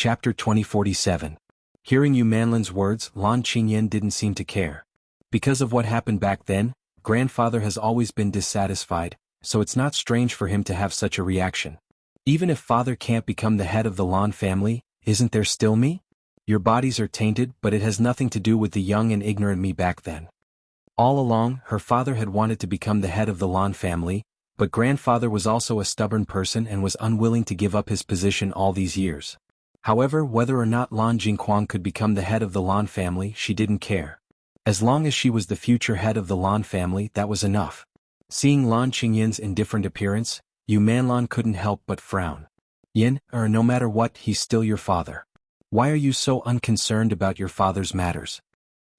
Chapter 2047. Hearing Yu Manlin's words, Lan Qingyan didn't seem to care. Because of what happened back then, grandfather has always been dissatisfied, so it's not strange for him to have such a reaction. Even if father can't become the head of the Lan family, isn't there still me? Your bodies are tainted, but it has nothing to do with the young and ignorant me back then. All along, her father had wanted to become the head of the Lan family, but grandfather was also a stubborn person and was unwilling to give up his position all these years. However, whether or not Lan Jingquang could become the head of the Lan family, she didn't care. As long as she was the future head of the Lan family, that was enough. Seeing Lan Qingyan's indifferent appearance, Yu Manlan couldn't help but frown. Yin, no matter what, he's still your father. Why are you so unconcerned about your father's matters?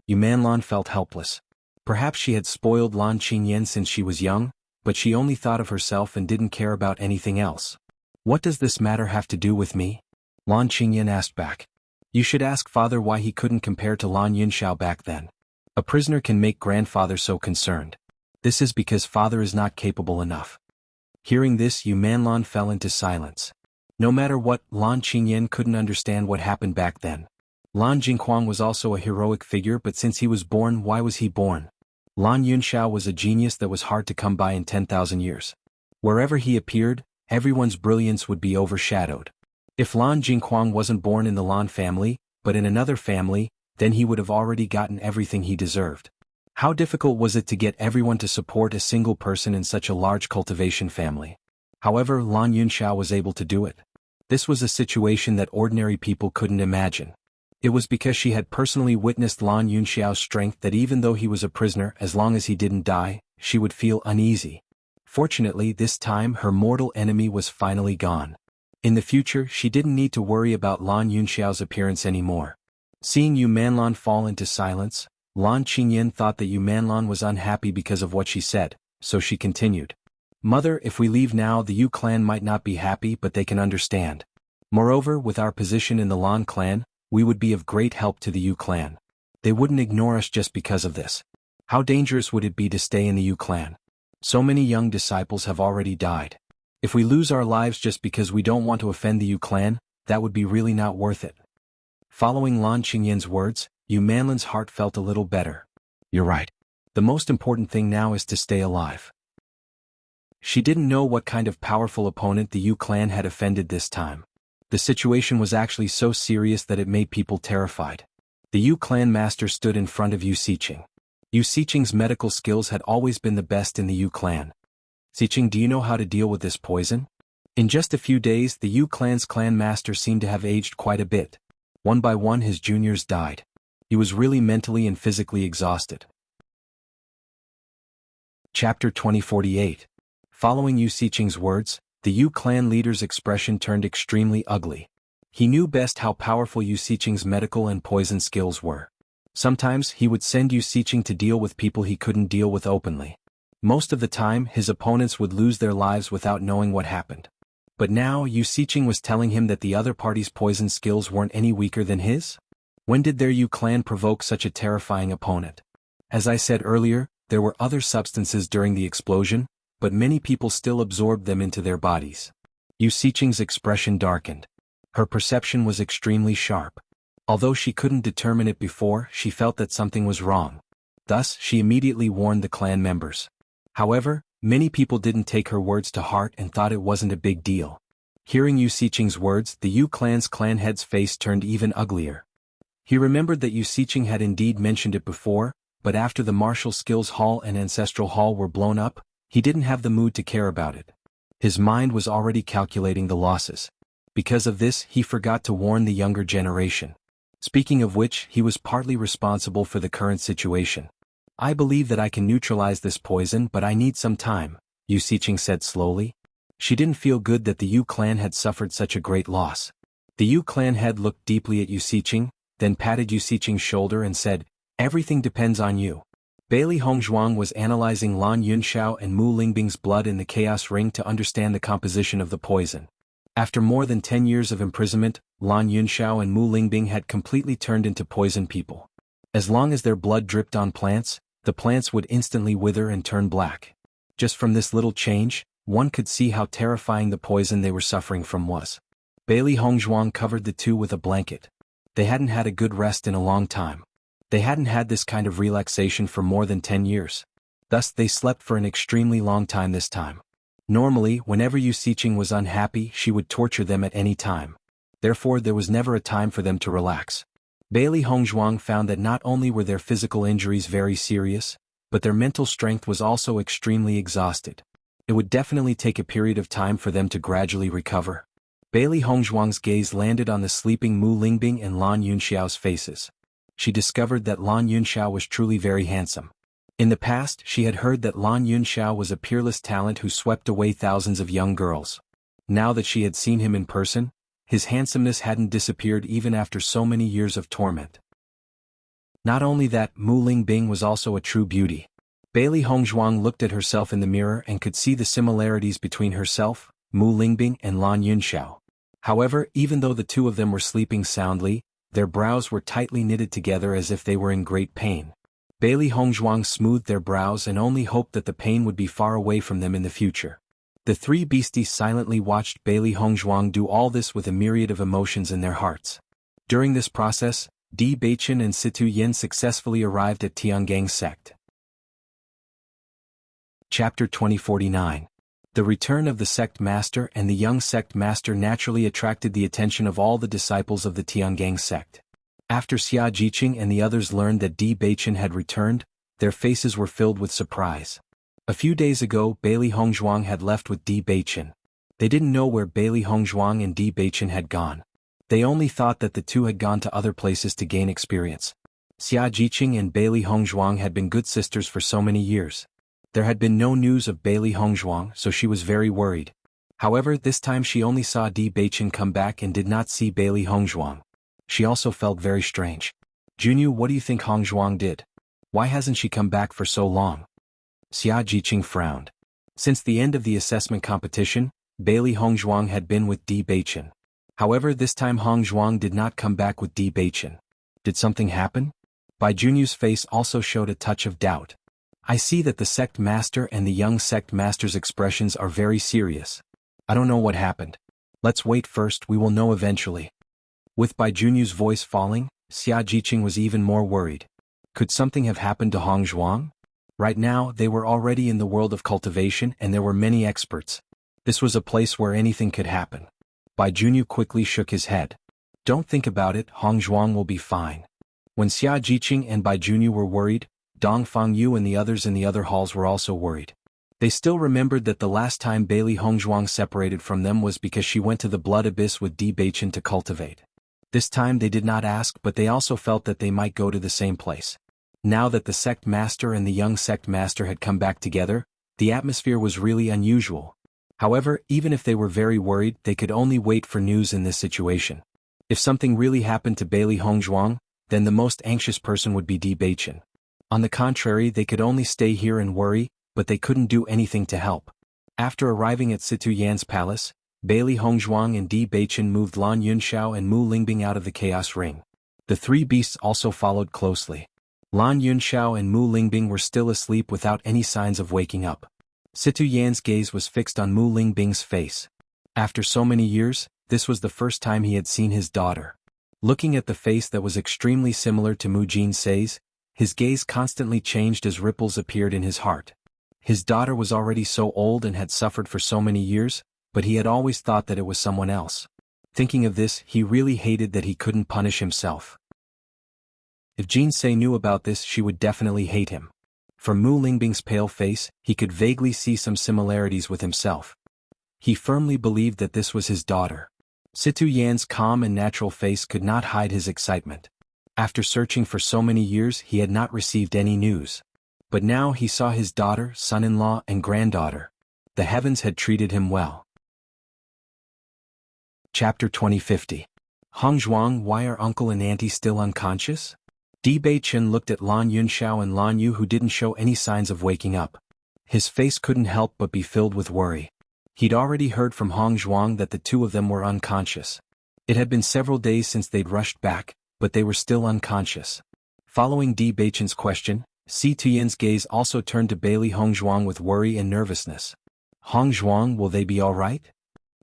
Yu Manlan felt helpless. Perhaps she had spoiled Lan Qingyan since she was young, but she only thought of herself and didn't care about anything else. What does this matter have to do with me? Lan Qingyan asked back. You should ask father why he couldn't compare to Lan Yunxiao back then. A prisoner can make grandfather so concerned. This is because father is not capable enough. Hearing this, Yu Manlan fell into silence. No matter what, Lan Qingyan couldn't understand what happened back then. Lan Jingquang was also a heroic figure, but since he was born, why was he born? Lan Yunxiao was a genius that was hard to come by in 10,000 years. Wherever he appeared, everyone's brilliance would be overshadowed. If Lan Jingquang wasn't born in the Lan family, but in another family, then he would have already gotten everything he deserved. How difficult was it to get everyone to support a single person in such a large cultivation family? However, Lan Yunxiao was able to do it. This was a situation that ordinary people couldn't imagine. It was because she had personally witnessed Lan Yunxiao's strength that even though he was a prisoner, as long as he didn't die, she would feel uneasy. Fortunately, this time her mortal enemy was finally gone. In the future, she didn't need to worry about Lan Yunxiao's appearance anymore. Seeing Yu Manlan fall into silence, Lan Qingyan thought that Yu Manlan was unhappy because of what she said, so she continued. Mother, if we leave now, the Yu clan might not be happy, but they can understand. Moreover, with our position in the Lan clan, we would be of great help to the Yu clan. They wouldn't ignore us just because of this. How dangerous would it be to stay in the Yu clan? So many young disciples have already died. If we lose our lives just because we don't want to offend the Yu clan, that would be really not worth it. Following Lan Qingyan's words, Yu Manlan's heart felt a little better. You're right. The most important thing now is to stay alive. She didn't know what kind of powerful opponent the Yu clan had offended this time. The situation was actually so serious that it made people terrified. The Yu clan master stood in front of Yu Siqing. Yu Siqing's medical skills had always been the best in the Yu clan. Siqing, do you know how to deal with this poison? In just a few days, the Yu clan's clan master seemed to have aged quite a bit. One by one his juniors died. He was really mentally and physically exhausted. Chapter 2048. Following Yu Siqing's words, the Yu clan leader's expression turned extremely ugly. He knew best how powerful Yu Siqing's medical and poison skills were. Sometimes he would send Yu Siqing to deal with people he couldn't deal with openly. Most of the time, his opponents would lose their lives without knowing what happened. But now Yu Siqing was telling him that the other party's poison skills weren't any weaker than his? When did their Yu clan provoke such a terrifying opponent? As I said earlier, there were other substances during the explosion, but many people still absorbed them into their bodies. Yu Siqing's expression darkened. Her perception was extremely sharp. Although she couldn't determine it before, she felt that something was wrong. Thus, she immediately warned the clan members. However, many people didn't take her words to heart and thought it wasn't a big deal. Hearing Yu Siqing's words, the Yu clan's clan head's face turned even uglier. He remembered that Yu Siqing had indeed mentioned it before, but after the Martial Skills Hall and Ancestral Hall were blown up, he didn't have the mood to care about it. His mind was already calculating the losses. Because of this, he forgot to warn the younger generation. Speaking of which, he was partly responsible for the current situation. I believe that I can neutralize this poison, but I need some time, Yu Siqing said slowly. She didn't feel good that the Yu clan had suffered such a great loss. The Yu clan head looked deeply at Yu Siqing, then patted Yu Siqing's shoulder and said, Everything depends on you. Bailey Hongzhuang was analyzing Lan Yunxiao and Mu Lingbing's blood in the Chaos Ring to understand the composition of the poison. After more than 10 years of imprisonment, Lan Yunxiao and Mu Lingbing had completely turned into poison people. As long as their blood dripped on plants, the plants would instantly wither and turn black. Just from this little change, one could see how terrifying the poison they were suffering from was. Bailey Hongzhuang covered the two with a blanket. They hadn't had a good rest in a long time. They hadn't had this kind of relaxation for more than 10 years. Thus they slept for an extremely long time this time. Normally, whenever Yu Siqing was unhappy, she would torture them at any time. Therefore there was never a time for them to relax. Bailey Hongzhuang found that not only were their physical injuries very serious, but their mental strength was also extremely exhausted. It would definitely take a period of time for them to gradually recover. Bailey Hongzhuang's gaze landed on the sleeping Mu Lingbing and Lan Yunxiao's faces. She discovered that Lan Yunxiao was truly very handsome. In the past, she had heard that Lan Yunxiao was a peerless talent who swept away thousands of young girls. Now that she had seen him in person, his handsomeness hadn't disappeared even after so many years of torment. Not only that, Mu Lingbing was also a true beauty. Bailey Hongzhuang looked at herself in the mirror and could see the similarities between herself, Mu Lingbing and Lan Yunxiao. However, even though the two of them were sleeping soundly, their brows were tightly knitted together as if they were in great pain. Bailey Hongzhuang smoothed their brows and only hoped that the pain would be far away from them in the future. The three beasties silently watched Bailey Hongzhuang do all this with a myriad of emotions in their hearts. During this process, Di Beichen and Situ Yin successfully arrived at Tiangang's sect. Chapter 2049. The return of the sect master and the young sect master naturally attracted the attention of all the disciples of the Tiangang sect. After Xia Jiqing and the others learned that Di Beichen had returned, their faces were filled with surprise. A few days ago, Bailey Hongzhuang had left with Di Beichen. They didn't know where Bailey Hongzhuang and Di Beichen had gone. They only thought that the two had gone to other places to gain experience. Xia Jiqing and Bailey Hongzhuang had been good sisters for so many years. There had been no news of Bailey Hongzhuang, so she was very worried. However, this time she only saw Di Beichen come back and did not see Bailey Hongzhuang. She also felt very strange. Junyu, what do you think Hongzhuang did? Why hasn't she come back for so long? Xia Jiqing frowned. Since the end of the assessment competition, Bailey Hongzhuang had been with Di Beichen. However, this time Hongzhuang did not come back with Di Beichen. Did something happen? Bai Junyu's face also showed a touch of doubt. I see that the sect master and the young sect master's expressions are very serious. I don't know what happened. Let's wait first, we will know eventually. With Bai Junyu's voice falling, Xia Jiqing was even more worried. Could something have happened to Hongzhuang? Right now, they were already in the world of cultivation and there were many experts. This was a place where anything could happen. Bai Junyu quickly shook his head. Don't think about it, Hongzhuang will be fine. When Xia Jiqing and Bai Junyu were worried, Dong Fangyu and the others in the other halls were also worried. They still remembered that the last time Bailey Hongzhuang separated from them was because she went to the Blood Abyss with Di Beichen to cultivate. This time they did not ask, but they also felt that they might go to the same place. Now that the sect master and the young sect master had come back together, the atmosphere was really unusual. However, even if they were very worried, they could only wait for news in this situation. If something really happened to Bailey Hongzhuang, then the most anxious person would be Di Beichen. On the contrary, they could only stay here and worry, but they couldn't do anything to help. After arriving at Situ Yan's palace, Bailey Hongzhuang and Di Beichen moved Lan Yunxiao and Mu Lingbing out of the chaos ring. The three beasts also followed closely. Lan Yunxiao and Mu Lingbing were still asleep without any signs of waking up. Situ Yan's gaze was fixed on Mu Lingbing's face. After so many years, this was the first time he had seen his daughter. Looking at the face that was extremely similar to Mu Jinsei's, his gaze constantly changed as ripples appeared in his heart. His daughter was already so old and had suffered for so many years, but he had always thought that it was someone else. Thinking of this, he really hated that he couldn't punish himself. If Jinsei knew about this, she would definitely hate him. From Mu Lingbing's pale face, he could vaguely see some similarities with himself. He firmly believed that this was his daughter. Situ Yan's calm and natural face could not hide his excitement. After searching for so many years, he had not received any news. But now he saw his daughter, son-in-law, and granddaughter. The heavens had treated him well. Chapter 2050. Hongzhuang, why are uncle and auntie still unconscious? Di Beichen looked at Lan Yunxiao and Lan Yu, who didn't show any signs of waking up. His face couldn't help but be filled with worry. He'd already heard from Hongzhuang that the two of them were unconscious. It had been several days since they'd rushed back, but they were still unconscious. Following Di Beichen's question, Si Tuyen's gaze also turned to Bailey Hongzhuang with worry and nervousness. Hongzhuang, will they be all right?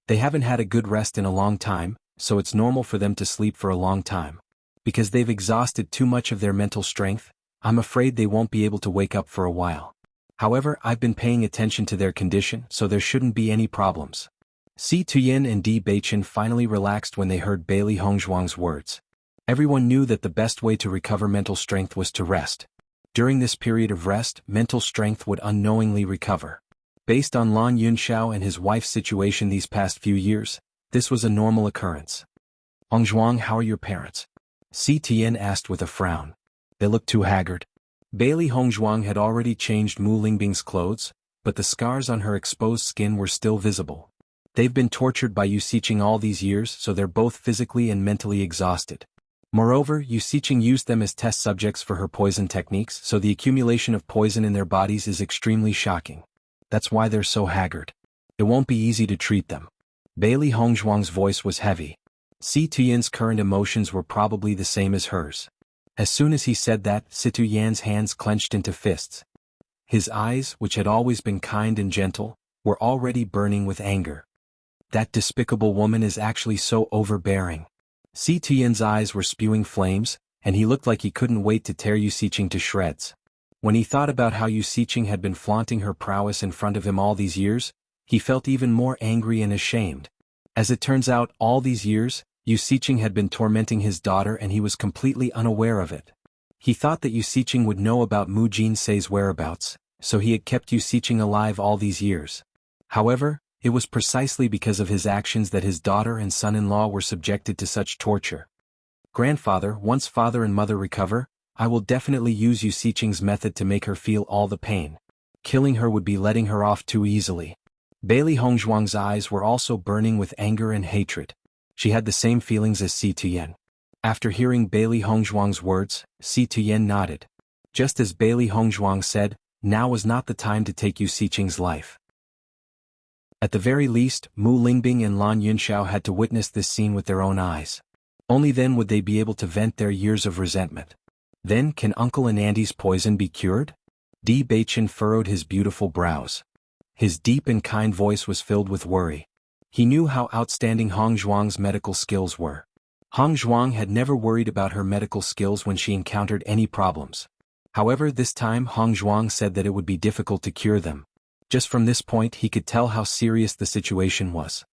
They haven't had a good rest in a long time, so it's normal for them to sleep for a long time. Because they've exhausted too much of their mental strength, I'm afraid they won't be able to wake up for a while. However, I've been paying attention to their condition, so there shouldn't be any problems. Si Tuyin and Di Beichen finally relaxed when they heard Bailey Hongzhuang's words. Everyone knew that the best way to recover mental strength was to rest. During this period of rest, mental strength would unknowingly recover. Based on Lan Yunxiao and his wife's situation these past few years, this was a normal occurrence. Hongzhuang, how are your parents? Si Tian asked with a frown. They looked too haggard. Bailey Hongzhuang had already changed Mu Lingbing's clothes, but the scars on her exposed skin were still visible. They've been tortured by Yu Siqing all these years, so they're both physically and mentally exhausted. Moreover, Yu Siqing used them as test subjects for her poison techniques, so the accumulation of poison in their bodies is extremely shocking. That's why they're so haggard. It won't be easy to treat them. Bailey Hongzhuang's voice was heavy. Si Tuyan's current emotions were probably the same as hers. As soon as he said that, Si Tuyan's hands clenched into fists. His eyes, which had always been kind and gentle, were already burning with anger. That despicable woman is actually so overbearing. Si Tuyan's eyes were spewing flames, and he looked like he couldn't wait to tear Yu Siqing to shreds. When he thought about how Yu Siqing had been flaunting her prowess in front of him all these years, he felt even more angry and ashamed. As it turns out, all these years, Yu Siqing had been tormenting his daughter and he was completely unaware of it. He thought that Yu Siqing would know about Mu Jinsei's whereabouts, so he had kept Yu Siqing alive all these years. However, it was precisely because of his actions that his daughter and son-in-law were subjected to such torture. Grandfather, once father and mother recover, I will definitely use Yu Siqing's method to make her feel all the pain. Killing her would be letting her off too easily. Bailey Hongzhuang's eyes were also burning with anger and hatred. She had the same feelings as Si Tuyan. After hearing Bailey Hongzhuang's words, Si Tuyan nodded. Just as Bailey Hongzhuang said, now was not the time to take Yu Siqing's life. At the very least, Mu Lingbing and Lan Yunxiao had to witness this scene with their own eyes. Only then would they be able to vent their years of resentment. Then, can Uncle and Auntie's poison be cured? Di Beichen furrowed his beautiful brows. His deep and kind voice was filled with worry. He knew how outstanding Hongzhuang's medical skills were. Hongzhuang had never worried about her medical skills when she encountered any problems. However, this time Hongzhuang said that it would be difficult to cure them. Just from this point he could tell how serious the situation was.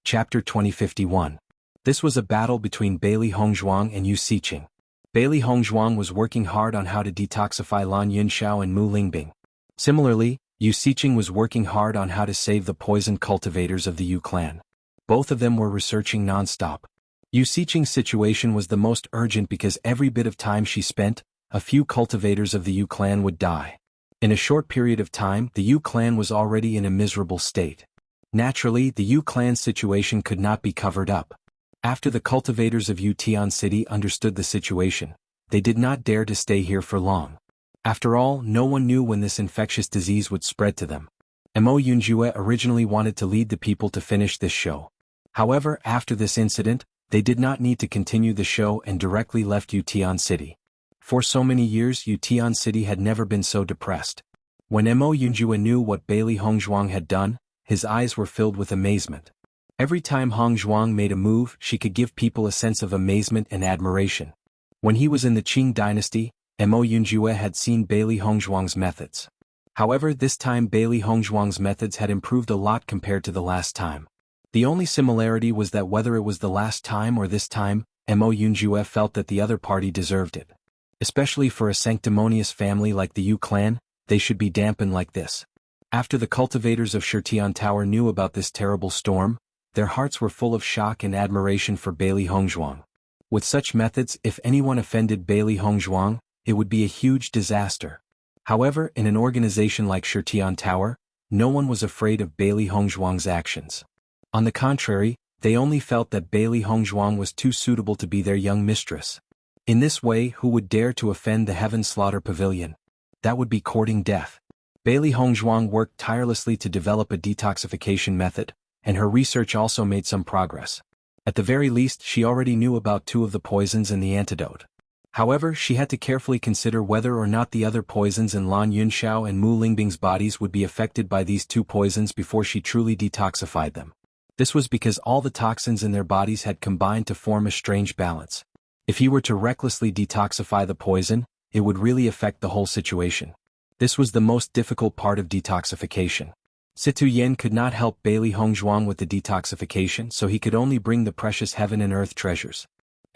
Chapter 2051. This was a battle between Bailey Hongzhuang and Yu Siqing. Bailey Hongzhuang was working hard on how to detoxify Lan Yunxiao and Mu Lingbing. Similarly, Yu Siqing was working hard on how to save the poisoned cultivators of the Yu clan. Both of them were researching non-stop. Yu Siqing's situation was the most urgent because every bit of time she spent, a few cultivators of the Yu clan would die. In a short period of time, the Yu clan was already in a miserable state. Naturally, the Yu clan's situation could not be covered up. After the cultivators of Yutian City understood the situation, they did not dare to stay here for long. After all, no one knew when this infectious disease would spread to them. Mo Yunjue originally wanted to lead the people to finish this show. However, after this incident, they did not need to continue the show and directly left Yutian City. For so many years Yutian City had never been so depressed. When Mo Yunjue knew what Bailey Hongzhuang had done, his eyes were filled with amazement. Every time Hongzhuang made a move, she could give people a sense of amazement and admiration. When he was in the Qing dynasty, Mo Yunjue had seen Bailey Hongzhuang's methods. However, this time Bailey Hongzhuang's methods had improved a lot compared to the last time. The only similarity was that whether it was the last time or this time, Mo Yunjue felt that the other party deserved it. Especially for a sanctimonious family like the Yu clan, they should be dampened like this. After the cultivators of Shirtian Tower knew about this terrible storm, their hearts were full of shock and admiration for Bailey Hongzhuang. With such methods, if anyone offended Bailey Hongzhuang, it would be a huge disaster. However, in an organization like Shirtian Tower, no one was afraid of Bailey Hongzhuang's actions. On the contrary, they only felt that Bailey Hongzhuang was too suitable to be their young mistress. In this way, who would dare to offend the Heaven Slaughter Pavilion? That would be courting death. Bailey Hongzhuang worked tirelessly to develop a detoxification method, and her research also made some progress. At the very least, she already knew about 2 of the poisons and the antidote. However, she had to carefully consider whether or not the other poisons in Lan Yunxiao and Mu Lingbing's bodies would be affected by these two poisons before she truly detoxified them. This was because all the toxins in their bodies had combined to form a strange balance. If he were to recklessly detoxify the poison, it would really affect the whole situation. This was the most difficult part of detoxification. Situ Yen could not help Bailey Hongzhuang with the detoxification, so he could only bring the precious heaven and earth treasures.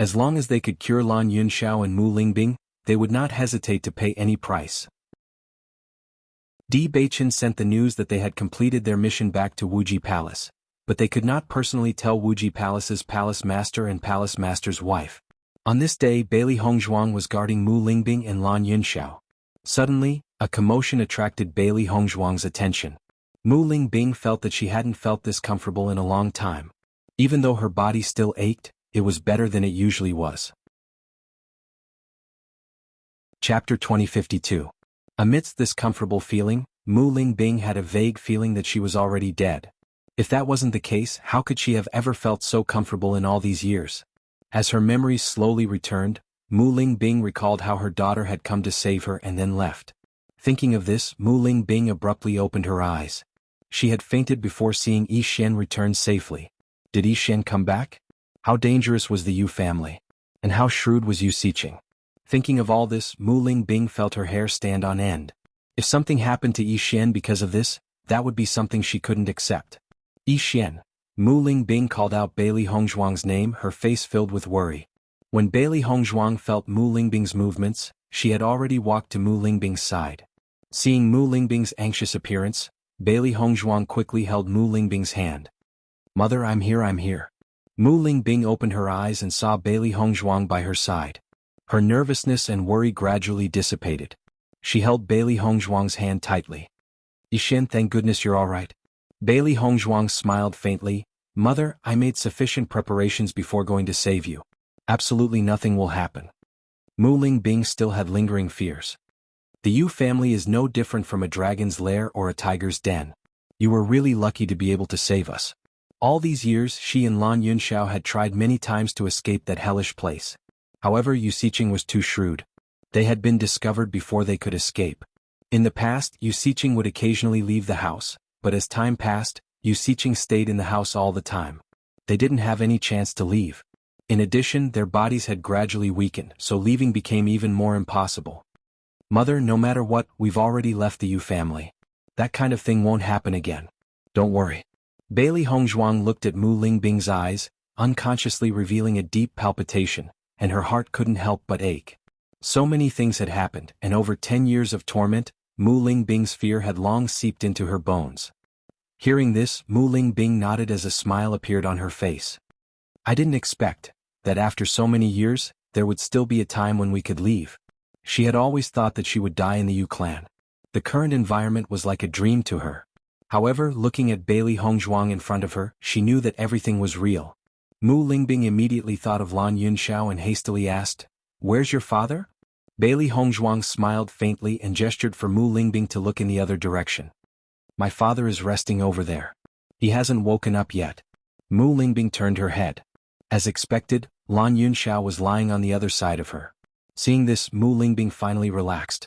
As long as they could cure Lan Yunxiao and Mu Lingbing, they would not hesitate to pay any price. Di Beichen sent the news that they had completed their mission back to Wuji Palace, but they could not personally tell Wuji Palace's palace master and palace master's wife. On this day, Bailey Hongzhuang was guarding Mu Lingbing and Lan Yunxiao. Suddenly, a commotion attracted Bailey Hongzhuang's attention. Mu Lingbing felt that she hadn't felt this comfortable in a long time. Even though her body still ached, it was better than it usually was. Chapter 2052. Amidst this comfortable feeling, Mu Lingbing had a vague feeling that she was already dead. If that wasn't the case, how could she have ever felt so comfortable in all these years? As her memories slowly returned, Mu Lingbing recalled how her daughter had come to save her and then left. Thinking of this, Mu Lingbing abruptly opened her eyes. She had fainted before seeing Yi Xian return safely. Did Yi Xian come back? How dangerous was the Yu family? And how shrewd was Yu Xiqing? Thinking of all this, Mu Lingbing felt her hair stand on end. If something happened to Yi Xian because of this, that would be something she couldn't accept. Yi Xian. Mu Lingbing called out Bailey Hongzhuang's name, her face filled with worry. When Bailey Hongzhuang felt Mu Lingbing's movements, she had already walked to Mu Lingbing's side. Seeing Mu Lingbing's anxious appearance, Bailey Hongzhuang quickly held Mu Lingbing's hand. "Mother, I'm here." Mu Lingbing opened her eyes and saw Bailey Hongzhuang by her side. Her nervousness and worry gradually dissipated. She held Bailey Hongzhuang's hand tightly. "Yi Xian, thank goodness you're all right." Bailey Hongzhuang smiled faintly. "Mother, I made sufficient preparations before going to save you. Absolutely nothing will happen." Mu Lingbing still had lingering fears. The Yu family is no different from a dragon's lair or a tiger's den. You were really lucky to be able to save us. All these years, she and Lan Yunxiao had tried many times to escape that hellish place. However, Yu Xiqing was too shrewd. They had been discovered before they could escape. In the past, Yu Xiqing would occasionally leave the house, but as time passed, Yu Xiqing stayed in the house all the time. They didn't have any chance to leave. In addition, their bodies had gradually weakened, so leaving became even more impossible. "Mother, no matter what, we've already left the Yu family. That kind of thing won't happen again. Don't worry." Bailey Hongzhuang looked at Mu Lingbing's eyes, unconsciously revealing a deep palpitation, and her heart couldn't help but ache. So many things had happened, and over 10 years of torment, Mu Lingbing's fear had long seeped into her bones. Hearing this, Mu Lingbing nodded as a smile appeared on her face. "I didn't expect that after so many years, there would still be a time when we could leave." She had always thought that she would die in the Yu clan. The current environment was like a dream to her. However, looking at Bailey Hongzhuang in front of her, she knew that everything was real. Mu Lingbing immediately thought of Lan Yunxiao and hastily asked, "Where's your father?" Bailey Hongzhuang smiled faintly and gestured for Mu Lingbing to look in the other direction. "My father is resting over there. He hasn't woken up yet." Mu Lingbing turned her head. As expected, Lan Yunxiao was lying on the other side of her. Seeing this, Mu Lingbing finally relaxed.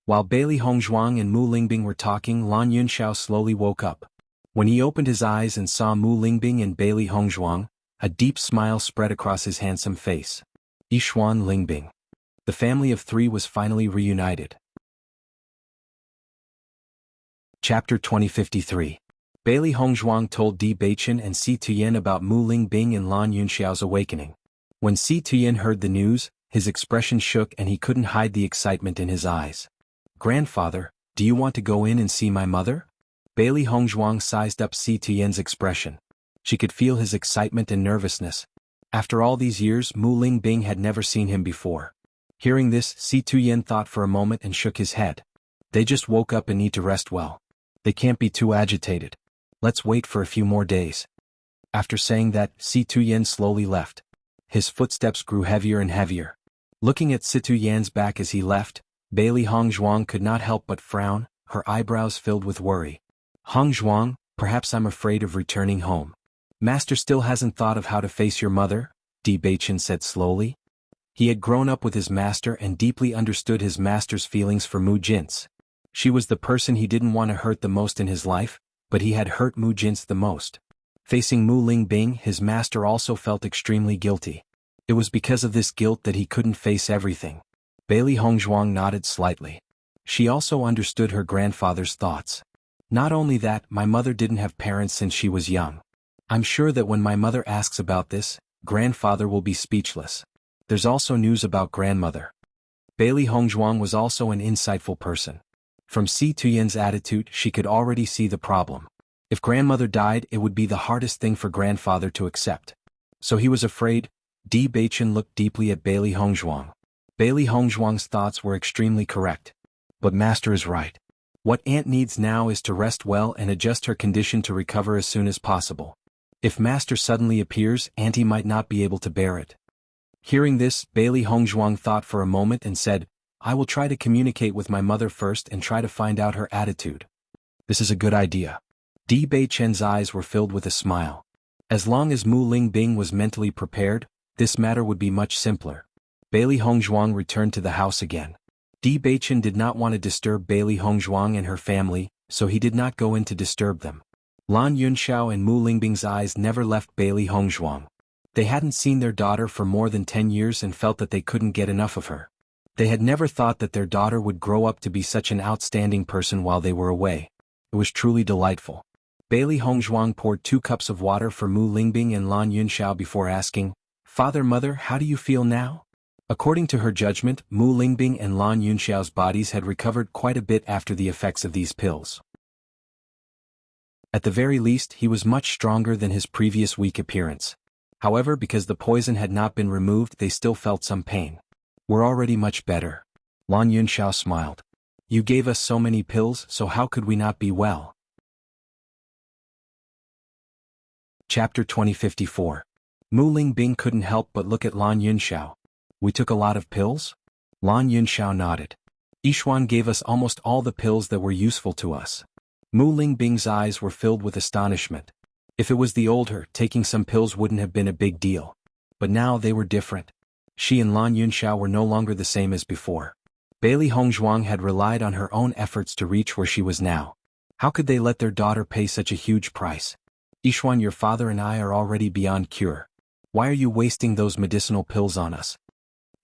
While Bailey Hongzhuang and Mu Lingbing were talking, Lan Yunxiao slowly woke up. When he opened his eyes and saw Mu Lingbing and Bailey Hongzhuang, a deep smile spread across his handsome face. Yixuan Lingbing. The family of three was finally reunited. Chapter 2053. Bailey Hongzhuang told Di Beichen and Si Tuyen about Mu Lingbing and Lan Yunxiao's awakening. When Si Tuyen heard the news, his expression shook and he couldn't hide the excitement in his eyes. "Grandfather, do you want to go in and see my mother?" Bailey Hongzhuang sized up Si Tuyen's expression. She could feel his excitement and nervousness. After all these years, Mu Lingbing had never seen him before. Hearing this, Si Tuyen thought for a moment and shook his head. "They just woke up and need to rest well. They can't be too agitated. Let's wait for a few more days." After saying that, Si Tuyen slowly left. His footsteps grew heavier and heavier. Looking at Si Tuyen's back as he left, Bailey Hongzhuang could not help but frown, her eyebrows filled with worry. "Hongzhuang, perhaps I'm afraid of returning home. Master still hasn't thought of how to face your mother," Di Beichen said slowly. He had grown up with his master and deeply understood his master's feelings for Mu Jin's. She was the person he didn't want to hurt the most in his life, but he had hurt Mu Jin's the most. Facing Mu Lingbing, his master also felt extremely guilty. It was because of this guilt that he couldn't face everything. Bailey Hongzhuang nodded slightly. She also understood her grandfather's thoughts. Not only that, my mother didn't have parents since she was young. I'm sure that when my mother asks about this, grandfather will be speechless. There's also news about grandmother. Bailey Hongzhuang was also an insightful person. From Si Tuyen's attitude, she could already see the problem. If grandmother died, it would be the hardest thing for grandfather to accept. So he was afraid. Di Beichen looked deeply at Bailey Hongzhuang. Bailey Hongzhuang's thoughts were extremely correct. But master is right. What aunt needs now is to rest well and adjust her condition to recover as soon as possible. If master suddenly appears, auntie might not be able to bear it. Hearing this, Bailey Hongzhuang thought for a moment and said, I will try to communicate with my mother first and try to find out her attitude. This is a good idea. Di Beichen's eyes were filled with a smile. As long as Mu Lingbing was mentally prepared, this matter would be much simpler. Bailey Hongzhuang returned to the house again. Di Beichen did not want to disturb Bailey Hongzhuang and her family, so he did not go in to disturb them. Lan Yunxiao and Mu Lingbing's eyes never left Bailey Hongzhuang. They hadn't seen their daughter for more than 10 years and felt that they couldn't get enough of her. They had never thought that their daughter would grow up to be such an outstanding person while they were away. It was truly delightful. Bailey Hongzhuang poured 2 cups of water for Mu Lingbing and Lan Yunxiao before asking, Father, Mother, how do you feel now? According to her judgment, Mu Lingbing and Lan Yunxiao's bodies had recovered quite a bit after the effects of these pills. At the very least, he was much stronger than his previous weak appearance. However, because the poison had not been removed, they still felt some pain. We're already much better. Lan Yunxiao smiled. You gave us so many pills, so how could we not be well? Chapter 2054. Mu Lingbing couldn't help but look at Lan Yunxiao. We took a lot of pills? Lan Yunxiao nodded. Yixuan gave us almost all the pills that were useful to us. Mu Lingbing's eyes were filled with astonishment. If it was the old her, taking some pills wouldn't have been a big deal. But now they were different. She and Lan Yunxiao were no longer the same as before. Bailey Hongzhuang had relied on her own efforts to reach where she was now. How could they let their daughter pay such a huge price? Yixuan, your father and I are already beyond cure. Why are you wasting those medicinal pills on us?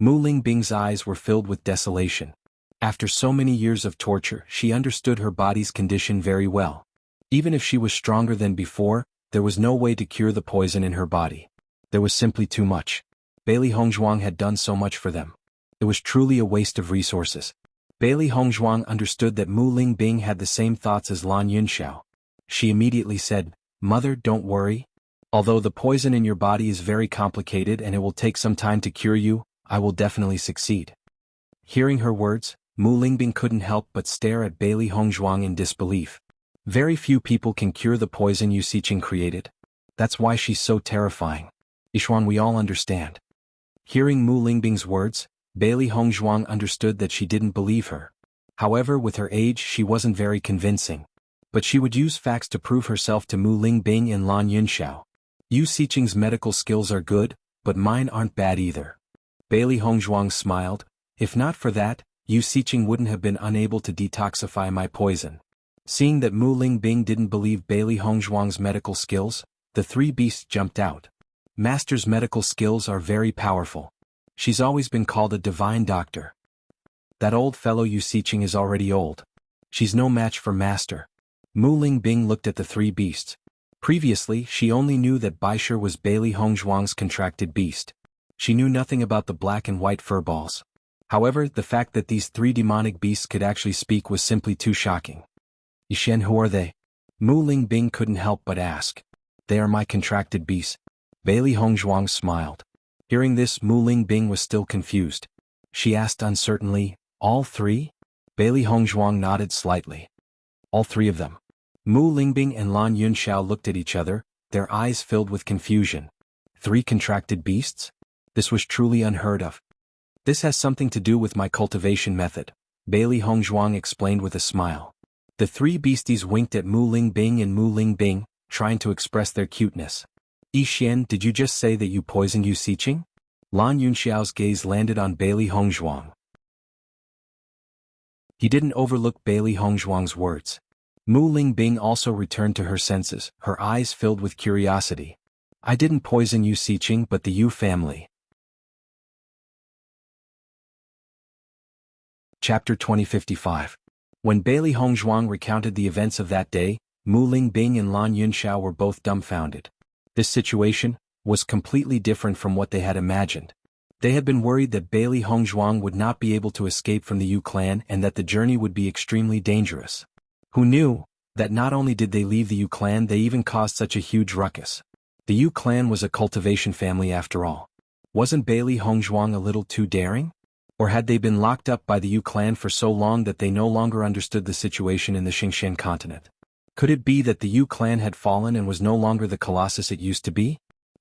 Mu Lingbing's eyes were filled with desolation. After so many years of torture, she understood her body's condition very well. Even if she was stronger than before, there was no way to cure the poison in her body. There was simply too much. Bailey Hongzhuang had done so much for them. It was truly a waste of resources. Bailey Hongzhuang understood that Mu Lingbing had the same thoughts as Lan Yunxiao. She immediately said, Mother, don't worry. Although the poison in your body is very complicated and it will take some time to cure you, I will definitely succeed. Hearing her words, Mu Lingbing couldn't help but stare at Bailey Hongzhuang in disbelief. Very few people can cure the poison Yu Siqing created. That's why she's so terrifying. Yixuan, we all understand. Hearing Mu Lingbing's words, Bailey Hongzhuang understood that she didn't believe her. However, with her age she wasn't very convincing. But she would use facts to prove herself to Mu Lingbing and Lan Yunxiao. Yu Siqing's medical skills are good, but mine aren't bad either. Bailey Hongzhuang smiled. If not for that, Yu Siqing wouldn't have been unable to detoxify my poison. Seeing that Mu Lingbing didn't believe Bailey Hongzhuang's medical skills, the 3 beasts jumped out. Master's medical skills are very powerful. She's always been called a divine doctor. That old fellow Yu Siqing is already old. She's no match for Master. Mu Lingbing looked at the 3 beasts. Previously, she only knew that Baisher was Bailey Hongzhuang's contracted beast. She knew nothing about the black and white furballs. However, the fact that these 3 demonic beasts could actually speak was simply too shocking. Yishen, who are they? Mu Lingbing couldn't help but ask. They are my contracted beasts. Bailey Hongzhuang smiled. Hearing this, Mu Lingbing was still confused. She asked uncertainly, all 3? Bailey Hongzhuang nodded slightly. All 3 of them. Mu Lingbing and Lan Yunxiao looked at each other, their eyes filled with confusion. 3 contracted beasts? This was truly unheard of. This has something to do with my cultivation method, Bailey Hongzhuang explained with a smile. The 3 beasties winked at Mu Lingbing and Mu Lingbing, trying to express their cuteness. Yixian, did you just say that you poisoned Yu Siqing? Lan Yunxiao's gaze landed on Bailey Hongzhuang. He didn't overlook Bailey Hongzhuang's words. Mu Lingbing also returned to her senses, her eyes filled with curiosity. I didn't poison Yu Siqing but the Yu family. Chapter 2055. When Bailey Hongzhuang recounted the events of that day, Mu Lingbing and Lan Yunxiao were both dumbfounded. This situation was completely different from what they had imagined. They had been worried that Bailey Hongzhuang would not be able to escape from the Yu clan and that the journey would be extremely dangerous. Who knew that not only did they leave the Yu clan, they even caused such a huge ruckus. The Yu clan was a cultivation family after all. Wasn't Bailey Hongzhuang a little too daring? Or had they been locked up by the Yu clan for so long that they no longer understood the situation in the Xingxian continent? Could it be that the Yu clan had fallen and was no longer the colossus it used to be?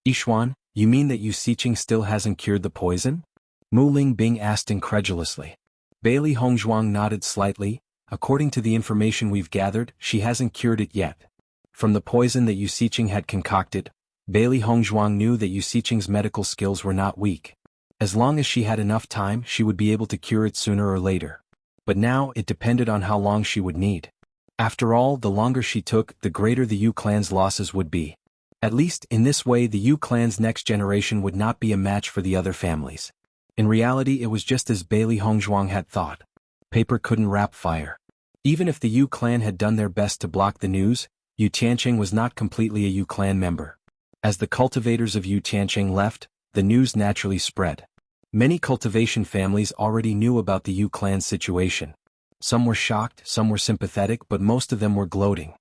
Yixuan, you mean that Yu Siqing still hasn't cured the poison? Mu Lingbing asked incredulously. Bailey Hongzhuang nodded slightly. According to the information we've gathered, she hasn't cured it yet. From the poison that Yu Siqing had concocted, Bailey Hongzhuang knew that Yu Siqing's medical skills were not weak. As long as she had enough time, she would be able to cure it sooner or later. But now it depended on how long she would need. After all, the longer she took, the greater the Yu clan's losses would be. At least, in this way, the Yu clan's next generation would not be a match for the other families. In reality, it was just as Bailey Hongzhuang had thought. Paper couldn't wrap fire. Even if the Yu clan had done their best to block the news, Yu Tianqing was not completely a Yu clan member. As the cultivators of Yu Tianqing left, the news naturally spread. Many cultivation families already knew about the Yu clan's situation. Some were shocked, some were sympathetic, but most of them were gloating.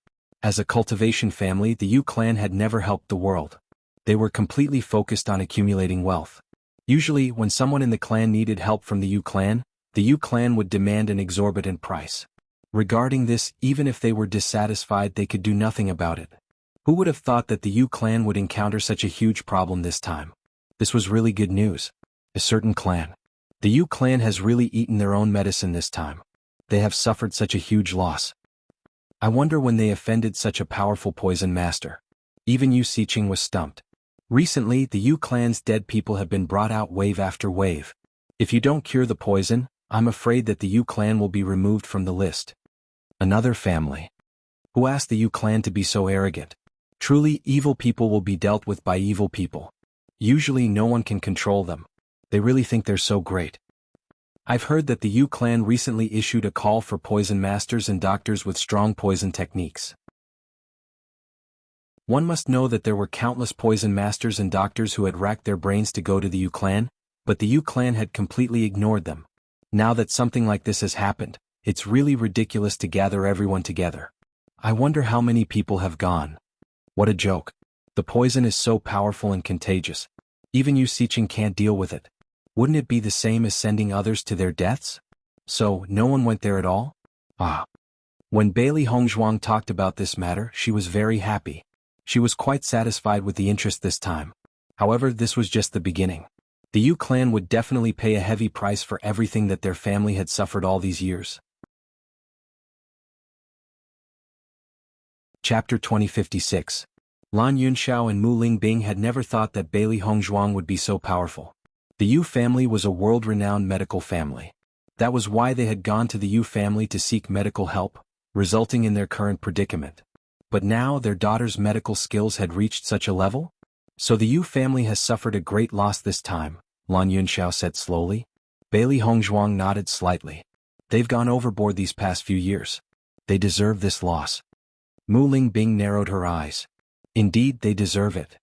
As a cultivation family, the Yu clan had never helped the world. They were completely focused on accumulating wealth. Usually, when someone in the clan needed help from the Yu clan would demand an exorbitant price. Regarding this, even if they were dissatisfied, they could do nothing about it. Who would have thought that the Yu clan would encounter such a huge problem this time? This was really good news. A certain clan. The Yu clan has really eaten their own medicine this time. They have suffered such a huge loss. I wonder when they offended such a powerful poison master. Even Yu Siqing was stumped. Recently, the Yu clan's dead people have been brought out wave after wave. If you don't cure the poison, I'm afraid that the Yu clan will be removed from the list. Another family. Who asked the Yu clan to be so arrogant? Truly, evil people will be dealt with by evil people. Usually no one can control them. They really think they're so great. I've heard that the Yu clan recently issued a call for poison masters and doctors with strong poison techniques. One must know that there were countless poison masters and doctors who had racked their brains to go to the Yu clan, but the Yu clan had completely ignored them. Now that something like this has happened, it's really ridiculous to gather everyone together. I wonder how many people have gone. What a joke. The poison is so powerful and contagious. Even Yu Siqing can't deal with it. Wouldn't it be the same as sending others to their deaths? So, no one went there at all? Ah. When Bailey Hongzhuang talked about this matter, she was very happy. She was quite satisfied with the interest this time. However, this was just the beginning. The Yu clan would definitely pay a heavy price for everything that their family had suffered all these years. Chapter 2056. Lan Yunxiao and Mu Lingbing had never thought that Bailey Hongzhuang would be so powerful. The Yu family was a world-renowned medical family. That was why they had gone to the Yu family to seek medical help, resulting in their current predicament. But now their daughter's medical skills had reached such a level? So the Yu family has suffered a great loss this time, Lan Yunxiao said slowly. Bailey Hongzhuang nodded slightly. They've gone overboard these past few years. They deserve this loss. Mu Lingbing narrowed her eyes. Indeed, they deserve it.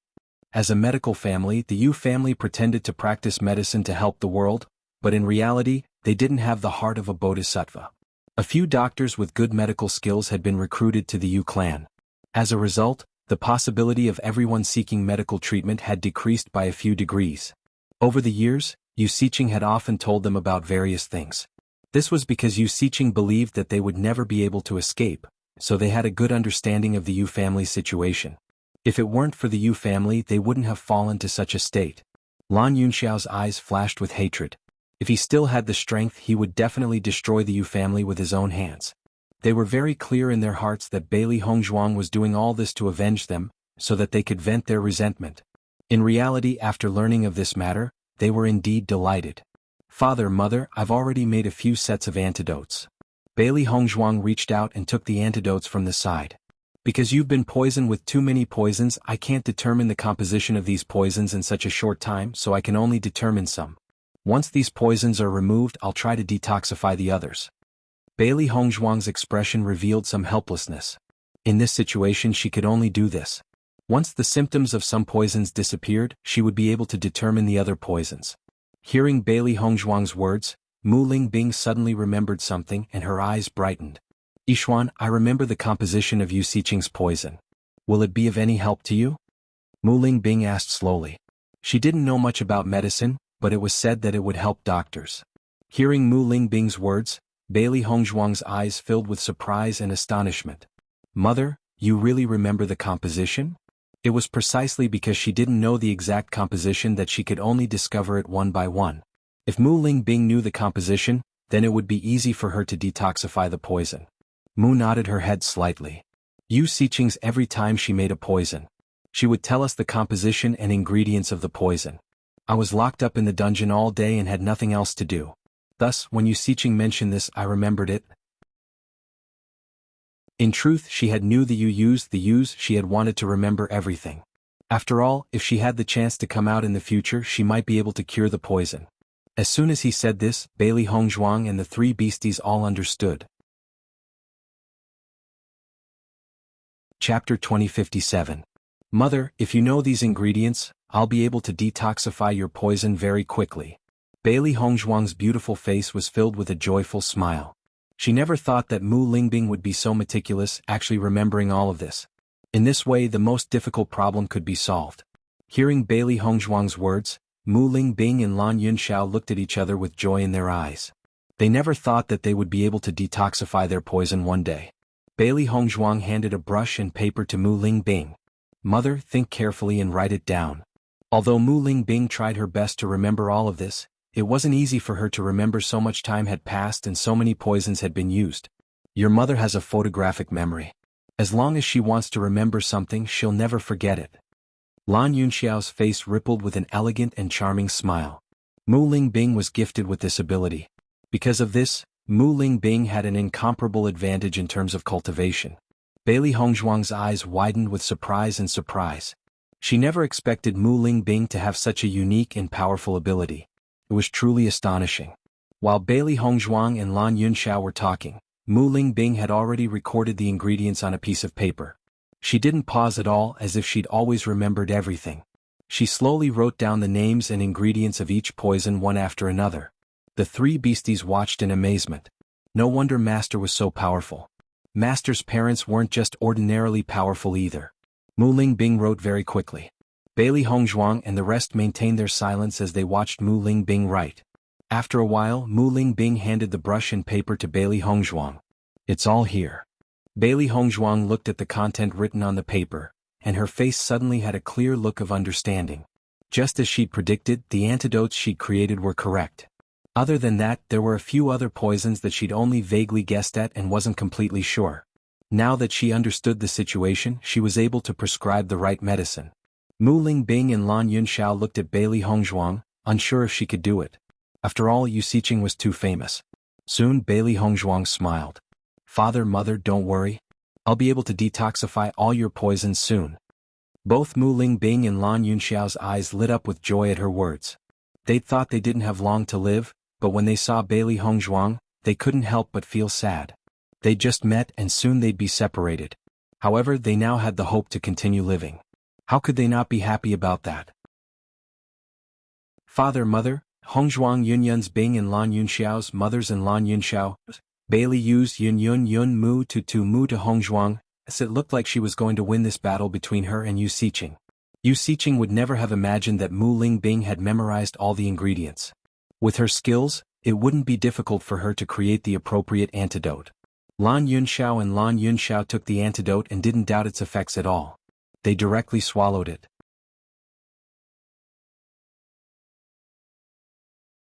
As a medical family, the Yu family pretended to practice medicine to help the world, but in reality, they didn't have the heart of a bodhisattva. A few doctors with good medical skills had been recruited to the Yu clan. As a result, the possibility of everyone seeking medical treatment had decreased by a few degrees. Over the years, Yu Siqing had often told them about various things. This was because Yu Siqing believed that they would never be able to escape, so they had a good understanding of the Yu family's situation. If it weren't for the Yu family, they wouldn't have fallen to such a state. Lan Yunxiao's eyes flashed with hatred. If he still had the strength, he would definitely destroy the Yu family with his own hands. They were very clear in their hearts that Bailey Hongzhuang was doing all this to avenge them, so that they could vent their resentment. In reality, after learning of this matter, they were indeed delighted. Father, Mother, I've already made a few sets of antidotes. Bailey Hongzhuang reached out and took the antidotes from the side. Because you've been poisoned with too many poisons, I can't determine the composition of these poisons in such a short time, so I can only determine some. Once these poisons are removed, I'll try to detoxify the others. Bailey Hongzhuang's expression revealed some helplessness. In this situation she could only do this. Once the symptoms of some poisons disappeared, she would be able to determine the other poisons. Hearing Bailey Hongzhuang's words, Mu Lingbing suddenly remembered something and her eyes brightened. Yixuan, I remember the composition of Yu Xiqing's poison. Will it be of any help to you? Mu Lingbing asked slowly. She didn't know much about medicine, but it was said that it would help doctors. Hearing Mu Lingbing's words, Bailey Hongzhuang's eyes filled with surprise and astonishment. Mother, you really remember the composition? It was precisely because she didn't know the exact composition that she could only discover it one by one. If Mu Lingbing knew the composition, then it would be easy for her to detoxify the poison. Mu nodded her head slightly. Yu Xiqing's every time she made a poison, she would tell us the composition and ingredients of the poison. I was locked up in the dungeon all day and had nothing else to do. Thus, when Yu Xiqing mentioned this, I remembered it. In truth, she had knew the Yus she had wanted to remember everything. After all, if she had the chance to come out in the future, she might be able to cure the poison. As soon as he said this, Bailey Hongzhuang and the three beasties all understood. Chapter 2057. Mother, if you know these ingredients, I'll be able to detoxify your poison very quickly. Bailey Hongzhuang's beautiful face was filled with a joyful smile. She never thought that Mu Lingbing would be so meticulous, actually remembering all of this. In this way, the most difficult problem could be solved. Hearing Bailey Hongzhuang's words, Mu Lingbing and Lan Yunxiao looked at each other with joy in their eyes. They never thought that they would be able to detoxify their poison one day. Bailey Hongzhuang handed a brush and paper to Mu Lingbing. Mother, think carefully and write it down. Although Mu Lingbing tried her best to remember all of this, it wasn't easy for her to remember so much time had passed and so many poisons had been used. Your mother has a photographic memory. As long as she wants to remember something, she'll never forget it. Lan Yunxiao's face rippled with an elegant and charming smile. Mu Lingbing was gifted with this ability. Because of this, Mu Lingbing had an incomparable advantage in terms of cultivation. Bailey Hongzhuang's eyes widened with surprise and surprise. She never expected Mu Lingbing to have such a unique and powerful ability. It was truly astonishing. While Bailey Hongzhuang and Lan Yunxiao were talking, Mu Lingbing had already recorded the ingredients on a piece of paper. She didn't pause at all, as if she'd always remembered everything. She slowly wrote down the names and ingredients of each poison one after another. The three beasties watched in amazement. No wonder Master was so powerful. Master's parents weren't just ordinarily powerful either. Mu Lingbing wrote very quickly. Bailey Hongzhuang and the rest maintained their silence as they watched Mu Lingbing write. After a while, Mu Lingbing handed the brush and paper to Bailey Hongzhuang. It's all here. Bailey Hongzhuang looked at the content written on the paper, and her face suddenly had a clear look of understanding. Just as she'd predicted, the antidotes she'd created were correct. Other than that, there were a few other poisons that she'd only vaguely guessed at and wasn't completely sure. Now that she understood the situation, she was able to prescribe the right medicine. Mu Lingbing and Lan Yunxiao looked at Bailey Hongzhuang, unsure if she could do it. After all, Yu Xiqing was too famous. Soon Bailey Hongzhuang smiled. Father, Mother, don't worry. I'll be able to detoxify all your poisons soon. Both Mu Lingbing and Lan Yunxiao's eyes lit up with joy at her words. They'd thought they didn't have long to live, but when they saw Bailey Hongzhuang, they couldn't help but feel sad. They just met and soon they'd be separated. However, they now had the hope to continue living. How could they not be happy about that? Father, Mother, Hongzhuang Yunyun's Bing and Lan Yunxiao's mothers and Lan Yunxiao, Bailey used Yun Mu to Mu to Hongzhuang, as it looked like she was going to win this battle between her and Yu Xiqing. Yu Xiqing would never have imagined that Mu Lingbing had memorized all the ingredients. With her skills, it wouldn't be difficult for her to create the appropriate antidote. Lan Yunxiao and Lan Yunxiao took the antidote and didn't doubt its effects at all. They directly swallowed it.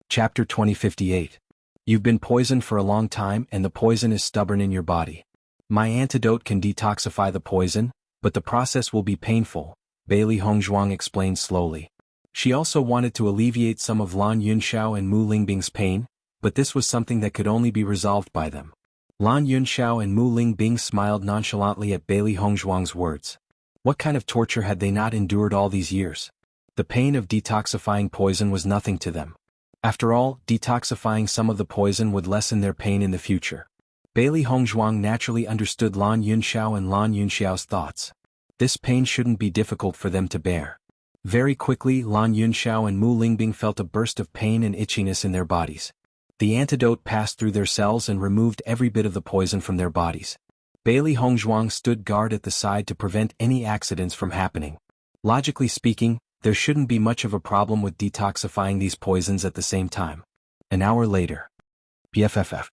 Chapter 2058. You've been poisoned for a long time and the poison is stubborn in your body. My antidote can detoxify the poison, but the process will be painful, Bailey Hongzhuang explained slowly. She also wanted to alleviate some of Lan Yunxiao and Mu Lingbing's pain, but this was something that could only be resolved by them. Lan Yunxiao and Mu Lingbing smiled nonchalantly at Bailey Hongzhuang's words. What kind of torture had they not endured all these years? The pain of detoxifying poison was nothing to them. After all, detoxifying some of the poison would lessen their pain in the future. Bailey Hongzhuang naturally understood Lan Yunxiao and Lan Yunxiao's thoughts. This pain shouldn't be difficult for them to bear. Very quickly, Lan Yunxiao and Mu Lingbing felt a burst of pain and itchiness in their bodies. The antidote passed through their cells and removed every bit of the poison from their bodies. Bailey Hongzhuang stood guard at the side to prevent any accidents from happening. Logically speaking, there shouldn't be much of a problem with detoxifying these poisons at the same time. An hour later. PFFF.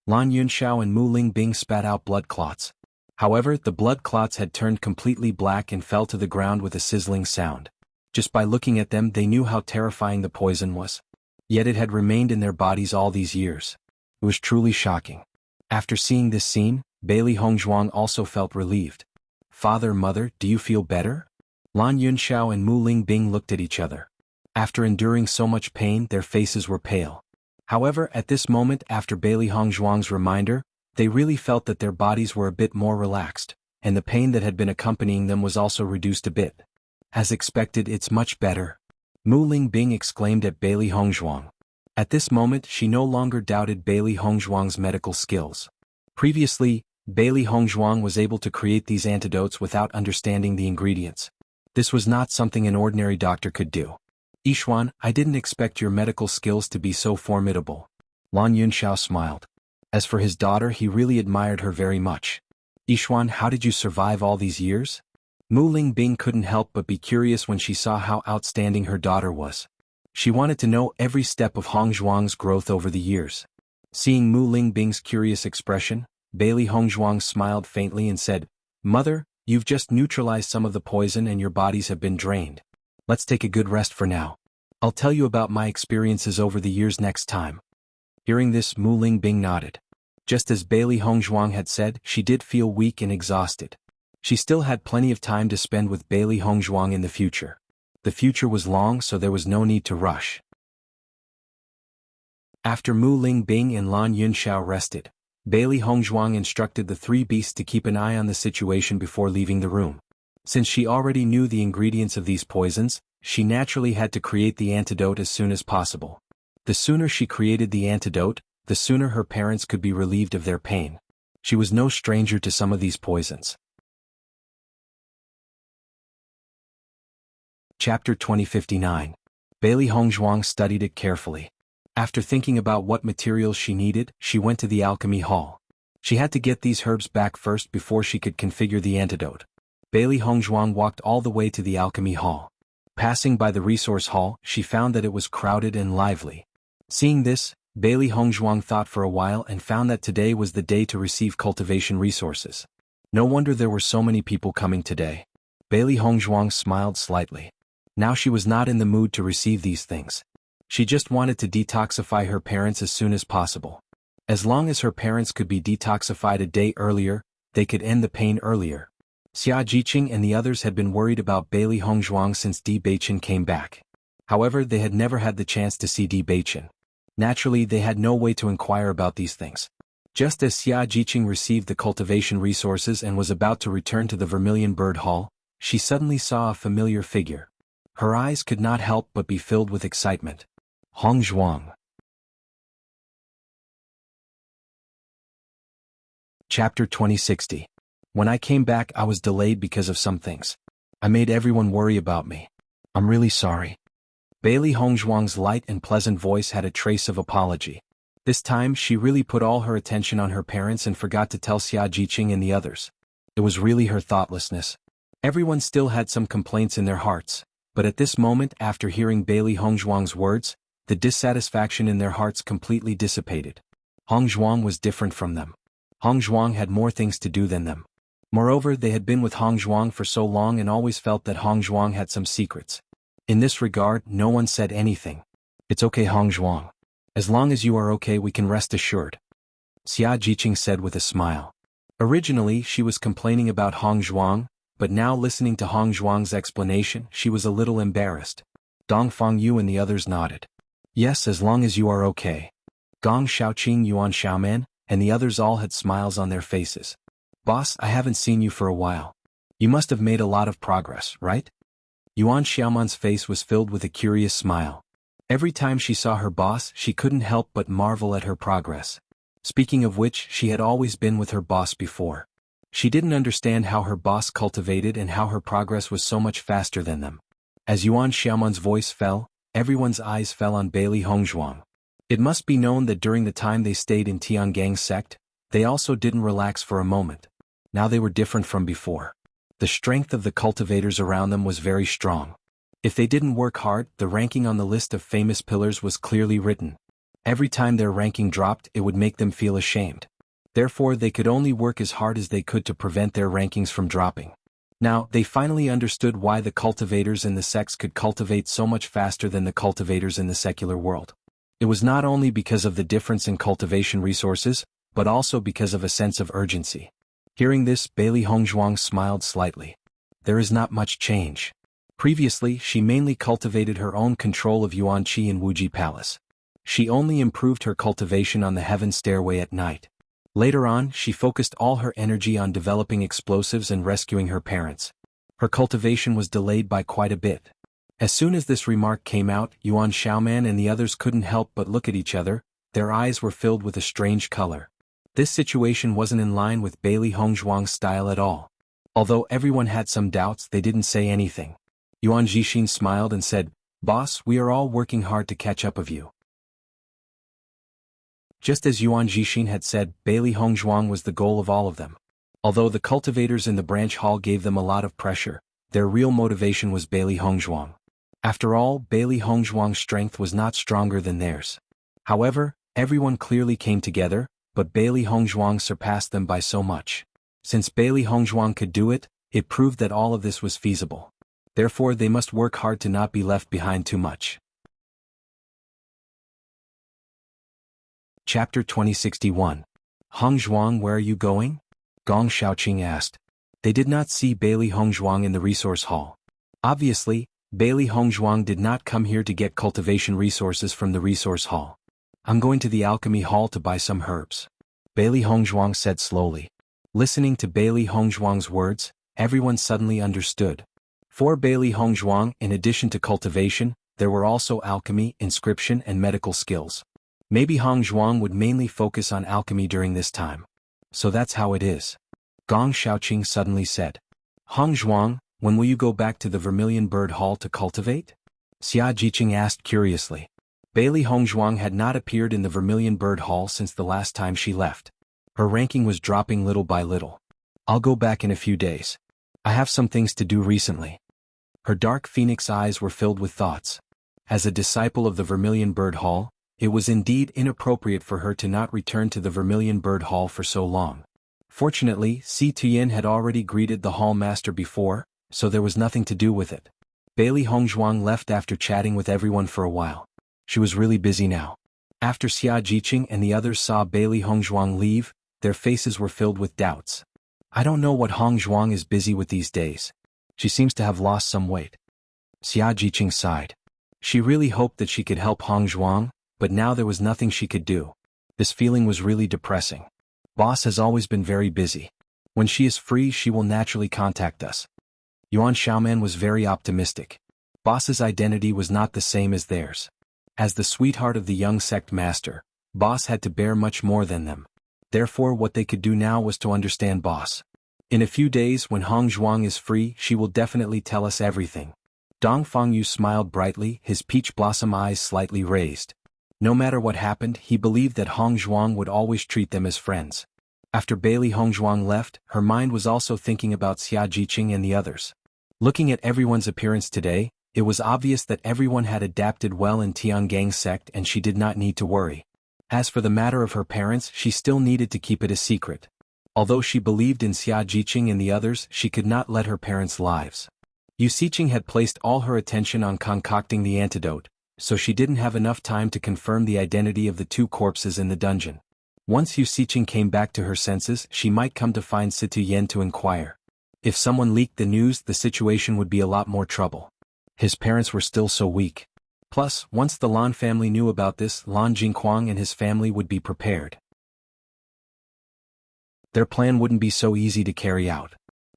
Lan Yunxiao and Mu Lingbing spat out blood clots. However, the blood clots had turned completely black and fell to the ground with a sizzling sound. Just by looking at them, they knew how terrifying the poison was. Yet it had remained in their bodies all these years. It was truly shocking. After seeing this scene, Bailey Hongzhuang also felt relieved. Father, mother, do you feel better? Lan Yunxiao and Mu Lingbing looked at each other. After enduring so much pain, their faces were pale. However, at this moment after Bailey Hongzhuang's reminder, they really felt that their bodies were a bit more relaxed, and the pain that had been accompanying them was also reduced a bit. As expected, it's much better. Mu Lingbing exclaimed at Bailey Hongzhuang. At this moment, she no longer doubted Bailey Hongzhuang's medical skills. Previously, Bailey Hongzhuang was able to create these antidotes without understanding the ingredients. This was not something an ordinary doctor could do. Yixuan, I didn't expect your medical skills to be so formidable. Lan Yunxiao smiled. As for his daughter, he really admired her very much. Yixuan, how did you survive all these years? Mu Lingbing couldn't help but be curious when she saw how outstanding her daughter was. She wanted to know every step of Hongzhuang's growth over the years. Seeing Mu Lingbing's curious expression, Bailey Hongzhuang smiled faintly and said, Mother, you've just neutralized some of the poison and your bodies have been drained. Let's take a good rest for now. I'll tell you about my experiences over the years next time. Hearing this, Mu Lingbing nodded. Just as Bailey Hongzhuang had said, she did feel weak and exhausted. She still had plenty of time to spend with Bailey Hongzhuang in the future. The future was long, so there was no need to rush. After Mu Lingbing and Lan Yunxiao rested, Bailey Hongzhuang instructed the three beasts to keep an eye on the situation before leaving the room. Since she already knew the ingredients of these poisons, she naturally had to create the antidote as soon as possible. The sooner she created the antidote, the sooner her parents could be relieved of their pain. She was no stranger to some of these poisons. Chapter 2059. Bailey Hongzhuang studied it carefully. After thinking about what materials she needed, she went to the alchemy hall. She had to get these herbs back first before she could configure the antidote. Bailey Hongzhuang walked all the way to the alchemy hall. Passing by the resource hall, she found that it was crowded and lively. Seeing this, Bailey Hongzhuang thought for a while and found that today was the day to receive cultivation resources. No wonder there were so many people coming today. Bailey Hongzhuang smiled slightly. Now she was not in the mood to receive these things. She just wanted to detoxify her parents as soon as possible. As long as her parents could be detoxified a day earlier, they could end the pain earlier. Xia Jiqing and the others had been worried about Bailey Hongzhuang since Di Beichen came back. However, they had never had the chance to see Di Beichen. Naturally, they had no way to inquire about these things. Just as Xia Jiqing received the cultivation resources and was about to return to the Vermilion Bird Hall, she suddenly saw a familiar figure. Her eyes could not help but be filled with excitement. Hongzhuang. Chapter 2060. When I came back, I was delayed because of some things. I made everyone worry about me. I'm really sorry. Bailey Hongzhuang's light and pleasant voice had a trace of apology. This time, she really put all her attention on her parents and forgot to tell Xia Jiqing and the others. It was really her thoughtlessness. Everyone still had some complaints in their hearts, but at this moment, after hearing Bailey Hongzhuang's words, the dissatisfaction in their hearts completely dissipated. Hongzhuang was different from them. Hongzhuang had more things to do than them. Moreover, they had been with Hongzhuang for so long and always felt that Hongzhuang had some secrets. In this regard, no one said anything. It's okay, Hongzhuang. As long as you are okay, we can rest assured. Xia Jiqing said with a smile. Originally, she was complaining about Hongzhuang, but now listening to Hongzhuang's explanation, she was a little embarrassed. Dongfang Yu and the others nodded. Yes, as long as you are okay. Gong Xiaoqing, Yuan Xiaoman, and the others all had smiles on their faces. Boss, I haven't seen you for a while. You must have made a lot of progress, right? Yuan Xiaoman's face was filled with a curious smile. Every time she saw her boss, she couldn't help but marvel at her progress. Speaking of which, she had always been with her boss before. She didn't understand how her boss cultivated and how her progress was so much faster than them. As Yuan Xiaoman's voice fell, everyone's eyes fell on Bailey Hongzhuang. It must be known that during the time they stayed in Tiangang's sect, they also didn't relax for a moment. Now they were different from before. The strength of the cultivators around them was very strong. If they didn't work hard, the ranking on the list of famous pillars was clearly written. Every time their ranking dropped, it would make them feel ashamed. Therefore, they could only work as hard as they could to prevent their rankings from dropping. Now, they finally understood why the cultivators in the sects could cultivate so much faster than the cultivators in the secular world. It was not only because of the difference in cultivation resources, but also because of a sense of urgency. Hearing this, Bailey Hongzhuang smiled slightly. There is not much change. Previously, she mainly cultivated her own control of Yuanqi in Wuji Palace. She only improved her cultivation on the Heaven Stairway at night. Later on, she focused all her energy on developing explosives and rescuing her parents. Her cultivation was delayed by quite a bit. As soon as this remark came out, Yuan Xiaoman and the others couldn't help but look at each other. Their eyes were filled with a strange color. This situation wasn't in line with Bailey Hongzhuang's style at all. Although everyone had some doubts, they didn't say anything. Yuan Jixin smiled and said, "Boss, we are all working hard to catch up of you." Just as Yuan Jixin had said, Bailey Hongzhuang was the goal of all of them. Although the cultivators in the branch hall gave them a lot of pressure, their real motivation was Bailey Hongzhuang. After all, Bailey Hongzhuang's strength was not stronger than theirs. However, everyone clearly came together, but Bailey Hongzhuang surpassed them by so much. Since Bailey Hongzhuang could do it, it proved that all of this was feasible. Therefore, they must work hard to not be left behind too much. Chapter 2061. Hongzhuang, where are you going? Gong Xiaoqing asked. They did not see Bailey Hongzhuang in the resource hall. Obviously, Bailey Hongzhuang did not come here to get cultivation resources from the resource hall. I'm going to the alchemy hall to buy some herbs. Bailey Hongzhuang said slowly. Listening to Bailey Hongzhuang's words, everyone suddenly understood. For Bailey Hongzhuang, in addition to cultivation, there were also alchemy, inscription, and medical skills. Maybe Hongzhuang would mainly focus on alchemy during this time. So that's how it is. Gong Xiaoqing suddenly said. Hongzhuang, when will you go back to the Vermilion Bird Hall to cultivate? Xia Jiqing asked curiously. Bailey Hongzhuang had not appeared in the Vermilion Bird Hall since the last time she left. Her ranking was dropping little by little. I'll go back in a few days. I have some things to do recently. Her dark phoenix eyes were filled with thoughts. As a disciple of the Vermilion Bird Hall, it was indeed inappropriate for her to not return to the Vermilion Bird Hall for so long. Fortunately, Si Tuyin had already greeted the hall master before, so there was nothing to do with it. Bailey Hongzhuang left after chatting with everyone for a while. She was really busy now. After Xia Jiqing and the others saw Bailey Hongzhuang leave, their faces were filled with doubts. I don't know what Hongzhuang is busy with these days. She seems to have lost some weight. Xia Jiqing sighed. She really hoped that she could help Hongzhuang, but now there was nothing she could do. This feeling was really depressing. Boss has always been very busy. When she is free, she will naturally contact us. Yuan Xiaoman was very optimistic. Boss's identity was not the same as theirs. As the sweetheart of the young sect master, Boss had to bear much more than them. Therefore, what they could do now was to understand Boss. In a few days, when Hongzhuang is free, she will definitely tell us everything. Dongfang Yu smiled brightly, his peach blossom eyes slightly raised. No matter what happened, he believed that Hongzhuang would always treat them as friends. After Bailey Hongzhuang left, her mind was also thinking about Xia Jiqing and the others. Looking at everyone's appearance today, it was obvious that everyone had adapted well in Tiangang's sect and she did not need to worry. As for the matter of her parents, she still needed to keep it a secret. Although she believed in Xia Jiqing and the others, she could not let her parents' lives. Yu Xiqing had placed all her attention on concocting the antidote, so she didn't have enough time to confirm the identity of the two corpses in the dungeon. Once Yu Xiqing came back to her senses, she might come to find Si Tuyin to inquire. If someone leaked the news, the situation would be a lot more trouble. His parents were still so weak. Plus, once the Lan family knew about this, Lan Jingquang and his family would be prepared. Their plan wouldn't be so easy to carry out.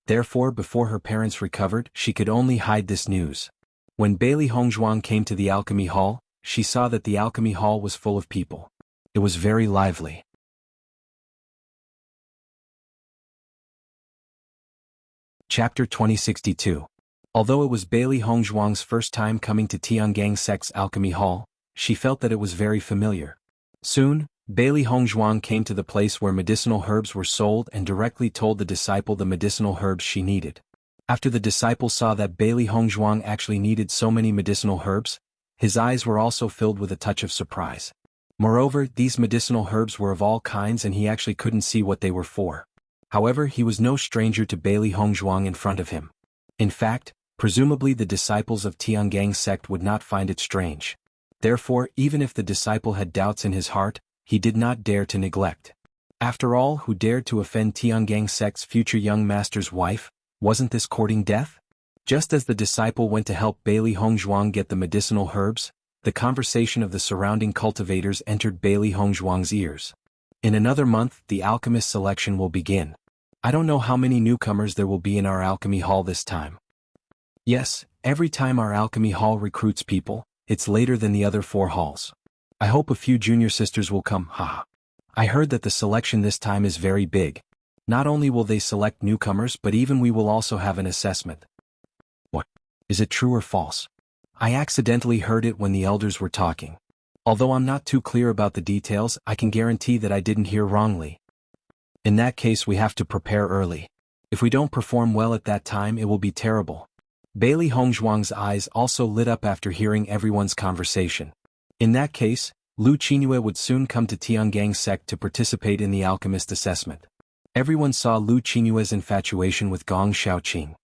Therefore, before her parents recovered, she could only hide this news. When Bailey Hongzhuang came to the alchemy hall, she saw that the alchemy hall was full of people. It was very lively. Chapter 2062. Although it was Bailey Hongzhuang's first time coming to Tiangang Sect's alchemy hall, she felt that it was very familiar. Soon, Bailey Hongzhuang came to the place where medicinal herbs were sold and directly told the disciple the medicinal herbs she needed. After the disciple saw that Bailey Hongzhuang actually needed so many medicinal herbs, his eyes were also filled with a touch of surprise. Moreover, these medicinal herbs were of all kinds and he actually couldn't see what they were for. However, he was no stranger to Bailey Hongzhuang in front of him. In fact, presumably the disciples of Tiangang sect would not find it strange. Therefore, even if the disciple had doubts in his heart, he did not dare to neglect. After all, who dared to offend Tiangang sect's future young master's wife? Wasn't this courting death? Just as the disciple went to help Bailey Hongzhuang get the medicinal herbs, the conversation of the surrounding cultivators entered Bailey Hongzhuang's ears. In another month, the alchemist selection will begin. I don't know how many newcomers there will be in our alchemy hall this time. Yes, every time our alchemy hall recruits people, it's later than the other 4 halls. I hope a few junior sisters will come, haha. I heard that the selection this time is very big. Not only will they select newcomers but even we will also have an assessment. What? Is it true or false? I accidentally heard it when the elders were talking. Although I'm not too clear about the details, I can guarantee that I didn't hear wrongly. In that case we have to prepare early. If we don't perform well at that time it will be terrible. Bailey Hongzhuang's eyes also lit up after hearing everyone's conversation. In that case, Lu Qingyue would soon come to Tiangang sect to participate in the alchemist assessment. Everyone saw Lu Qingyue's infatuation with Gong Shaoqing.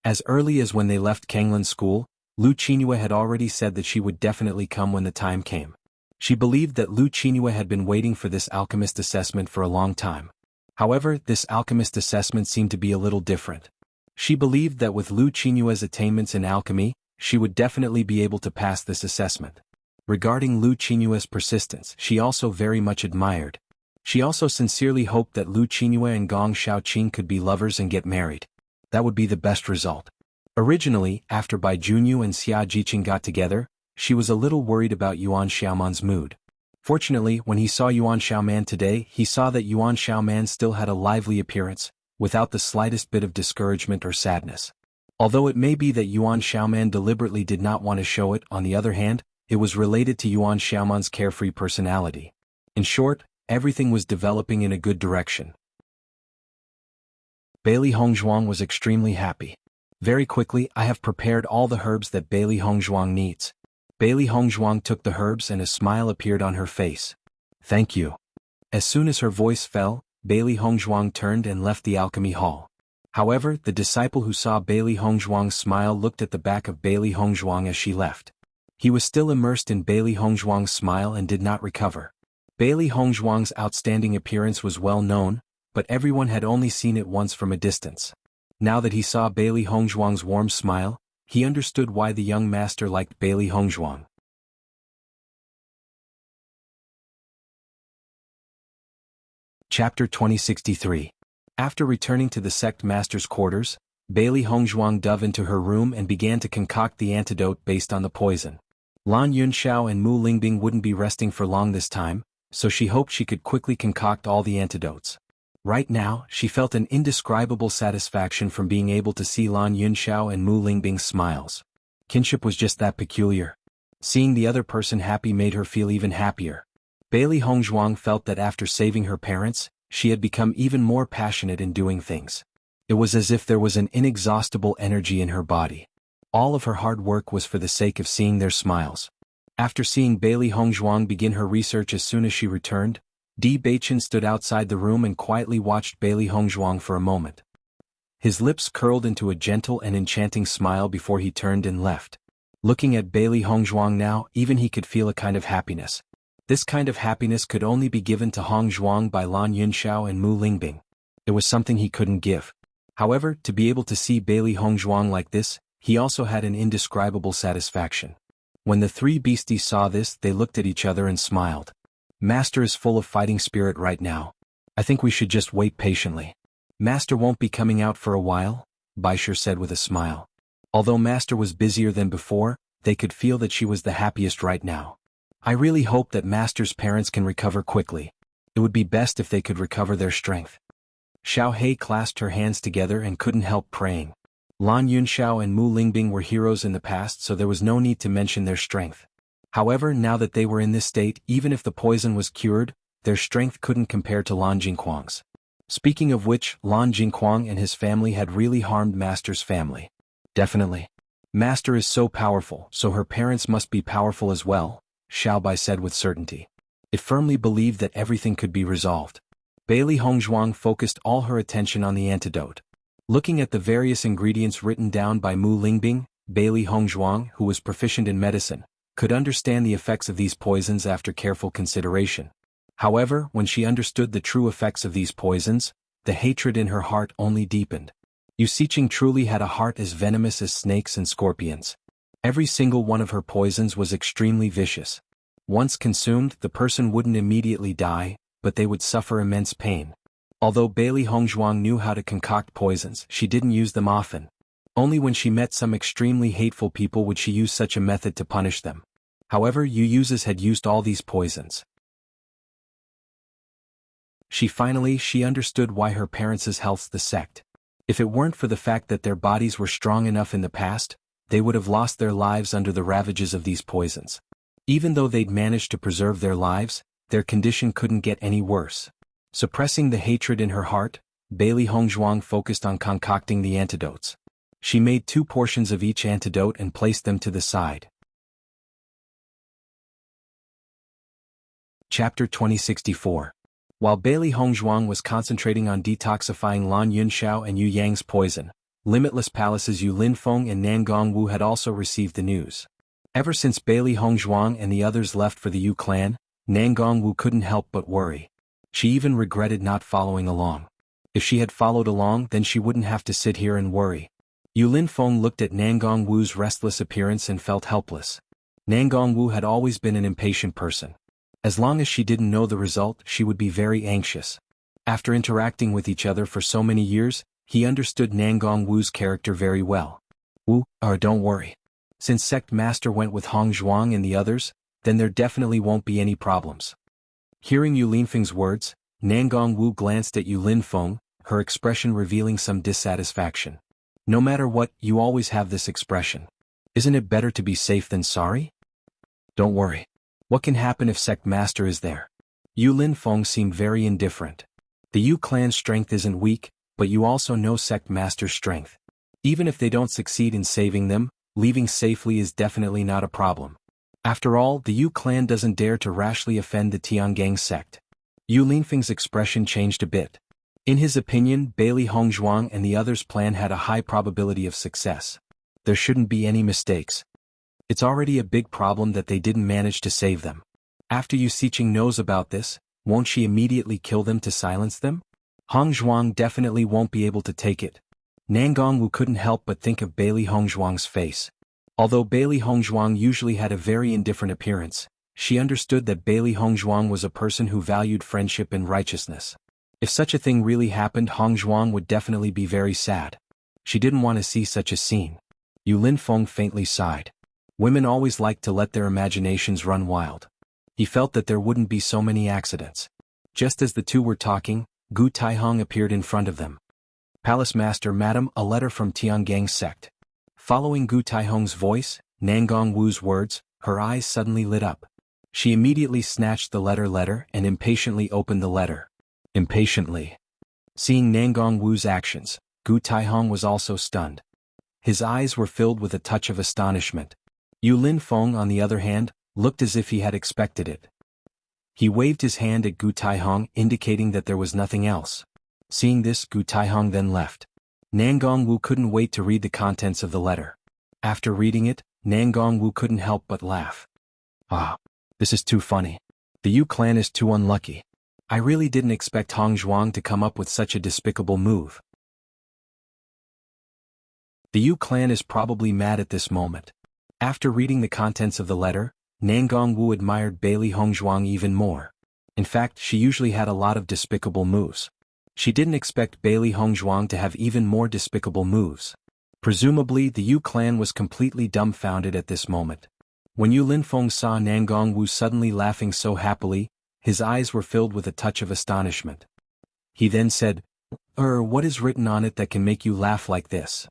As early as when they left Kanglan school, Lu Qingyue had already said that she would definitely come when the time came. She believed that Lu Qingyue had been waiting for this alchemist assessment for a long time. However, this alchemist assessment seemed to be a little different. She believed that with Lu Qingyue's attainments in alchemy, she would definitely be able to pass this assessment. Regarding Lu Qingyue's persistence, she also very much admired. She also sincerely hoped that Lu Qingyue and Gong Shaoqing could be lovers and get married. That would be the best result. Originally, after Bai Junyu and Xia Jiqing got together, she was a little worried about Yuan Xiaoman's mood. Fortunately, when he saw Yuan Xiaoman today, he saw that Yuan Xiaoman still had a lively appearance, without the slightest bit of discouragement or sadness. Although it may be that Yuan Xiaoman deliberately did not want to show it, on the other hand, it was related to Yuan Xiaoman's carefree personality. In short, everything was developing in a good direction. Bailey Hongzhuang was extremely happy. Very quickly, I have prepared all the herbs that Bailey Hongzhuang needs. Bailey Hongzhuang took the herbs and a smile appeared on her face. Thank you. As soon as her voice fell, Bailey Hongzhuang turned and left the alchemy hall. However, the disciple who saw Bailey Hongzhuang's smile looked at the back of Bailey Hongzhuang as she left. He was still immersed in Bailey Hongzhuang's smile and did not recover. Bailey Hongzhuang's outstanding appearance was well known, but everyone had only seen it once from a distance. Now that he saw Bailey Hongzhuang's warm smile, he understood why the young master liked Bailey Hongzhuang. Chapter 2063. After returning to the sect master's quarters, Bailey Hongzhuang dove into her room and began to concoct the antidote based on the poison. Lan Yunxiao and Mu Lingbing wouldn't be resting for long this time, so she hoped she could quickly concoct all the antidotes. Right now, she felt an indescribable satisfaction from being able to see Lan Yunxiao and Mu Lingbing's smiles. Kinship was just that peculiar. Seeing the other person happy made her feel even happier. Bailey Hongzhuang felt that after saving her parents, she had become even more passionate in doing things. It was as if there was an inexhaustible energy in her body. All of her hard work was for the sake of seeing their smiles. After seeing Bailey Hongzhuang begin her research as soon as she returned, Di Beichen stood outside the room and quietly watched Bailey Hongzhuang for a moment. His lips curled into a gentle and enchanting smile before he turned and left. Looking at Bailey Hongzhuang now, even he could feel a kind of happiness. This kind of happiness could only be given to Hongzhuang by Lan Yunxiao and Mu Lingbing. It was something he couldn't give. However, to be able to see Bailey Hongzhuang like this, he also had an indescribable satisfaction. When the three beasties saw this, they looked at each other and smiled. Master is full of fighting spirit right now. I think we should just wait patiently. Master won't be coming out for a while, Baishir said with a smile. Although Master was busier than before, they could feel that she was the happiest right now. I really hope that Master's parents can recover quickly. It would be best if they could recover their strength. Xiao Hei clasped her hands together and couldn't help praying. Lan Yunxiao and Mu Lingbing were heroes in the past, so there was no need to mention their strength. However, now that they were in this state, even if the poison was cured, their strength couldn't compare to Lan Jingquang's. Speaking of which, Lan Jingquang and his family had really harmed Master's family. Definitely. Master is so powerful, so her parents must be powerful as well, Xiao Bai said with certainty. It firmly believed that everything could be resolved. Bailey Hongzhuang focused all her attention on the antidote. Looking at the various ingredients written down by Mu Lingbing, Bailey Hongzhuang, who was proficient in medicine, could understand the effects of these poisons after careful consideration. However, when she understood the true effects of these poisons, the hatred in her heart only deepened. Yu Siqing truly had a heart as venomous as snakes and scorpions. Every single one of her poisons was extremely vicious. Once consumed, the person wouldn't immediately die, but they would suffer immense pain. Although Bailey Hongzhuang knew how to concoct poisons, she didn't use them often. Only when she met some extremely hateful people would she use such a method to punish them. However, Yu Yuzes had used all these poisons. She understood why her parents' health's the sect. If it weren't for the fact that their bodies were strong enough in the past, they would have lost their lives under the ravages of these poisons. Even though they'd managed to preserve their lives, their condition couldn't get any worse. Suppressing the hatred in her heart, Bailey Hongzhuang focused on concocting the antidotes. She made 2 portions of each antidote and placed them to the side. Chapter 2064. While Bailey Hongzhuang was concentrating on detoxifying Lan Yunxiao and Yu Yang's poison, Limitless Palace's Yu Linfeng and Nangong Wu had also received the news. Ever since Bailey Hongzhuang and the others left for the Yu clan, Nangong Wu couldn't help but worry. She even regretted not following along. If she had followed along, then she wouldn't have to sit here and worry. Yu Linfeng looked at Nangong Wu's restless appearance and felt helpless. Nangong Wu had always been an impatient person. As long as she didn't know the result, she would be very anxious. After interacting with each other for so many years, he understood Nangong Wu's character very well. Wu, don't worry. Since Sect Master went with Hongzhuang and the others, then there definitely won't be any problems. Hearing Yu Linfeng's words, Nangong Wu glanced at Yu Linfeng, her expression revealing some dissatisfaction. No matter what, you always have this expression. Isn't it better to be safe than sorry? Don't worry. What can happen if Sect Master is there? Yu Linfeng seemed very indifferent. The Yu clan's strength isn't weak, but you also know Sect Master's strength. Even if they don't succeed in saving them, leaving safely is definitely not a problem. After all, the Yu clan doesn't dare to rashly offend the Tiangang sect. Yu Linfeng's expression changed a bit. In his opinion, Bailey Hongzhuang and the others' plan had a high probability of success. There shouldn't be any mistakes. It's already a big problem that they didn't manage to save them. After Yu Siqing knows about this, won't she immediately kill them to silence them? Hongzhuang definitely won't be able to take it. Nangong Wu couldn't help but think of Bailey Hongzhuang's face. Although Bailey Hongzhuang usually had a very indifferent appearance, she understood that Bailey Hongzhuang was a person who valued friendship and righteousness. If such a thing really happened, Hongzhuang would definitely be very sad. She didn't want to see such a scene. Yu Linfeng faintly sighed. Women always like to let their imaginations run wild. He felt that there wouldn't be so many accidents. Just as the two were talking, Gu Taihong appeared in front of them. Palace Master, Madam, a letter from Tianggang sect. Following Gu Taihong's voice, Nangong Wu's words, her eyes suddenly lit up. She immediately snatched the letter and impatiently opened the letter. Impatiently. Seeing Nangong Wu's actions, Gu Taihong was also stunned. His eyes were filled with a touch of astonishment. Yu Linfeng, on the other hand, looked as if he had expected it. He waved his hand at Gu Taihong, indicating that there was nothing else. Seeing this, Gu Taihong then left. Nangong Wu couldn't wait to read the contents of the letter. After reading it, Nangong Wu couldn't help but laugh. This is too funny. The Yu clan is too unlucky. I really didn't expect Hongzhuang to come up with such a despicable move. The Yu clan is probably mad at this moment. After reading the contents of the letter, Nangong Wu admired Bailey Hongzhuang even more. In fact, she usually had a lot of despicable moves. She didn't expect Bailey Hongzhuang to have even more despicable moves. Presumably, the Yu clan was completely dumbfounded at this moment. When Yu Linfeng saw Nangong Wu suddenly laughing so happily, his eyes were filled with a touch of astonishment. He then said, What is written on it that can make you laugh like this?"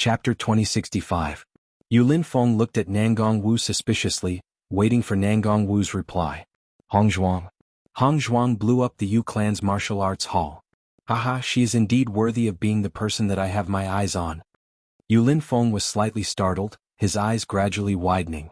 Chapter 2065. Yu Linfeng looked at Nangong Wu suspiciously, waiting for Nangong Wu's reply. Hongzhuang. Hongzhuang blew up the Yu clan's martial arts hall. Haha, she is indeed worthy of being the person that I have my eyes on. Yu Linfeng was slightly startled, his eyes gradually widening.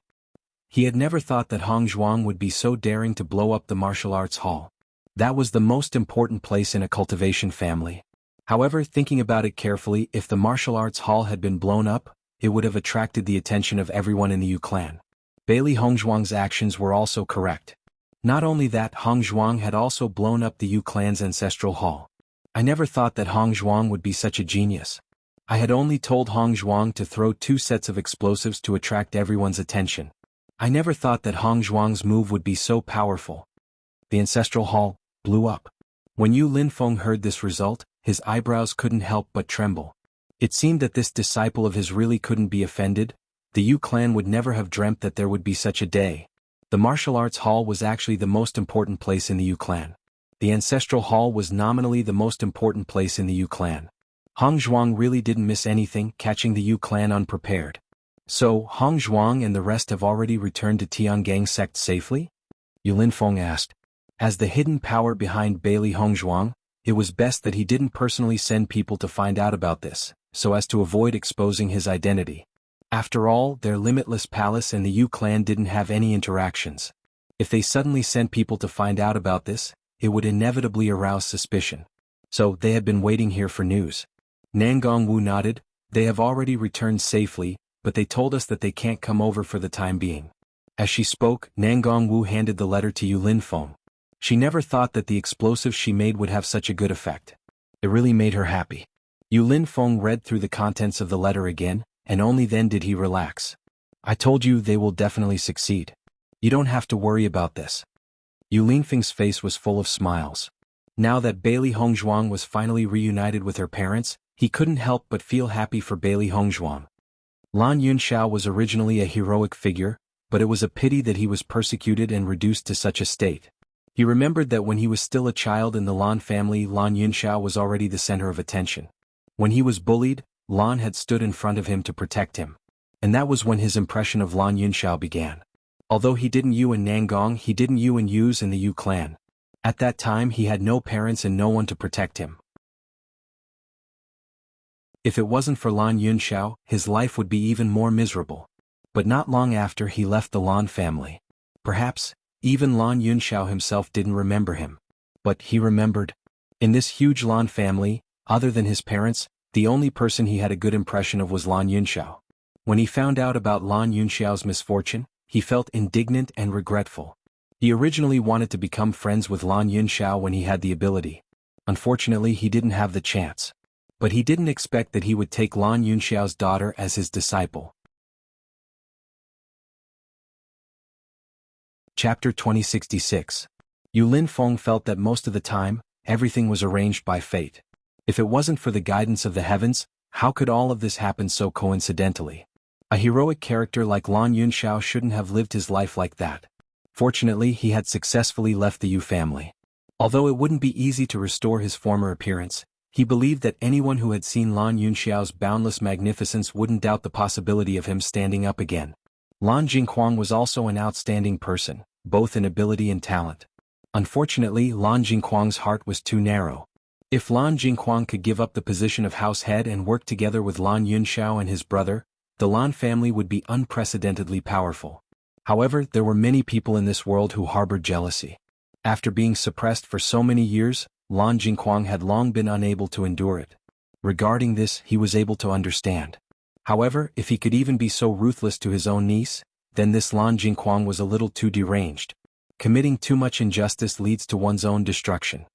He had never thought that Hongzhuang would be so daring to blow up the martial arts hall. That was the most important place in a cultivation family. However, thinking about it carefully, if the martial arts hall had been blown up, it would have attracted the attention of everyone in the Yu clan. Bailey Hongzhuang's actions were also correct. Not only that, Hongzhuang had also blown up the Yu clan's ancestral hall. I never thought that Hongzhuang would be such a genius. I had only told Hongzhuang to throw 2 sets of explosives to attract everyone's attention. I never thought that Hongzhuang's move would be so powerful. The ancestral hall blew up. When Yu Linfeng heard this result, his eyebrows couldn't help but tremble. It seemed that this disciple of his really couldn't be offended. The Yu clan would never have dreamt that there would be such a day. The martial arts hall was actually the most important place in the Yu clan. The ancestral hall was nominally the most important place in the Yu clan. Hongzhuang really didn't miss anything, catching the Yu clan unprepared. So, Hongzhuang and the rest have already returned to Tiangang sect safely? Yu Linfeng asked. As the hidden power behind Bailey Hongzhuang, it was best that he didn't personally send people to find out about this, so as to avoid exposing his identity. After all, their limitless palace and the Yu clan didn't have any interactions. If they suddenly sent people to find out about this, it would inevitably arouse suspicion. So, they had been waiting here for news. Nangong Wu nodded. They have already returned safely, but they told us that they can't come over for the time being. As she spoke, Nangong Wu handed the letter to Yu Linfeng. She never thought that the explosive she made would have such a good effect. It really made her happy. Yu Linfeng read through the contents of the letter again, and only then did he relax. I told you they will definitely succeed. You don't have to worry about this. Yu Linfeng's face was full of smiles. Now that Bailey Hongzhuang was finally reunited with her parents, he couldn't help but feel happy for Bailey Hongzhuang. Lan Yunxiao was originally a heroic figure, but it was a pity that he was persecuted and reduced to such a state. He remembered that when he was still a child in the Lan family, Lan Yunxiao was already the center of attention. When he was bullied, Lan had stood in front of him to protect him. And that was when his impression of Lan Yunxiao began. Although he didn't Yu in Nangong, he didn't Yu in Yu's in the Yu clan. At that time he had no parents and no one to protect him. If it wasn't for Lan Yunxiao, his life would be even more miserable. But not long after he left the Lan family. Perhaps, even Lan Yunxiao himself didn't remember him. But he remembered. In this huge Lan family, other than his parents, the only person he had a good impression of was Lan Yunxiao. When he found out about Lan Yunxiao's misfortune, he felt indignant and regretful. He originally wanted to become friends with Lan Yunxiao when he had the ability. Unfortunately, he didn't have the chance. But he didn't expect that he would take Lan Yunxiao's daughter as his disciple. Chapter 2066. Yu Linfeng felt that most of the time, everything was arranged by fate. If it wasn't for the guidance of the heavens, how could all of this happen so coincidentally? A heroic character like Lan Yunxiao shouldn't have lived his life like that. Fortunately, he had successfully left the Yu family. Although it wouldn't be easy to restore his former appearance, he believed that anyone who had seen Lan Yunxiao's boundless magnificence wouldn't doubt the possibility of him standing up again. Lan Jingquang was also an outstanding person, both in ability and talent. Unfortunately, Lan Jingquang's heart was too narrow. If Lan Jingquang could give up the position of house head and work together with Lan Yunxiao and his brother, the Lan family would be unprecedentedly powerful. However, there were many people in this world who harbored jealousy. After being suppressed for so many years, Lan Jingquang had long been unable to endure it. Regarding this, he was able to understand. However, if he could even be so ruthless to his own niece, then this Lan Jingquang was a little too deranged. Committing too much injustice leads to one's own destruction.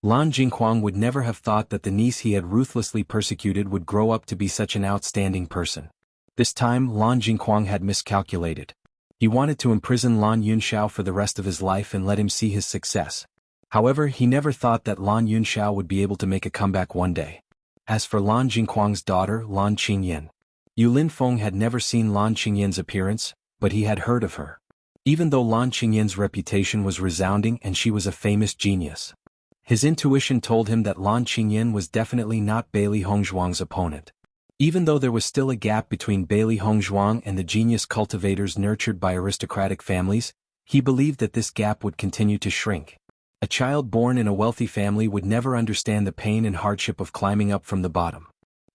Lan Jinghuang would never have thought that the niece he had ruthlessly persecuted would grow up to be such an outstanding person. This time Lan Jinghuang had miscalculated. He wanted to imprison Lan Yunxiao for the rest of his life and let him see his success. However, he never thought that Lan Yunxiao would be able to make a comeback one day. As for Lan Jinghuang's daughter, Lan Qingyan, Yu Linfeng had never seen Lan Qingyan's appearance, but he had heard of her. Even though Lan Qingyan's reputation was resounding and she was a famous genius, his intuition told him that Lan Qingyan was definitely not Bailey Hongzhuang's opponent. Even though there was still a gap between Bailey Hongzhuang and the genius cultivators nurtured by aristocratic families, he believed that this gap would continue to shrink. A child born in a wealthy family would never understand the pain and hardship of climbing up from the bottom.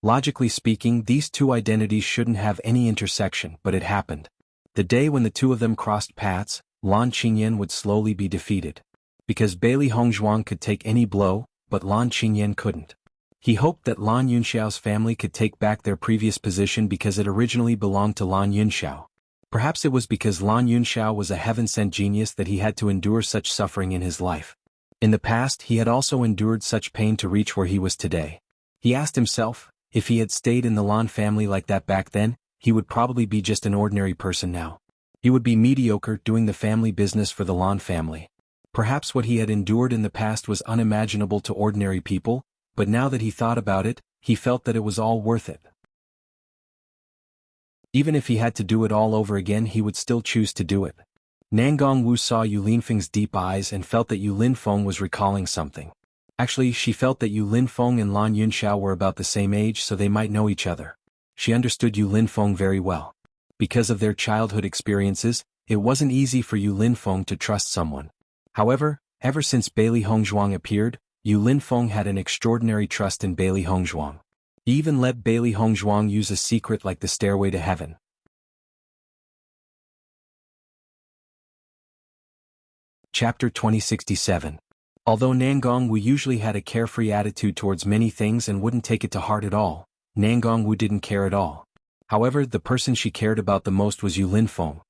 Logically speaking, these two identities shouldn't have any intersection, but it happened. The day when the two of them crossed paths, Lan Qingyan would slowly be defeated. Because Bailey Hongzhuang could take any blow, but Lan Qingyan couldn't. He hoped that Lan Yunxiao's family could take back their previous position because it originally belonged to Lan Yunxiao. Perhaps it was because Lan Yunxiao was a heaven-sent genius that he had to endure such suffering in his life. In the past he had also endured such pain to reach where he was today. He asked himself, if he had stayed in the Lan family like that back then, he would probably be just an ordinary person now. He would be mediocre doing the family business for the Lan family. Perhaps what he had endured in the past was unimaginable to ordinary people, but now that he thought about it, he felt that it was all worth it. Even if he had to do it all over again, he would still choose to do it. Nangong Wu saw Yu Linfeng's deep eyes and felt that Yu Linfeng was recalling something. Actually, she felt that Yu Linfeng and Lan Yunxiao were about the same age, so they might know each other. She understood Yu Linfeng very well. Because of their childhood experiences, it wasn't easy for Yu Linfeng to trust someone. However, ever since Bailey Hongzhuang appeared, Yu Linfeng had an extraordinary trust in Bailey Hongzhuang. He even let Bailey Hongzhuang use a secret like the stairway to heaven. Chapter 2067. Although Nangong Wu usually had a carefree attitude towards many things and wouldn't take it to heart at all, Nangong Wu didn't care at all. However, the person she cared about the most was Yu Linfeng.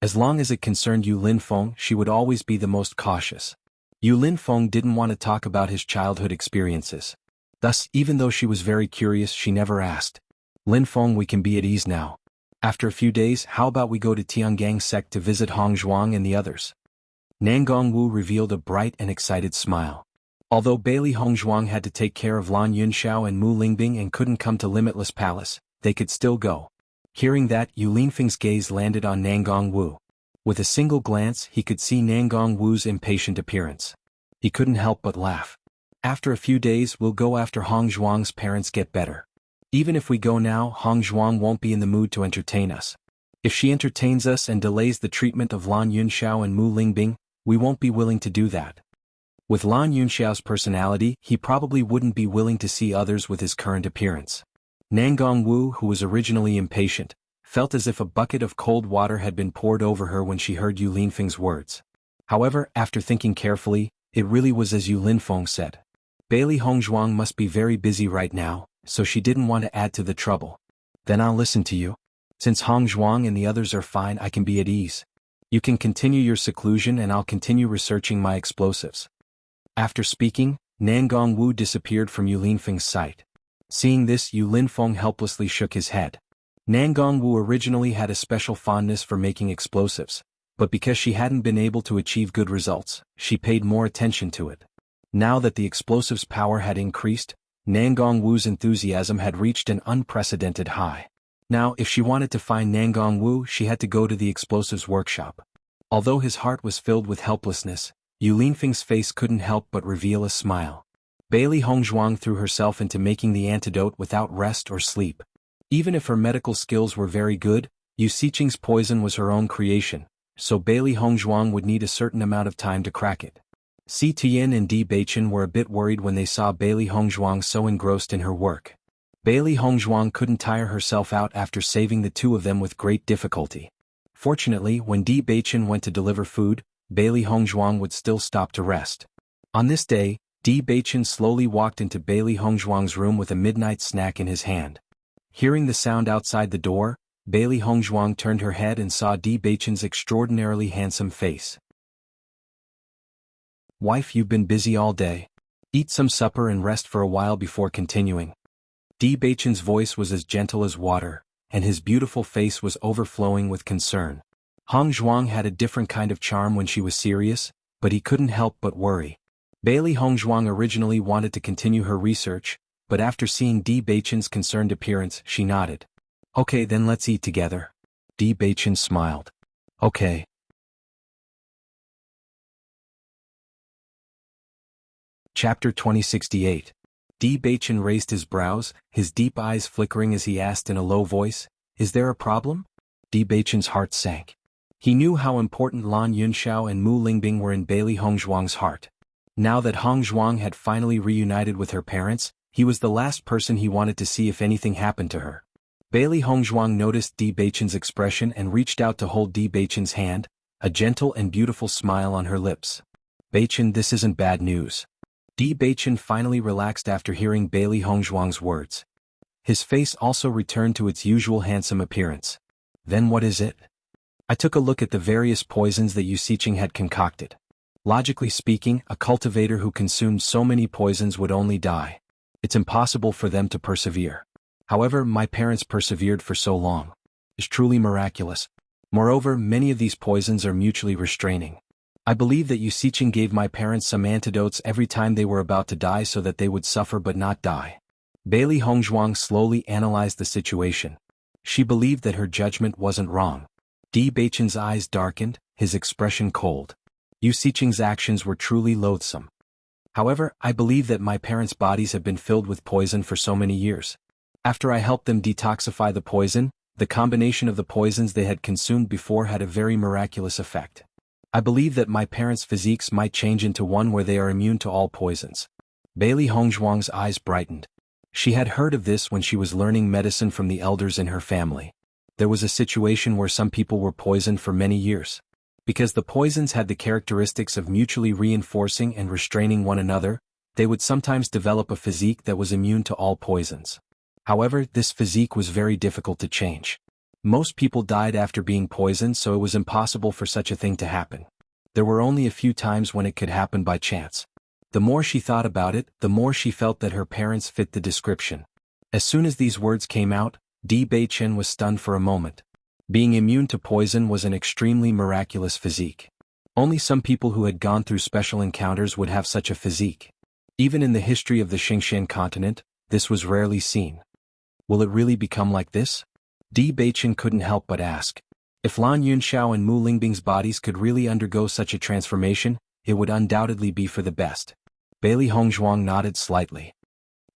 As long as it concerned Yu Linfeng, she would always be the most cautious. Yu Linfeng didn't want to talk about his childhood experiences. Thus, even though she was very curious, she never asked. Linfeng, we can be at ease now. After a few days, how about we go to Tiangang sect to visit Hongzhuang and the others? Nangong Wu revealed a bright and excited smile. Although Bailey Hongzhuang had to take care of Lan Yunxiao and Mu Lingbing and couldn't come to Limitless Palace, they could still go. Hearing that, Yu Linfeng's gaze landed on Nangong Wu. With a single glance, he could see Nangong Wu's impatient appearance. He couldn't help but laugh. After a few days, we'll go after Hongzhuang's parents get better. Even if we go now, Hongzhuang won't be in the mood to entertain us. If she entertains us and delays the treatment of Lan Yunxiao and Mu Lingbing, we won't be willing to do that. With Lan Yunxiao's personality, he probably wouldn't be willing to see others with his current appearance. Nangong Wu, who was originally impatient, felt as if a bucket of cold water had been poured over her when she heard Yu Linfeng's words. However, after thinking carefully, it really was as Yu Linfeng said. Bailey Hongzhuang must be very busy right now, so she didn't want to add to the trouble. Then I'll listen to you. Since Hongzhuang and the others are fine, I can be at ease. You can continue your seclusion and I'll continue researching my explosives. After speaking, Nangong Wu disappeared from Yu Linfeng's sight. Seeing this, Yu Linfeng helplessly shook his head. Nangong Wu originally had a special fondness for making explosives, but because she hadn't been able to achieve good results, she paid more attention to it. Now that the explosive's power had increased, Nangong Wu's enthusiasm had reached an unprecedented high. Now, if she wanted to find Nangong Wu, she had to go to the explosives workshop. Although his heart was filled with helplessness, Yu Linfeng's face couldn't help but reveal a smile. Bailey Hongzhuang threw herself into making the antidote without rest or sleep. Even if her medical skills were very good, Yu Xiqing's poison was her own creation, so Bailey Hongzhuang would need a certain amount of time to crack it. Si Tian and Di Beichen were a bit worried when they saw Bailey Hongzhuang so engrossed in her work. Bailey Hongzhuang couldn't tire herself out after saving the two of them with great difficulty. Fortunately, when Di Beichen went to deliver food, Bailey Hongzhuang would still stop to rest. On this day, Di Beichen slowly walked into Bailey Hongzhuang's room with a midnight snack in his hand. Hearing the sound outside the door, Bailey Hongzhuang turned her head and saw Di Beichen's extraordinarily handsome face. "Wife, you've been busy all day. Eat some supper and rest for a while before continuing. Di Beichen's voice was as gentle as water, and his beautiful face was overflowing with concern. Hong Zhuang had a different kind of charm when she was serious, but he couldn't help but worry. Bailey Hong Zhuang originally wanted to continue her research, but after seeing Di Beichen's concerned appearance, she nodded. Okay, then let's eat together. Di Beichen smiled. Okay. Chapter 2068. Di Beichen raised his brows, his deep eyes flickering as he asked in a low voice, "Is there a problem?" Di Beichen's heart sank. He knew how important Lan Yunxiao and Mu Lingbing were in Bailey Hongzhuang's heart. Now that Hong Zhuang had finally reunited with her parents, he was the last person he wanted to see if anything happened to her. Bailey Hongzhuang noticed Di Beichen's expression and reached out to hold Di Beichen's hand, a gentle and beautiful smile on her lips. "Beichen, this isn't bad news." Di Beichen finally relaxed after hearing Bailey Hongzhuang's words. His face also returned to its usual handsome appearance. "Then what is it?" "I took a look at the various poisons that Yu Siqing had concocted. Logically speaking, a cultivator who consumed so many poisons would only die. It's impossible for them to persevere. However, my parents persevered for so long. It's truly miraculous. Moreover, many of these poisons are mutually restraining. I believe that Yu Siqing gave my parents some antidotes every time they were about to die so that they would suffer but not die." Bailey Hongzhuang slowly analyzed the situation. She believed that her judgment wasn't wrong. Di Beichen's eyes darkened, his expression cold. Yu Siqing's actions were truly loathsome. However, I believe that my parents' bodies have been filled with poison for so many years. After I helped them detoxify the poison, the combination of the poisons they had consumed before had a very miraculous effect. I believe that my parents' physiques might change into one where they are immune to all poisons. Bailey Hongzhuang's eyes brightened. She had heard of this when she was learning medicine from the elders in her family. There was a situation where some people were poisoned for many years. Because the poisons had the characteristics of mutually reinforcing and restraining one another, they would sometimes develop a physique that was immune to all poisons. However, this physique was very difficult to change. Most people died after being poisoned, so it was impossible for such a thing to happen. There were only a few times when it could happen by chance. The more she thought about it, the more she felt that her parents fit the description. As soon as these words came out, Di Beichen was stunned for a moment. Being immune to poison was an extremely miraculous physique. Only some people who had gone through special encounters would have such a physique. Even in the history of the Xingxian continent, this was rarely seen. Will it really become like this? Di Beichen couldn't help but ask. If Lan Yunxiao and Mu Lingbing's bodies could really undergo such a transformation, it would undoubtedly be for the best. Bailey Hongzhuang nodded slightly.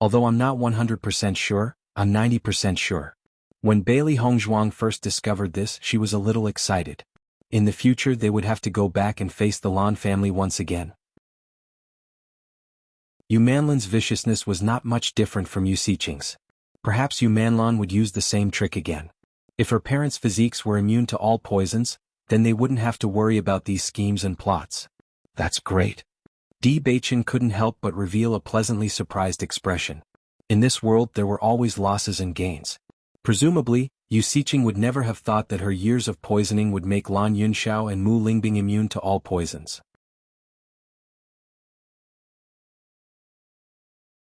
Although I'm not 100% sure, I'm 90% sure. When Bailey Hongzhuang first discovered this, she was a little excited. In the future they would have to go back and face the Lan family once again. Yu Manlan's viciousness was not much different from Yu Siqing's. Perhaps Yu Manlan would use the same trick again. If her parents' physiques were immune to all poisons, then they wouldn't have to worry about these schemes and plots. That's great. Di Beichen couldn't help but reveal a pleasantly surprised expression. In this world there were always losses and gains. Presumably, Yu Siqing would never have thought that her years of poisoning would make Lan Yunxiao and Mu Lingbing immune to all poisons.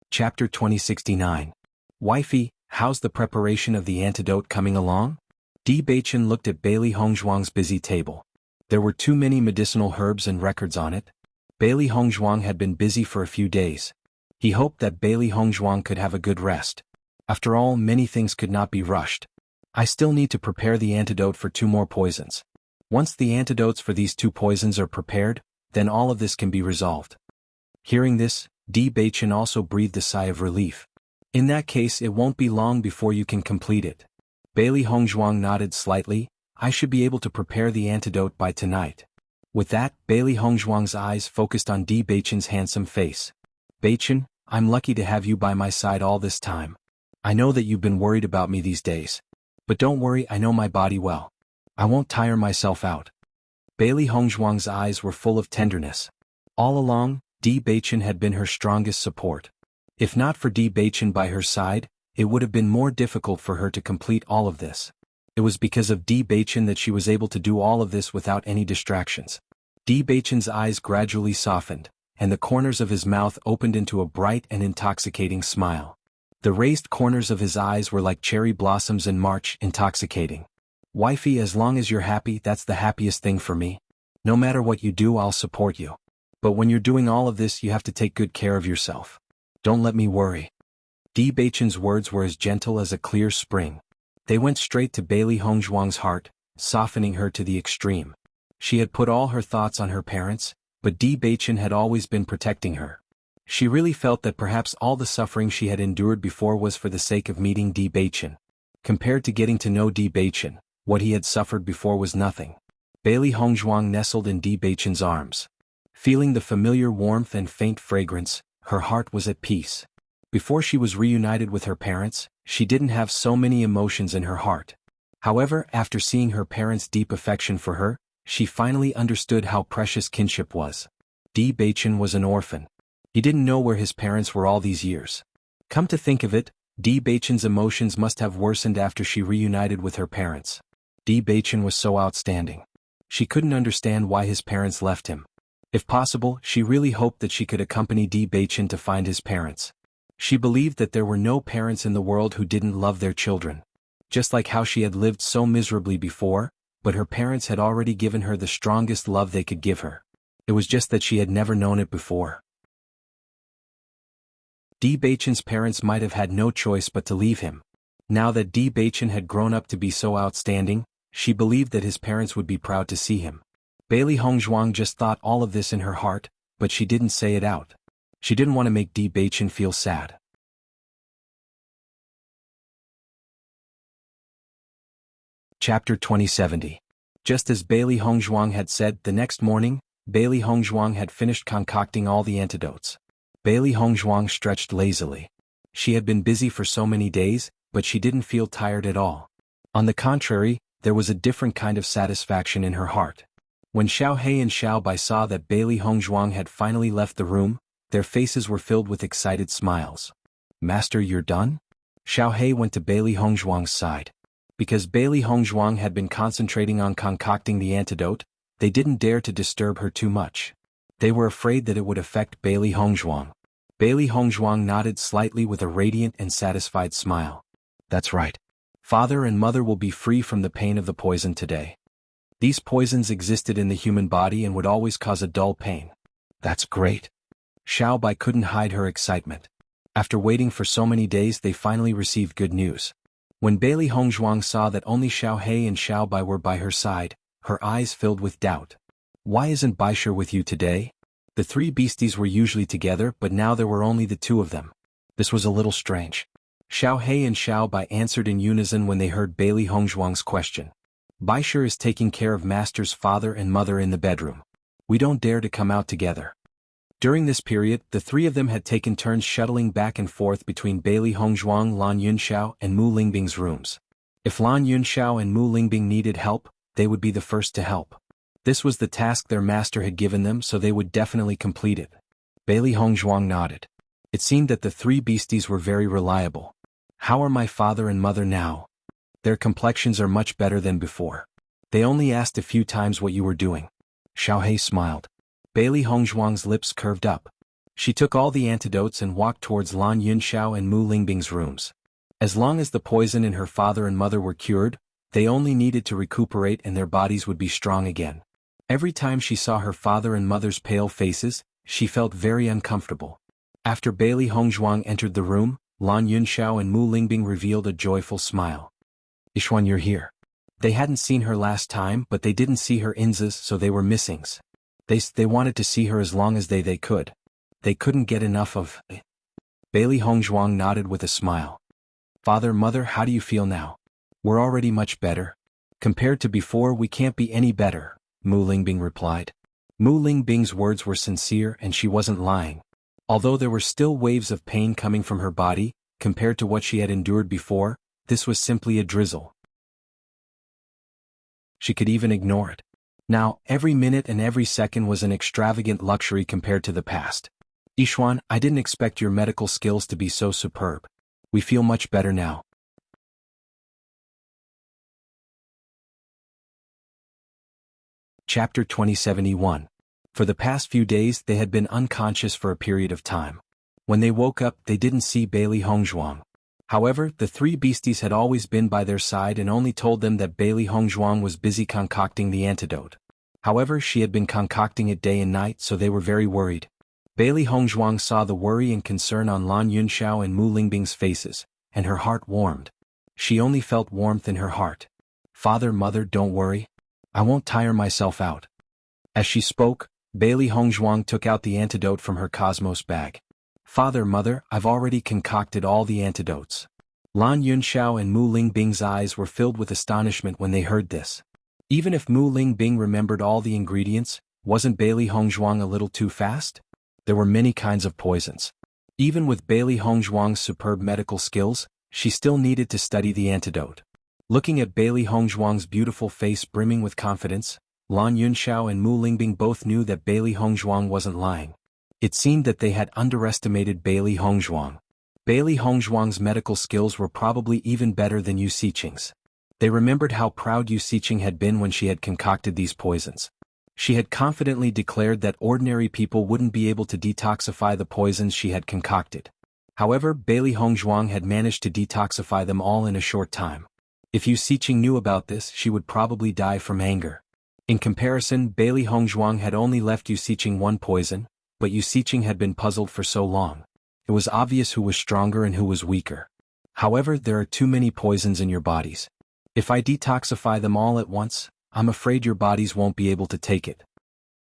Chapter 2069. Wifey, how's the preparation of the antidote coming along? Di Beichen looked at Bailey Hongzhuang's busy table. There were too many medicinal herbs and records on it. Bailey Hongzhuang had been busy for a few days. He hoped that Bailey Hongzhuang could have a good rest. After all, many things could not be rushed. I still need to prepare the antidote for 2 more poisons. Once the antidotes for these 2 poisons are prepared, then all of this can be resolved. Hearing this, Di Beichen also breathed a sigh of relief. In that case, it won't be long before you can complete it. Bailey Hongzhuang nodded slightly. I should be able to prepare the antidote by tonight. With that, Bailey Hongzhuang's eyes focused on Di Beichen's handsome face. Beichen, I'm lucky to have you by my side all this time. I know that you've been worried about me these days. But don't worry, I know my body well. I won't tire myself out. Bailey Hongzhuang's eyes were full of tenderness. All along, Di Beichen had been her strongest support. If not for Di Beichen by her side, it would have been more difficult for her to complete all of this. It was because of Di Beichen that she was able to do all of this without any distractions. Di Beichen's eyes gradually softened, and the corners of his mouth opened into a bright and intoxicating smile. The raised corners of his eyes were like cherry blossoms in March, intoxicating. Wifey, as long as you're happy, that's the happiest thing for me. No matter what you do, I'll support you. But when you're doing all of this, you have to take good care of yourself. Don't let me worry. Di Beichen's words were as gentle as a clear spring. They went straight to Bailey Hongzhuang's heart, softening her to the extreme. She had put all her thoughts on her parents, but Di Beichen had always been protecting her. She really felt that perhaps all the suffering she had endured before was for the sake of meeting Di Beichen. Compared to getting to know Di Beichen, what he had suffered before was nothing. Bailey Hongzhuang nestled in Di Beichen's arms. Feeling the familiar warmth and faint fragrance, her heart was at peace. Before she was reunited with her parents, she didn't have so many emotions in her heart. However, after seeing her parents' deep affection for her, she finally understood how precious kinship was. Di Beichen was an orphan. He didn't know where his parents were all these years. Come to think of it, Di Beichen's emotions must have worsened after she reunited with her parents. Di Beichen was so outstanding. She couldn't understand why his parents left him. If possible, she really hoped that she could accompany Di Beichen to find his parents. She believed that there were no parents in the world who didn't love their children. Just like how she had lived so miserably before, but her parents had already given her the strongest love they could give her. It was just that she had never known it before. Di Beichen's parents might have had no choice but to leave him. Now that Di Beichen had grown up to be so outstanding, she believed that his parents would be proud to see him. Bailey Hongzhuang just thought all of this in her heart, but she didn't say it out. She didn't want to make Di Beichen feel sad. Chapter 2070. Just as Bailey Hongzhuang had said, the next morning, Bailey Hongzhuang had finished concocting all the antidotes. Bailey Hongzhuang stretched lazily. She had been busy for so many days, but she didn't feel tired at all. On the contrary, there was a different kind of satisfaction in her heart. When Xiao He and Xiao Bai saw that Bailey Hongzhuang had finally left the room, their faces were filled with excited smiles. Master, you're done? Xiao He went to Bailey Hongzhuang's side. Because Bailey Hongzhuang had been concentrating on concocting the antidote, they didn't dare to disturb her too much. They were afraid that it would affect Bailey Hongzhuang. Bailey Hongzhuang nodded slightly with a radiant and satisfied smile. That's right. Father and mother will be free from the pain of the poison today. These poisons existed in the human body and would always cause a dull pain. That's great. Xiao Bai couldn't hide her excitement. After waiting for so many days, they finally received good news. When Bailey Hongzhuang saw that only Xiao He and Xiao Bai were by her side, her eyes filled with doubt. Why isn't Baisher with you today? The three beasties were usually together, but now there were only the two of them. This was a little strange. Xiao He and Xiao Bai answered in unison when they heard Bailey Hongzhuang's question. Baisher is taking care of Master's father and mother in the bedroom. We don't dare to come out together. During this period, the three of them had taken turns shuttling back and forth between Bailey Hongzhuang, Lan Yunxiao, and Mu Lingbing's rooms. If Lan Yunxiao and Mu Lingbing needed help, they would be the first to help. This was the task their master had given them, so they would definitely complete it. Bailey Hongzhuang nodded. It seemed that the three beasties were very reliable. How are my father and mother now? Their complexions are much better than before. They only asked a few times what you were doing. Xiao He smiled. Bailey Hongzhuang's lips curved up. She took all the antidotes and walked towards Lan Yunxiao and Mu Lingbing's rooms. As long as the poison in her father and mother were cured, they only needed to recuperate and their bodies would be strong again. Every time she saw her father and mother's pale faces, she felt very uncomfortable. After Bailey Hongzhuang entered the room, Lan Yunxiao and Mu Lingbing revealed a joyful smile. Yixuan, you're here. They hadn't seen her last time, but they didn't see her inzas, so they were missings. They wanted to see her as long as they could. They couldn't get enough of. Bailey Hongzhuang nodded with a smile. Father, mother, how do you feel now? We're already much better. Compared to before, we can't be any better, Mu Lingbing replied. Mu Lingbing's words were sincere and she wasn't lying. Although there were still waves of pain coming from her body, compared to what she had endured before, this was simply a drizzle. She could even ignore it. Now, every minute and every second was an extravagant luxury compared to the past. Yixuan, I didn't expect your medical skills to be so superb. We feel much better now. Chapter 2071. For the past few days they had been unconscious for a period of time. When they woke up they didn't see Bailey Hongzhuang. However, the three beasties had always been by their side and only told them that Bailey Hongzhuang was busy concocting the antidote. However, she had been concocting it day and night, so they were very worried. Bailey Hongzhuang saw the worry and concern on Lan Yunxiao and Mu Lingbing's faces, and her heart warmed. She only felt warmth in her heart. "Father, mother, don't worry. I won't tire myself out." As she spoke, Bailey Hongzhuang took out the antidote from her cosmos bag. "Father, mother, I've already concocted all the antidotes." Lan Yunxiao and Mu Lingbing's eyes were filled with astonishment when they heard this. Even if Mu Lingbing remembered all the ingredients, wasn't Bailey Hongzhuang a little too fast? There were many kinds of poisons. Even with Bailey Hongzhuang's superb medical skills, she still needed to study the antidote. Looking at Bailey Hongzhuang's beautiful face brimming with confidence, Lan Yunxiao and Mu Lingbing both knew that Bailey Hongzhuang wasn't lying. It seemed that they had underestimated Bailey Hongzhuang. Bailey Hongzhuang's medical skills were probably even better than Yu Xiqing's. They remembered how proud Yu Xiqing had been when she had concocted these poisons. She had confidently declared that ordinary people wouldn't be able to detoxify the poisons she had concocted. However, Bailey Hongzhuang had managed to detoxify them all in a short time. If Yu Xiqing knew about this, she would probably die from anger. In comparison, Bailey Hongzhuang had only left Yu Xiqing one poison, but Yu Xiqing had been puzzled for so long. It was obvious who was stronger and who was weaker. "However, there are too many poisons in your bodies. If I detoxify them all at once, I'm afraid your bodies won't be able to take it,"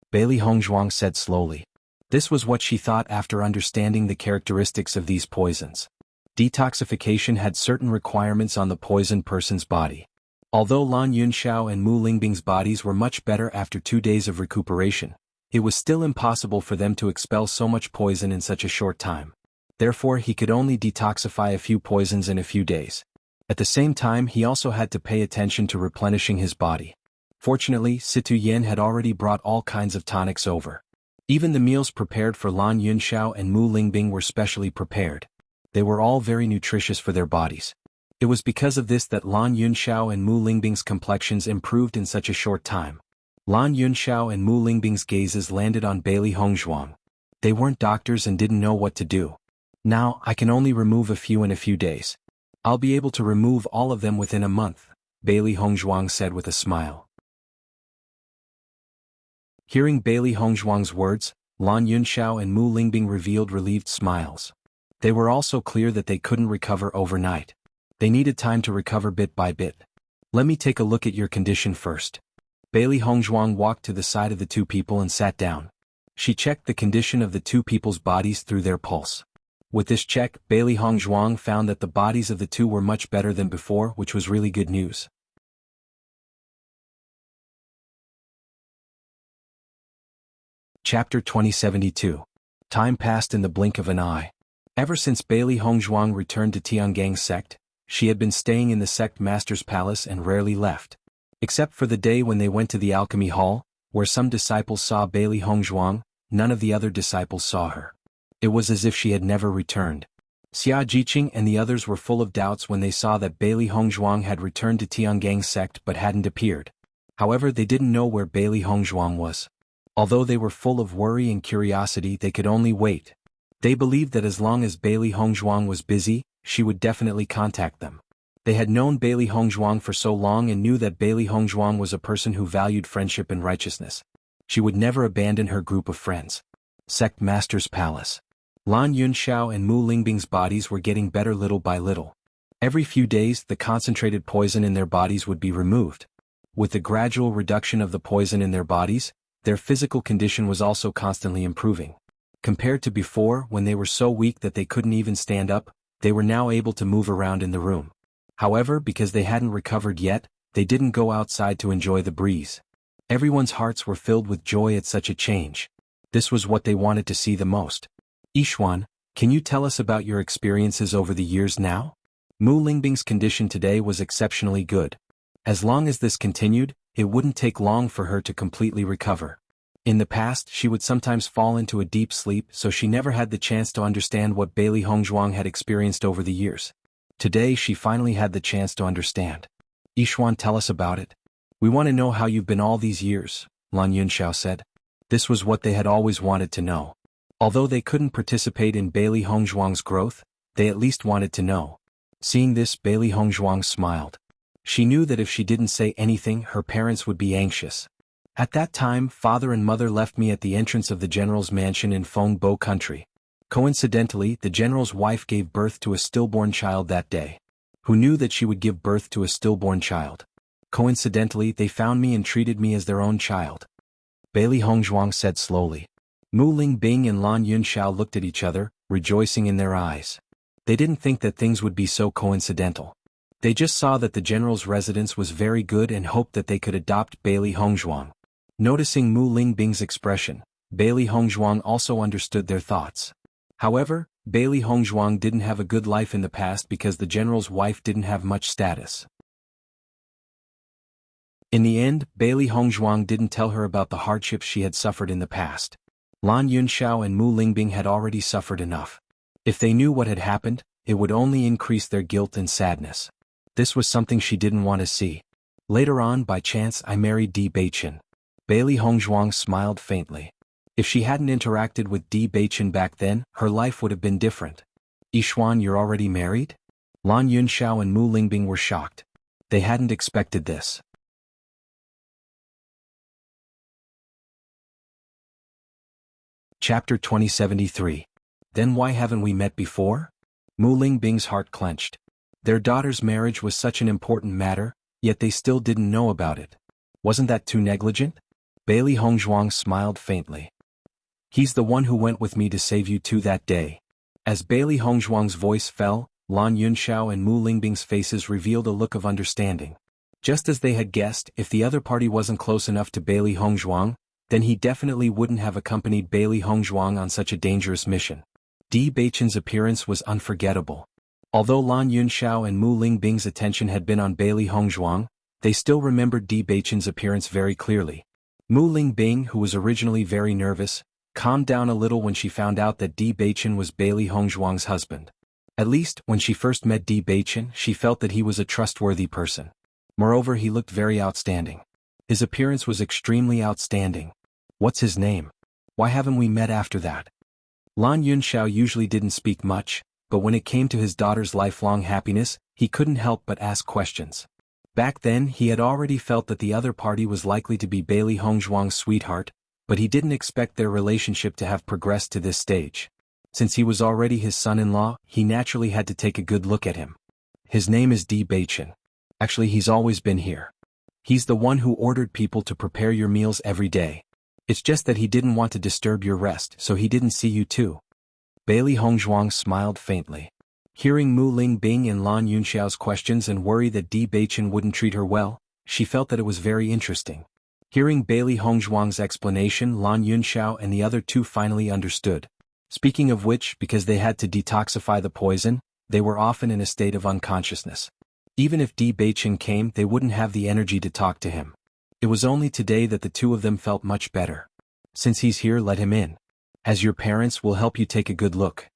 Bailey Hongzhuang said slowly. This was what she thought after understanding the characteristics of these poisons. Detoxification had certain requirements on the poisoned person's body. Although Lan Yunxiao and Mu Lingbing's bodies were much better after 2 days of recuperation, it was still impossible for them to expel so much poison in such a short time. Therefore, he could only detoxify a few poisons in a few days. At the same time, he also had to pay attention to replenishing his body. Fortunately, Situ Yen had already brought all kinds of tonics over. Even the meals prepared for Lan Yunxiao and Mu Lingbing were specially prepared. They were all very nutritious for their bodies. It was because of this that Lan Yunxiao and Mu Lingbing's complexions improved in such a short time. Lan Yunxiao and Mu Lingbing's gazes landed on Bailey Hongzhuang. They weren't doctors and didn't know what to do. "Now, I can only remove a few in a few days. I'll be able to remove all of them within a month," Bailey Hongzhuang said with a smile. Hearing Bailey Hongzhuang's words, Lan Yunxiao and Mu Lingbing revealed relieved smiles. They were also clear that they couldn't recover overnight. They needed time to recover bit by bit. "Let me take a look at your condition first." Bailey Hongzhuang walked to the side of the two people and sat down. She checked the condition of the two people's bodies through their pulse. With this check, Bailey Hongzhuang found that the bodies of the two were much better than before, which was really good news. Chapter 2072. Time passed in the blink of an eye. Ever since Bailey Hongzhuang returned to Tiangang's sect, she had been staying in the sect master's palace and rarely left. Except for the day when they went to the alchemy hall, where some disciples saw Bailey Hongzhuang, none of the other disciples saw her. It was as if she had never returned. Xia Jiqing and the others were full of doubts when they saw that Bailey Hongzhuang had returned to Tiangang's sect but hadn't appeared. However, they didn't know where Bailey Hongzhuang was. Although they were full of worry and curiosity, they could only wait. They believed that as long as Bailey Hongzhuang was busy, she would definitely contact them. They had known Bailey Hongzhuang for so long and knew that Bailey Hongzhuang was a person who valued friendship and righteousness. She would never abandon her group of friends. Sect Master's Palace. Lan Yunxiao and Mu Lingbing's bodies were getting better little by little. Every few days, the concentrated poison in their bodies would be removed. With the gradual reduction of the poison in their bodies, their physical condition was also constantly improving. Compared to before, when they were so weak that they couldn't even stand up, they were now able to move around in the room. However, because they hadn't recovered yet, they didn't go outside to enjoy the breeze. Everyone's hearts were filled with joy at such a change. This was what they wanted to see the most. "Yixuan, can you tell us about your experiences over the years now?" Mu Lingbing's condition today was exceptionally good. As long as this continued, it wouldn't take long for her to completely recover. In the past, she would sometimes fall into a deep sleep, so she never had the chance to understand what Bailey Hongzhuang had experienced over the years. Today she finally had the chance to understand. "Yixuan, tell us about it. We want to know how you've been all these years," Lan Yunxiao said. This was what they had always wanted to know. Although they couldn't participate in Bailey Hongzhuang's growth, they at least wanted to know. Seeing this, Bailey Hongzhuang smiled. She knew that if she didn't say anything, her parents would be anxious. At that time, father and mother left me at the entrance of the general's mansion in Fengbo country. Coincidentally, the general's wife gave birth to a stillborn child that day. Who knew that she would give birth to a stillborn child? Coincidentally, they found me and treated me as their own child. Bailey Hongzhuang said slowly. Mu Lingbing and Lan Yunxiao looked at each other, rejoicing in their eyes. They didn't think that things would be so coincidental. They just saw that the general's residence was very good and hoped that they could adopt Bailey Hongzhuang. Noticing Mu Lingbing's expression, Bailey Hongzhuang also understood their thoughts. However, Bailey Hongzhuang didn't have a good life in the past because the general's wife didn't have much status. In the end, Bailey Hongzhuang didn't tell her about the hardships she had suffered in the past. Lan Yunxiao and Mu Lingbing had already suffered enough. If they knew what had happened, it would only increase their guilt and sadness. This was something she didn't want to see. Later on, by chance, I married Di Beichen. Bailey Hongzhuang smiled faintly. If she hadn't interacted with Di Beichen back then, her life would have been different. Yixuan, you're already married? Lan Yunxiao and Mu Lingbing were shocked. They hadn't expected this. Chapter 2073. Then why haven't we met before? Mu Lingbing's heart clenched. Their daughter's marriage was such an important matter, yet they still didn't know about it. Wasn't that too negligent? Bailey Hongzhuang smiled faintly. He's the one who went with me to save you two that day. As Bailey Hongzhuang's voice fell, Lan Yunxiao and Mu Lingbing's faces revealed a look of understanding. Just as they had guessed, if the other party wasn't close enough to Bailey Hongzhuang, then he definitely wouldn't have accompanied Bailey Hongzhuang on such a dangerous mission. Di Beichen's appearance was unforgettable. Although Lan Yunxiao and Mu Lingbing's attention had been on Bailey Hongzhuang, they still remembered Di Beichen's appearance very clearly. Mu Lingbing, who was originally very nervous, calmed down a little when she found out that Di Beichen was Bailey Hongzhuang's husband. At least, when she first met Di Beichen, she felt that he was a trustworthy person. Moreover, he looked very outstanding. His appearance was extremely outstanding. What's his name? Why haven't we met after that? Lan Yunxiao usually didn't speak much, but when it came to his daughter's lifelong happiness, he couldn't help but ask questions. Back then, he had already felt that the other party was likely to be Bailey Hongzhuang's sweetheart, but he didn't expect their relationship to have progressed to this stage. Since he was already his son-in-law, he naturally had to take a good look at him. His name is Di Beichen. Actually, he's always been here. He's the one who ordered people to prepare your meals every day. It's just that he didn't want to disturb your rest, so he didn't see you too. Bailey Hongzhuang smiled faintly. Hearing Mu Lingbing and Lan Yunxiao's questions and worry that Di Beichen wouldn't treat her well, she felt that it was very interesting. Hearing Bailey Hongzhuang's explanation, Lan Yunxiao and the other two finally understood. Speaking of which, because they had to detoxify the poison, they were often in a state of unconsciousness. Even if Di Beichen came, they wouldn't have the energy to talk to him. It was only today that the two of them felt much better. Since he's here, let him in. As your parents, will help you take a good look.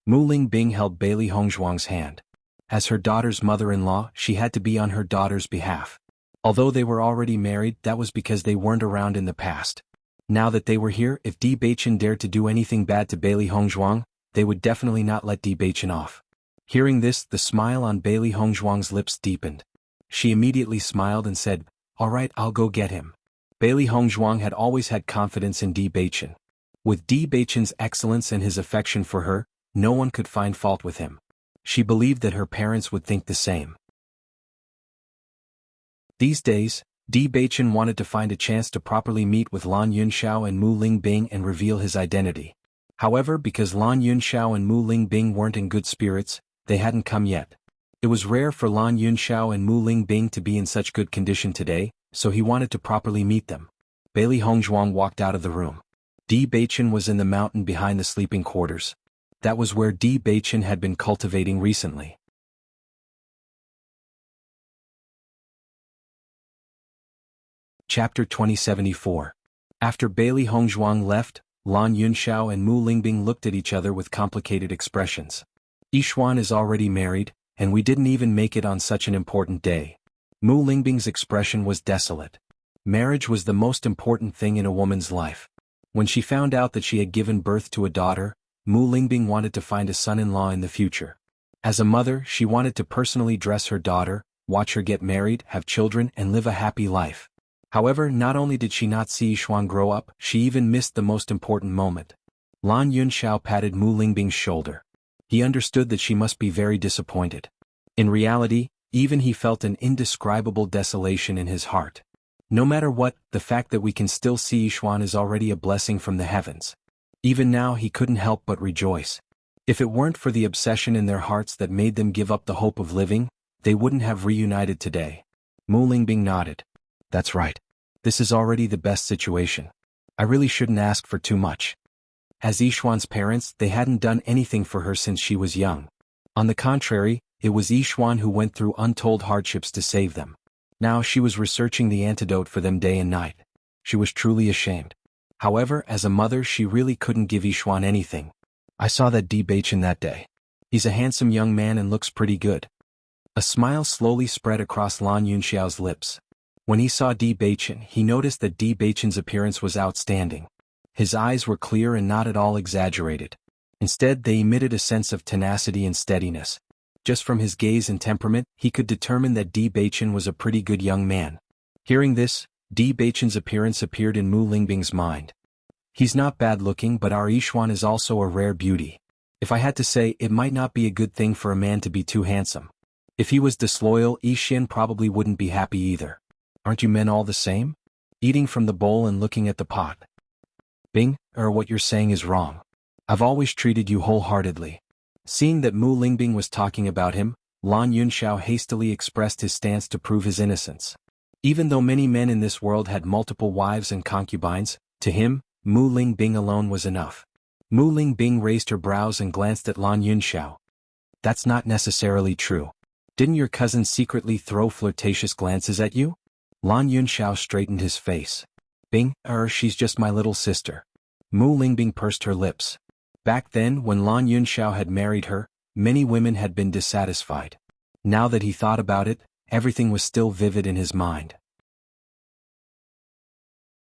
Mu Lingbing held Bailey Hongzhuang's hand. As her daughter's mother-in-law, she had to be on her daughter's behalf. Although they were already married, that was because they weren't around in the past. Now that they were here, if Di Beichen dared to do anything bad to Bailey Hongzhuang, they would definitely not let Di Beichen off. Hearing this, the smile on Bailey Hongzhuang's lips deepened. She immediately smiled and said, "All right, I'll go get him." Bailey Hongzhuang had always had confidence in Di Beichen. With Di Beichen's excellence and his affection for her, no one could find fault with him. She believed that her parents would think the same. These days, Di Beichen wanted to find a chance to properly meet with Lan Yunxiao and Mu Lingbing and reveal his identity. However, because Lan Yunxiao and Mu Lingbing weren't in good spirits, they hadn't come yet. It was rare for Lan Yunxiao and Mu Lingbing to be in such good condition today, so he wanted to properly meet them. Bailey Hongzhuang walked out of the room. Di Beichen was in the mountain behind the sleeping quarters. That was where Di Beichen had been cultivating recently. Chapter 2074. After Bailey Hongzhuang left, Lan Yunxiao and Mu Lingbing looked at each other with complicated expressions. Yixuan is already married, and we didn't even make it on such an important day. Mu Lingbing's expression was desolate. Marriage was the most important thing in a woman's life. When she found out that she had given birth to a daughter, Mu Lingbing wanted to find a son-in-law in the future. As a mother, she wanted to personally dress her daughter, watch her get married, have children, and live a happy life. However, not only did she not see Yixuan grow up, she even missed the most important moment. Lan Yunxiao patted Mu Lingbing's shoulder. He understood that she must be very disappointed. In reality, even he felt an indescribable desolation in his heart. No matter what, the fact that we can still see Yixuan is already a blessing from the heavens. Even now he couldn't help but rejoice. If it weren't for the obsession in their hearts that made them give up the hope of living, they wouldn't have reunited today. Mu Lingbing nodded. That's right. This is already the best situation. I really shouldn't ask for too much. As Yixuan's parents, they hadn't done anything for her since she was young. On the contrary, it was Yixuan who went through untold hardships to save them. Now she was researching the antidote for them day and night. She was truly ashamed. However, as a mother she really couldn't give Yixuan anything. I saw that Di Baichen that day. He's a handsome young man and looks pretty good. A smile slowly spread across Lan Yunxiao's lips. When he saw Di Baichen, he noticed that Di Baichen's appearance was outstanding. His eyes were clear and not at all exaggerated. Instead, they emitted a sense of tenacity and steadiness. Just from his gaze and temperament, he could determine that Di Baichen was a pretty good young man. Hearing this, Di Baichen's appearance appeared in Mu Lingbing's mind. He's not bad looking, but our Yixuan is also a rare beauty. If I had to say, it might not be a good thing for a man to be too handsome. If he was disloyal, Yixuan probably wouldn't be happy either. Aren't you men all the same? Eating from the bowl and looking at the pot. Bing, what you're saying is wrong. I've always treated you wholeheartedly. Seeing that Mu Lingbing was talking about him, Lan Yunxiao hastily expressed his stance to prove his innocence. Even though many men in this world had multiple wives and concubines, to him, Mu Lingbing alone was enough. Mu Lingbing raised her brows and glanced at Lan Yunxiao. That's not necessarily true. Didn't your cousin secretly throw flirtatious glances at you? Lan Yunxiao straightened his face. Bing, she's just my little sister. Mu Lingbing pursed her lips. Back then, when Lan Yunxiao had married her, many women had been dissatisfied. Now that he thought about it, everything was still vivid in his mind.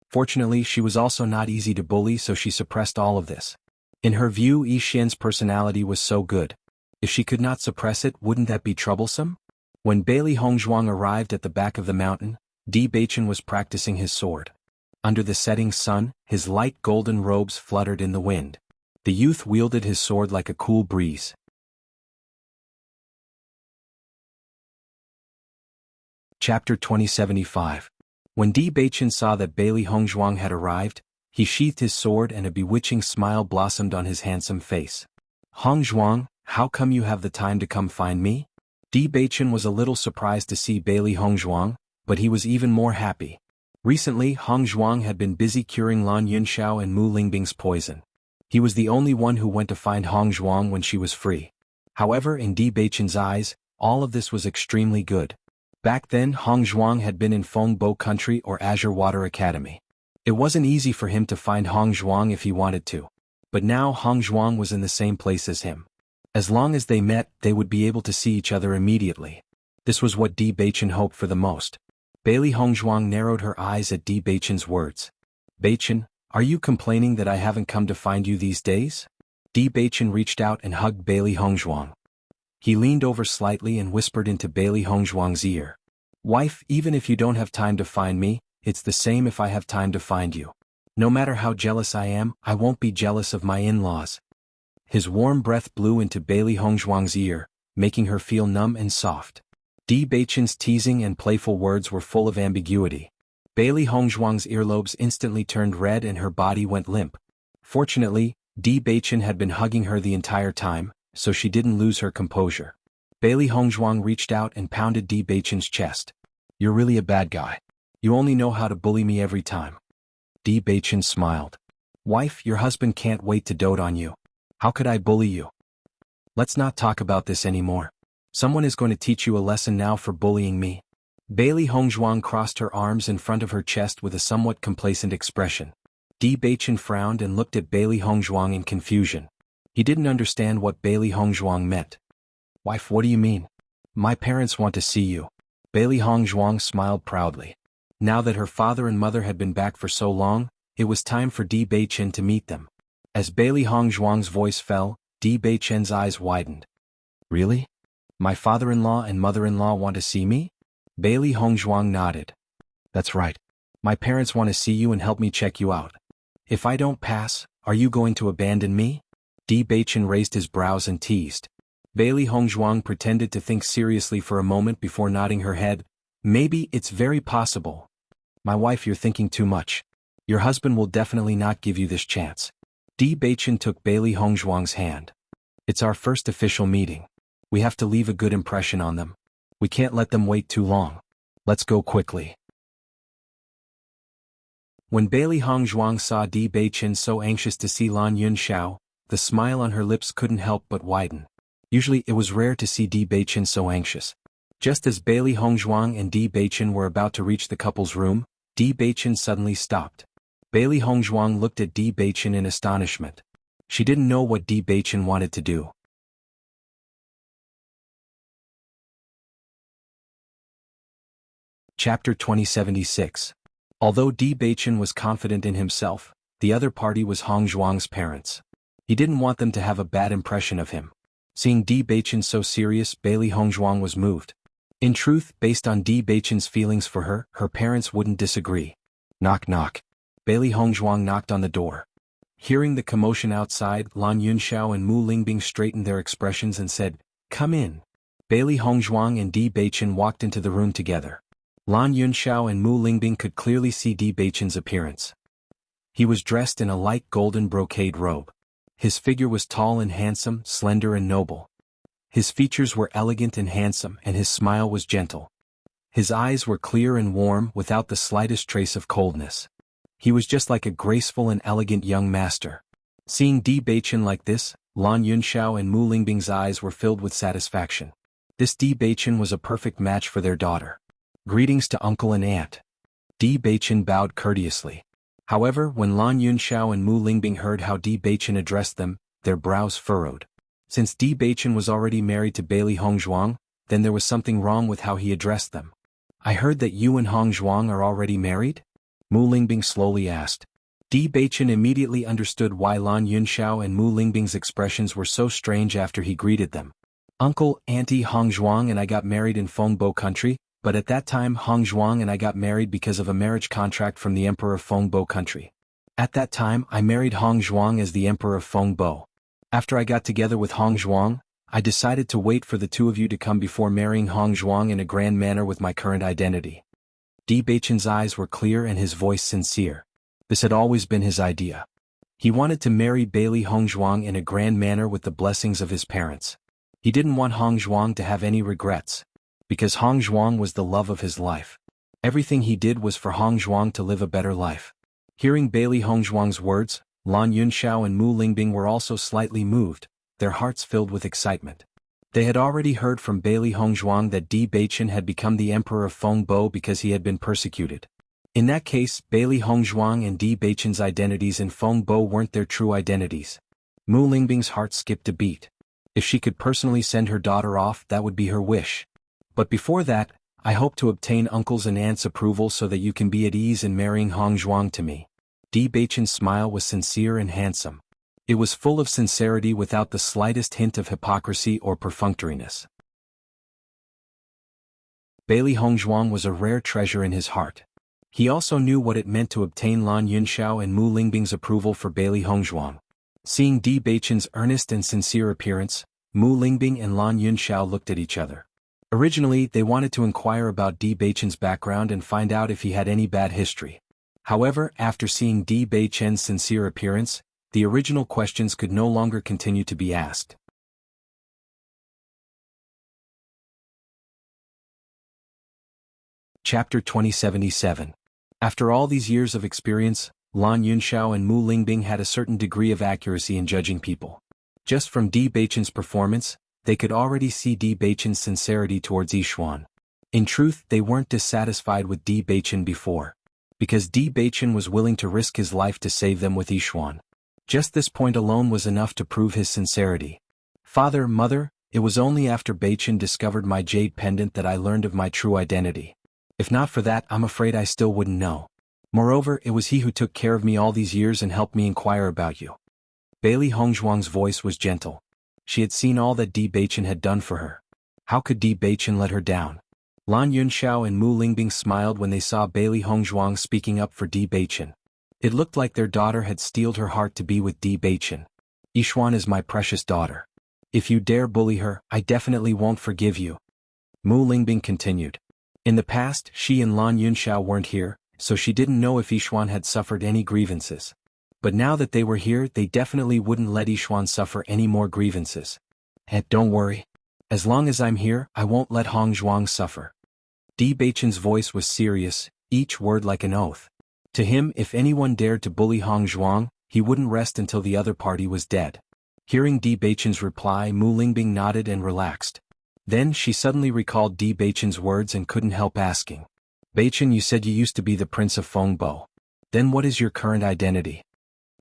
Fortunately, she was also not easy to bully, so she suppressed all of this. In her view, Yixian's personality was so good. If she could not suppress it, wouldn't that be troublesome? When Bailey Hongzhuang arrived at the back of the mountain, Di Baichen was practicing his sword. Under the setting sun, his light golden robes fluttered in the wind. The youth wielded his sword like a cool breeze. Chapter 2075. When Di Baichen saw that Bailey Hongzhuang had arrived, he sheathed his sword and a bewitching smile blossomed on his handsome face. Hongzhuang, how come you have the time to come find me? Di Baichen was a little surprised to see Bailey Hongzhuang, but he was even more happy. Recently, Hongzhuang had been busy curing Lan Yunxiao and Mu Lingbing's poison. He was the only one who went to find Hongzhuang when she was free. However, in Di Baichen's eyes, all of this was extremely good. Back then, Hongzhuang had been in Fengbo Country or Azure Water Academy. It wasn't easy for him to find Hongzhuang if he wanted to. But now Hongzhuang was in the same place as him. As long as they met, they would be able to see each other immediately. This was what Di Baichen hoped for the most. Bailey Hongzhuang narrowed her eyes at Di Baichen's words. Baichen, are you complaining that I haven't come to find you these days? Di Baichen reached out and hugged Bailey Hongzhuang. He leaned over slightly and whispered into Bailey Hongzhuang's ear. Wife, even if you don't have time to find me, it's the same if I have time to find you. No matter how jealous I am, I won't be jealous of my in-laws. His warm breath blew into Bailey Hongzhuang's ear, making her feel numb and soft. Di Baichen's teasing and playful words were full of ambiguity. Bailey Hongzhuang's earlobes instantly turned red and her body went limp. Fortunately, Di Baichen had been hugging her the entire time, so she didn't lose her composure. Bailey Hongzhuang reached out and pounded Di Baichen's chest. You're really a bad guy. You only know how to bully me every time. Di Baichen smiled. Wife, your husband can't wait to dote on you. How could I bully you? Let's not talk about this anymore. Someone is going to teach you a lesson now for bullying me. Bailey Hongzhuang crossed her arms in front of her chest with a somewhat complacent expression. Di Baichen frowned and looked at Bailey Hongzhuang in confusion. He didn't understand what Bailey Hongzhuang meant. Wife, what do you mean? My parents want to see you. Bailey Hongzhuang smiled proudly. Now that her father and mother had been back for so long, it was time for Di Beichen to meet them. As Bailey Hongzhuang's voice fell, Di Beichen's eyes widened. Really? My father-in-law and mother-in-law want to see me? Bailey Hongzhuang nodded. That's right. My parents want to see you and help me check you out. If I don't pass, are you going to abandon me? Di Beichen raised his brows and teased. Bailey Hongzhuang pretended to think seriously for a moment before nodding her head. Maybe it's very possible. My wife, you're thinking too much. Your husband will definitely not give you this chance. Di Beichen took Bailey Hongzhuang's hand. It's our first official meeting. We have to leave a good impression on them. We can't let them wait too long. Let's go quickly. When Bailey Hongzhuang saw Di Beichen so anxious to see Lan Yunxiao, the smile on her lips couldn't help but widen. Usually it was rare to see Di Beichen so anxious. Just as Bailey Hongzhuang and Di Beichen were about to reach the couple's room, Di Beichen suddenly stopped. Bailey Hongzhuang looked at Di Beichen in astonishment. She didn't know what Di Beichen wanted to do. Chapter 2076. Although Di Beichen was confident in himself, the other party was Hongzhuang's parents. He didn't want them to have a bad impression of him. Seeing Di Beichen so serious, Bailey Hongzhuang was moved. In truth, based on Di Beichen's feelings for her, her parents wouldn't disagree. Knock knock. Bailey Hongzhuang knocked on the door. Hearing the commotion outside, Lan Yunxiao and Mu Lingbing straightened their expressions and said, "Come in." Bailey Hongzhuang and Di Beichen walked into the room together. Lan Yunxiao and Mu Lingbing could clearly see Di Beichen's appearance. He was dressed in a light golden brocade robe. His figure was tall and handsome, slender and noble. His features were elegant and handsome, and his smile was gentle. His eyes were clear and warm, without the slightest trace of coldness. He was just like a graceful and elegant young master. Seeing Di Beichen like this, Lan Yunxiao and Mu Lingbing's eyes were filled with satisfaction. This Di Beichen was a perfect match for their daughter. Greetings to uncle and aunt. Di Beichen bowed courteously. However, when Lan Yunxiao and Mu Lingbing heard how Di Beichen addressed them, their brows furrowed. Since Di Beichen was already married to Bailey Hongzhuang, then there was something wrong with how he addressed them. I heard that you and Hongzhuang are already married? Mu Lingbing slowly asked. Di Beichen immediately understood why Lan Yunxiao and Mu Lingbing's expressions were so strange after he greeted them. Uncle, Auntie Hongzhuang and I got married in Fengbo country, but at that time Hongzhuang and I got married because of a marriage contract from the Emperor of Fengbo country. At that time I married Hongzhuang as the Emperor of Fengbo. After I got together with Hongzhuang, I decided to wait for the two of you to come before marrying Hongzhuang in a grand manner with my current identity. Di Beichen's eyes were clear and his voice sincere. This had always been his idea. He wanted to marry Bailey Hongzhuang in a grand manner with the blessings of his parents. He didn't want Hongzhuang to have any regrets. Because Hongzhuang was the love of his life. Everything he did was for Hongzhuang to live a better life. Hearing Bailey Hongzhuang's words, Lan Yunxiao and Mu Lingbing were also slightly moved, their hearts filled with excitement. They had already heard from Bailey Hongzhuang that Di Beichen had become the Emperor of Fengbo because he had been persecuted. In that case, Bailey Hongzhuang and Di Beichen's identities in Fengbo weren't their true identities. Mu Lingbing's heart skipped a beat. If she could personally send her daughter off, that would be her wish. But before that, I hope to obtain uncle's and aunt's approval so that you can be at ease in marrying Hongzhuang to me. Di Beichen's smile was sincere and handsome. It was full of sincerity without the slightest hint of hypocrisy or perfunctoriness. Bailey Hongzhuang was a rare treasure in his heart. He also knew what it meant to obtain Lan Yunxiao and Mu Lingbing's approval for Bailey Hongzhuang. Seeing Di Beichen's earnest and sincere appearance, Mu Lingbing and Lan Yunxiao looked at each other. Originally, they wanted to inquire about Di Beichen's background and find out if he had any bad history. However, after seeing Di Beichen's sincere appearance, the original questions could no longer continue to be asked. Chapter 2077. After all these years of experience, Lan Yunxiao and Mu Lingbing had a certain degree of accuracy in judging people. Just from Di Beichen's performance, they could already see Di Beichen's sincerity towards Yixuan. In truth, they weren't dissatisfied with Di Beichen before. Because Di Beichen was willing to risk his life to save them with Yixuan. Just this point alone was enough to prove his sincerity. Father, mother, it was only after Beichen discovered my jade pendant that I learned of my true identity. If not for that, I'm afraid I still wouldn't know. Moreover, it was he who took care of me all these years and helped me inquire about you. Bailey Hongzhuang's voice was gentle. She had seen all that Di Beichen had done for her. How could Di Beichen let her down? Lan Yunxiao and Mu Lingbing smiled when they saw Bailey Hongzhuang speaking up for Di Beichen. It looked like their daughter had steeled her heart to be with Di Beichen. Yixuan is my precious daughter. If you dare bully her, I definitely won't forgive you. Mu Lingbing continued. In the past, she and Lan Yunxiao weren't here, so she didn't know if Yixuan had suffered any grievances. But now that they were here, they definitely wouldn't let Yixuan suffer any more grievances. Don't worry. As long as I'm here, I won't let Hongzhuang suffer. Di Beichen's voice was serious, each word like an oath. To him, if anyone dared to bully Hongzhuang, he wouldn't rest until the other party was dead. Hearing Di Beichen's reply, Mu Lingbing nodded and relaxed. Then she suddenly recalled Di Beichen's words and couldn't help asking. Beichen, you said you used to be the Prince of Fengbo. Then what is your current identity?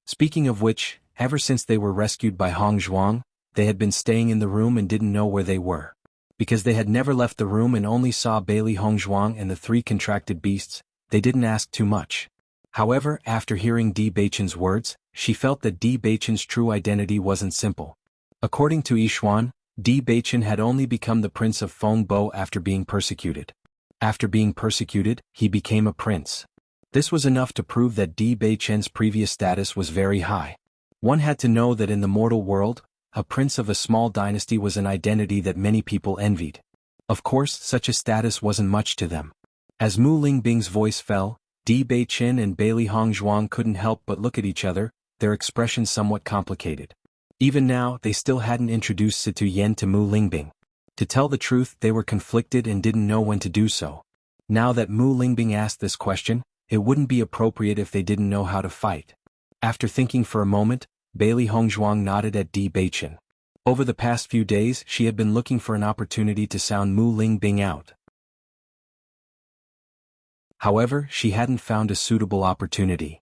Speaking of which, ever since they were rescued by Hongzhuang, they had been staying in the room and didn't know where they were. Because they had never left the room and only saw Bailey Hongzhuang and the three contracted beasts, they didn't ask too much. However, after hearing Di Beichen's words, she felt that Di Beichen's true identity wasn't simple. According to Yixuan, Di Beichen had only become the Prince of Fengbo after being persecuted. After being persecuted, he became a prince. This was enough to prove that Di Beichen's previous status was very high. One had to know that in the mortal world, a prince of a small dynasty was an identity that many people envied. Of course, such a status wasn't much to them. As Mu Lingbing's voice fell, Di Beichen and Bailey Hongzhuang couldn't help but look at each other, their expressions somewhat complicated. Even now, they still hadn't introduced Situ Yen to Mu Lingbing. To tell the truth, they were conflicted and didn't know when to do so. Now that Mu Lingbing asked this question, it wouldn't be appropriate if they didn't know how to fight. After thinking for a moment, Bailey Hongzhuang nodded at Di Beichen. Over the past few days, she had been looking for an opportunity to sound Mu Lingbing out. However, she hadn't found a suitable opportunity.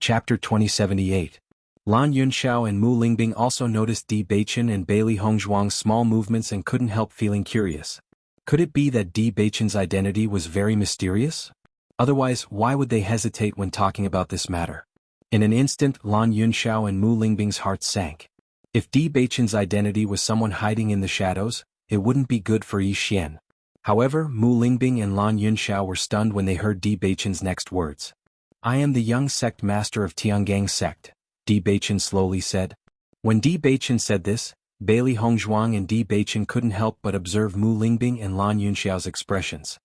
Chapter 2078. Lan Yunxiao and Mu Lingbing also noticed Di Beichen and Bailey Hongzhuang's small movements and couldn't help feeling curious. Could it be that Di Beichen's identity was very mysterious? Otherwise, why would they hesitate when talking about this matter? In an instant, Lan Yunxiao and Mu Lingbing's hearts sank. If Di Beichen's identity was someone hiding in the shadows, it wouldn't be good for Yi Xian. However, Mu Lingbing and Lan Yunxiao were stunned when they heard Di Beichen's next words. I am the young sect master of Tiangang sect, Di Beichen slowly said. When Di Beichen said this, Bailey Hongzhuang and Di Beichen couldn't help but observe Mu Lingbing and Lan Yunxiao's expressions.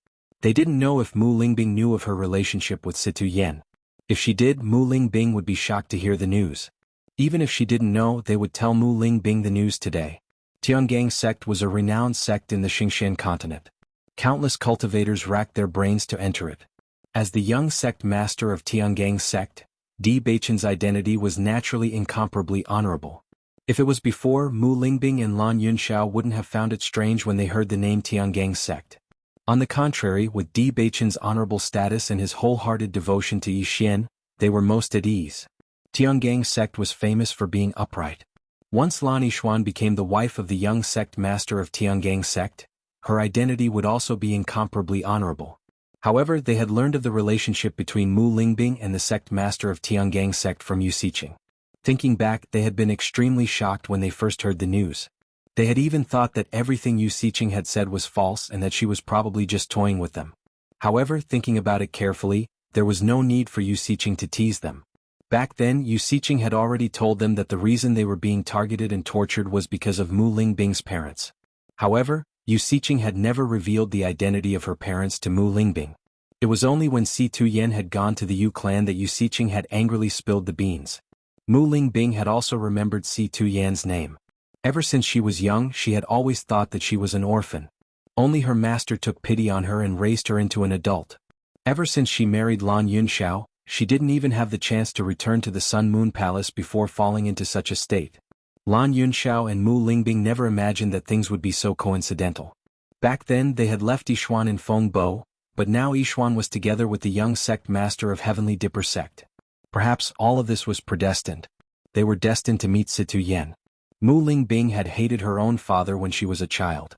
They didn't know if Mu Lingbing knew of her relationship with Situ Yen. If she did, Mu Lingbing would be shocked to hear the news. Even if she didn't know, they would tell Mu Lingbing the news today. Tiangang sect was a renowned sect in the Xingxian continent. Countless cultivators racked their brains to enter it. As the young sect master of Tiangang sect, Di Beichen's identity was naturally incomparably honorable. If it was before, Mu Lingbing and Lan Yunxiao wouldn't have found it strange when they heard the name Tiangang sect. On the contrary, with Di Beichen's honorable status and his wholehearted devotion to Yi Xian, they were most at ease. Tiangang sect was famous for being upright. Once Lan Yixuan became the wife of the young sect master of Tiangang sect, her identity would also be incomparably honorable. However, they had learned of the relationship between Mu Lingbing and the sect master of Tiangang sect from Yu Xiqing. Thinking back, they had been extremely shocked when they first heard the news. They had even thought that everything Yu Xiqing had said was false and that she was probably just toying with them. However, thinking about it carefully, there was no need for Yu Xiqing to tease them. Back then, Yu Xiqing had already told them that the reason they were being targeted and tortured was because of Mu Lingbing's parents. However, Yu Xiqing had never revealed the identity of her parents to Mu Lingbing. It was only when Si Tu Yen had gone to the Yu clan that Yu Xiqing had angrily spilled the beans. Mu Lingbing had also remembered Si Tu Yan's name. Ever since she was young, she had always thought that she was an orphan. Only her master took pity on her and raised her into an adult. Ever since she married Lan Yunxiao, she didn't even have the chance to return to the Sun Moon Palace before falling into such a state. Lan Yunxiao and Mu Lingbing never imagined that things would be so coincidental. Back then they had left Yixuan in Fengbo, but now Yixuan was together with the young sect master of Heavenly Dipper sect. Perhaps all of this was predestined. They were destined to meet Situ Yen. Mu Lingbing had hated her own father when she was a child.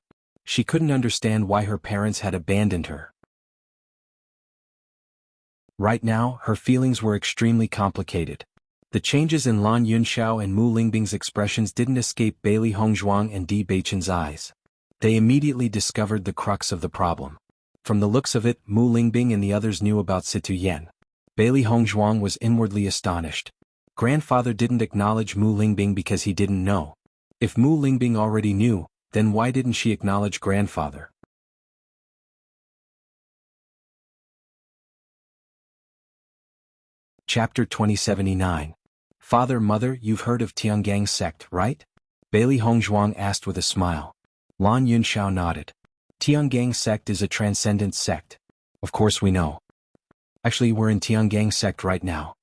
She couldn't understand why her parents had abandoned her. Right now, her feelings were extremely complicated. The changes in Lan Yunxiao and Mu Lingbing's expressions didn't escape Bailey Hongzhuang and Di Beichen's eyes. They immediately discovered the crux of the problem. From the looks of it, Mu Lingbing and the others knew about Situ Yan. Bailey Hongzhuang was inwardly astonished. Grandfather didn't acknowledge Mu Lingbing because he didn't know. If Mu Lingbing already knew, then why didn't she acknowledge grandfather? Chapter 2079. Father, Mother, you've heard of Tiangang sect, right? Bailey Hongzhuang asked with a smile. Lan Yunxiao nodded. Tiangang sect is a transcendent sect. Of course we know. Actually, we're in Tiangang sect right now.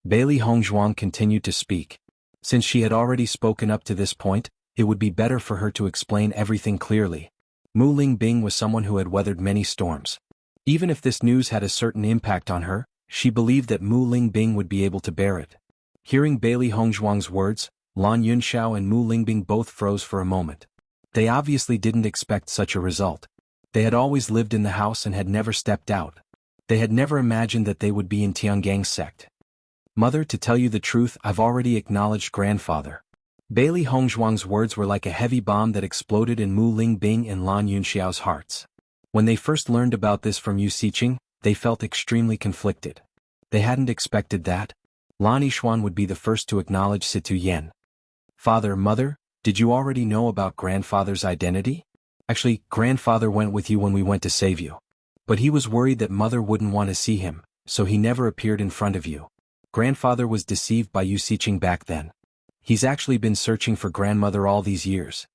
Bailey Hongzhuang continued to speak. Since she had already spoken up to this point, it would be better for her to explain everything clearly. Mu Lingbing was someone who had weathered many storms. Even if this news had a certain impact on her, she believed that Mu Lingbing would be able to bear it. Hearing Bailey Hongzhuang's words, Lan Yunxiao and Mu Lingbing both froze for a moment. They obviously didn't expect such a result. They had always lived in the house and had never stepped out. They had never imagined that they would be in Tiangang sect. Mother, to tell you the truth, I've already acknowledged grandfather. Bailey Hongzhuang's words were like a heavy bomb that exploded in Mu Lingbing and Lan Yunxiao's hearts. When they first learned about this from Yu Xiqing, they felt extremely conflicted. They hadn't expected that. Lan Yixuan would be the first to acknowledge Situ Yan. Father, Mother, did you already know about grandfather's identity? Actually, grandfather went with you when we went to save you. But he was worried that Mother wouldn't want to see him, so he never appeared in front of you. Grandfather was deceived by Yu Xiqing back then. He's actually been searching for grandmother all these years.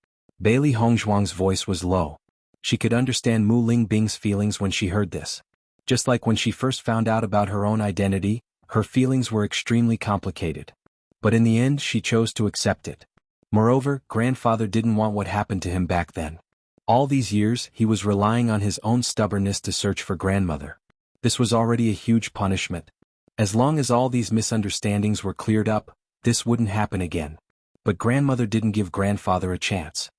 Bailey Hongzhuang's voice was low. She could understand Mu Lingbing's feelings when she heard this. Just like when she first found out about her own identity, her feelings were extremely complicated. But in the end she chose to accept it. Moreover, grandfather didn't want what happened to him back then. All these years, he was relying on his own stubbornness to search for grandmother. This was already a huge punishment. As long as all these misunderstandings were cleared up, this wouldn't happen again. But grandmother didn't give grandfather a chance.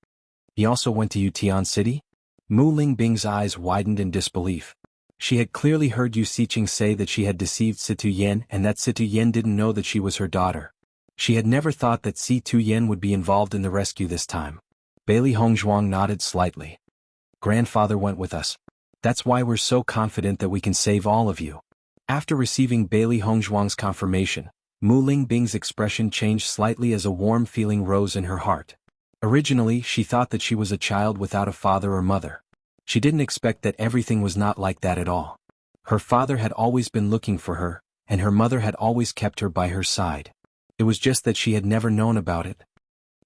He also went to Yutian City? Mu Lingbing's eyes widened in disbelief. She had clearly heard Yu Xiqing say that she had deceived Situ Yan and that Situ Yan didn't know that she was her daughter. She had never thought that Situ Yan would be involved in the rescue this time. Bailey Hongzhuang nodded slightly. Grandfather went with us. That's why we're so confident that we can save all of you. After receiving Bailey Hongzhuang's confirmation, Mu Lingbing's expression changed slightly as a warm feeling rose in her heart. Originally, she thought that she was a child without a father or mother. She didn't expect that everything was not like that at all. Her father had always been looking for her, and her mother had always kept her by her side. It was just that she had never known about it.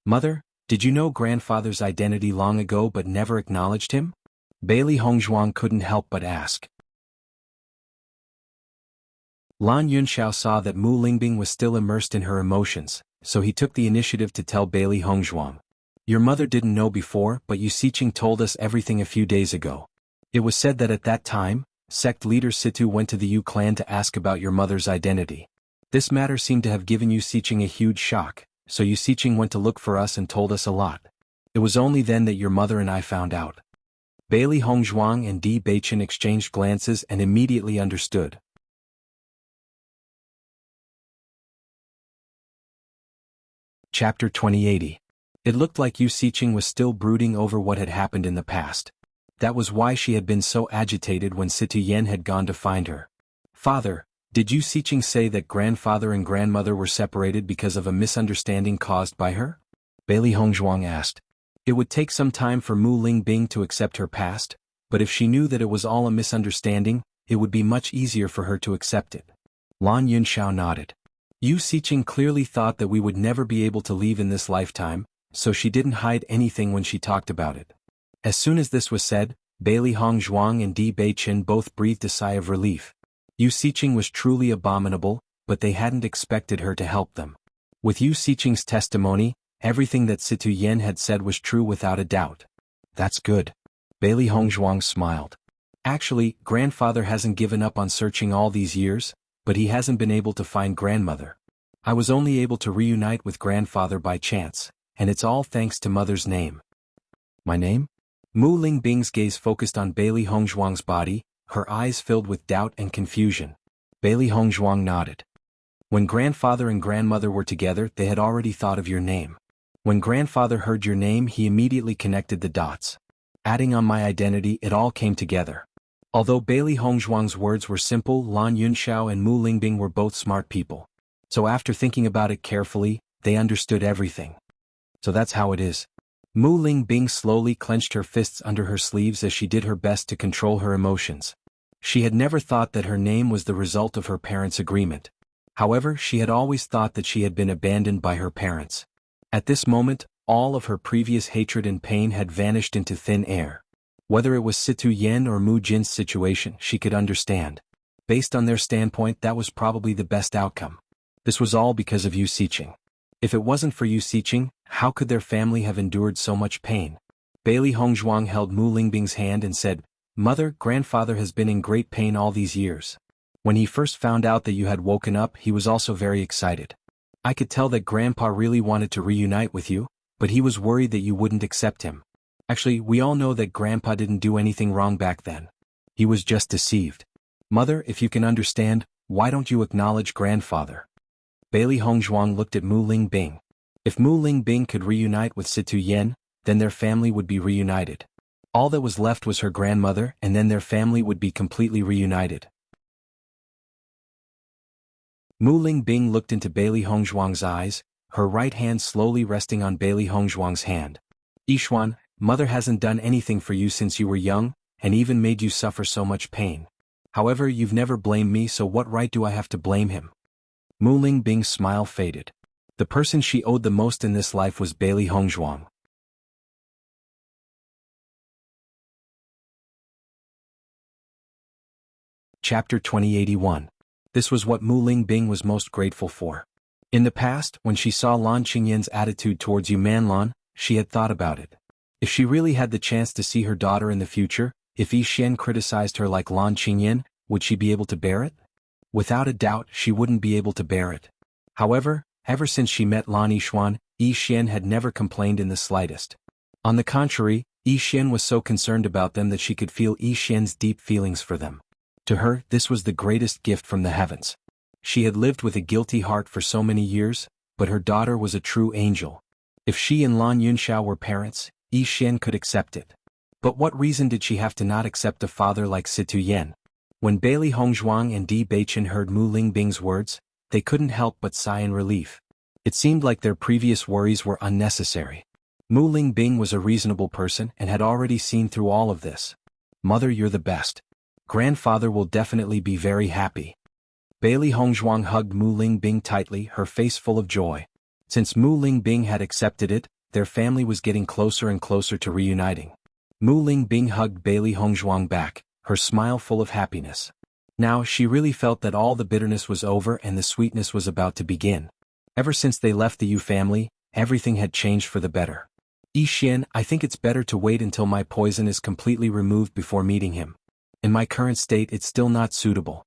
Mother, did you know grandfather's identity long ago but never acknowledged him? Bailey Hongzhuang couldn't help but ask. Lan Yunxiao saw that Mu Lingbing was still immersed in her emotions, so he took the initiative to tell Bailey Hongzhuang. Your mother didn't know before, but Yu Xiqing told us everything a few days ago. It was said that at that time, sect leader Situ went to the Yu clan to ask about your mother's identity. This matter seemed to have given Yu Xiqing a huge shock, so Yu Xiqing went to look for us and told us a lot. It was only then that your mother and I found out. Bailey Hongzhuang and Di Beichen exchanged glances and immediately understood. Chapter 2080. It looked like Yu Xiqing was still brooding over what had happened in the past. That was why she had been so agitated when Situ Yan had gone to find her. Father, did Yu Xiqing say that grandfather and grandmother were separated because of a misunderstanding caused by her? Bailey Hongzhuang asked. It would take some time for Mu Lingbing to accept her past, but if she knew that it was all a misunderstanding, it would be much easier for her to accept it. Lan Yunxiao nodded. Yu Xiqing clearly thought that we would never be able to leave in this lifetime, so she didn't hide anything when she talked about it. As soon as this was said, Bailey Hongzhuang and Di Beichen both breathed a sigh of relief. Yu Xiqing was truly abominable, but they hadn't expected her to help them. With Yu Xiqing's testimony, everything that Situ Yan had said was true without a doubt. That's good. Bailey Hongzhuang smiled. Actually, grandfather hasn't given up on searching all these years, but he hasn't been able to find grandmother. I was only able to reunite with grandfather by chance, and it's all thanks to mother's name. My name? Mu Lingbing's gaze focused on Bailey Hongzhuang's body, her eyes filled with doubt and confusion. Bailey Hongzhuang nodded. When grandfather and grandmother were together, they had already thought of your name. When grandfather heard your name, he immediately connected the dots. Adding on my identity, it all came together. Although Bailey Hongzhuang's words were simple, Lan Yunxiao and Mu Lingbing were both smart people. So after thinking about it carefully, they understood everything. So that's how it is. Mu Lingbing slowly clenched her fists under her sleeves as she did her best to control her emotions. She had never thought that her name was the result of her parents' agreement. However, she had always thought that she had been abandoned by her parents. At this moment, all of her previous hatred and pain had vanished into thin air. Whether it was Situ Yen or Mu Jin's situation, she could understand. Based on their standpoint, that was probably the best outcome. This was all because of Yu Siqing. If it wasn't for Yu Siqing, how could their family have endured so much pain? Bailey Hongzhuang held Mu Lingbing's hand and said, "Mother, grandfather has been in great pain all these years. When he first found out that you had woken up, he was also very excited. I could tell that grandpa really wanted to reunite with you, but he was worried that you wouldn't accept him. Actually, we all know that grandpa didn't do anything wrong back then. He was just deceived. Mother, if you can understand, why don't you acknowledge grandfather?" Bailey Hongzhuang looked at Mu Lingbing. If Mu Lingbing could reunite with Situ Yen, then their family would be reunited. All that was left was her grandmother, and then their family would be completely reunited. Mu Lingbing looked into Bailey Hongzhuang's eyes, her right hand slowly resting on Bailey Hongzhuang's hand. "Yixuan, mother hasn't done anything for you since you were young, and even made you suffer so much pain. However, you've never blamed me, so what right do I have to blame him?" Mu Lingbing's smile faded. The person she owed the most in this life was Bailey Hongzhuang. Chapter 2081. This was what Mu Lingbing was most grateful for. In the past, when she saw Lan Qingyan's attitude towards Yu Manlan, she had thought about it. If she really had the chance to see her daughter in the future, if Yi Xian criticized her like Lan Qingyan, would she be able to bear it? Without a doubt, she wouldn't be able to bear it. However, ever since she met Lan Yixuan, Yi Xian had never complained in the slightest. On the contrary, Yi Xian was so concerned about them that she could feel Yi Xian's deep feelings for them. To her, this was the greatest gift from the heavens. She had lived with a guilty heart for so many years, but her daughter was a true angel. If she and Lan Yunxiao were parents, Yi Xian could accept it. But what reason did she have to not accept a father like Situ Yen? When Bailey Hongzhuang and Di Beichen heard Mu Lingbing's words, they couldn't help but sigh in relief. It seemed like their previous worries were unnecessary. Mu Lingbing was a reasonable person and had already seen through all of this. "Mother, you're the best. Grandfather will definitely be very happy." Bailey Hongzhuang hugged Mu Lingbing tightly, her face full of joy. Since Mu Lingbing had accepted it, their family was getting closer and closer to reuniting. Mu Lingbing hugged Bailey Hongzhuang back, her smile full of happiness. Now she really felt that all the bitterness was over and the sweetness was about to begin. Ever since they left the Yu family, everything had changed for the better. "Yi Xian, I think it's better to wait until my poison is completely removed before meeting him. In my current state, it's still not suitable."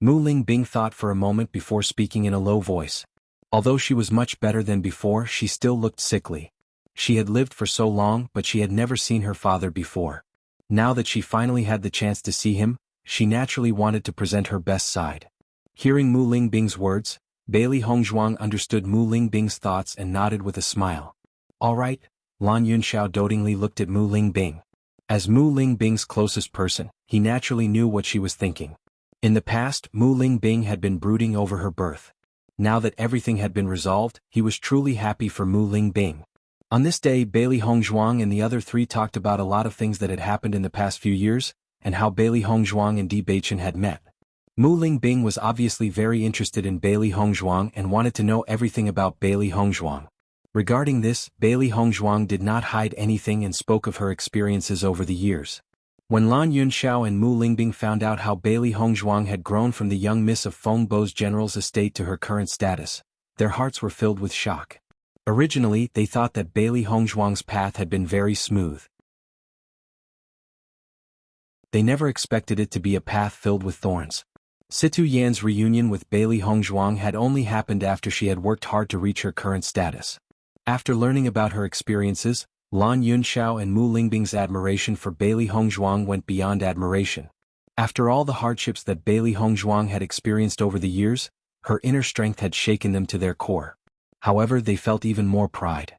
Mu Lingbing thought for a moment before speaking in a low voice. Although she was much better than before, she still looked sickly. She had lived for so long, but she had never seen her father before. Now that she finally had the chance to see him, she naturally wanted to present her best side. Hearing Mu Lingbing's words, Bailey Hongzhuang understood Mu Lingbing's thoughts and nodded with a smile. "All right." Lan Yunxiao dotingly looked at Mu Lingbing. As Mu Lingbing's closest person, he naturally knew what she was thinking. In the past, Mu Lingbing had been brooding over her birth. Now that everything had been resolved, he was truly happy for Mu Lingbing. On this day, Bailey Hongzhuang and the other three talked about a lot of things that had happened in the past few years, and how Bailey Hongzhuang and Di Beichen had met. Mu Lingbing was obviously very interested in Bailey Hongzhuang and wanted to know everything about Bailey Hongzhuang. Regarding this, Bailey Hongzhuang did not hide anything and spoke of her experiences over the years. When Lan Yunxiao and Mu Lingbing found out how Bailey Hongzhuang had grown from the young miss of Fengbo's general's estate to her current status, their hearts were filled with shock. Originally, they thought that Bailey Hongzhuang's path had been very smooth. They never expected it to be a path filled with thorns. Situ Yan's reunion with Bailey Hongzhuang had only happened after she had worked hard to reach her current status. After learning about her experiences, Lan Yunxiao and Mu Lingbing's admiration for Bailey Hongzhuang went beyond admiration. After all the hardships that Bailey Hongzhuang had experienced over the years, her inner strength had shaken them to their core. However, they felt even more pride.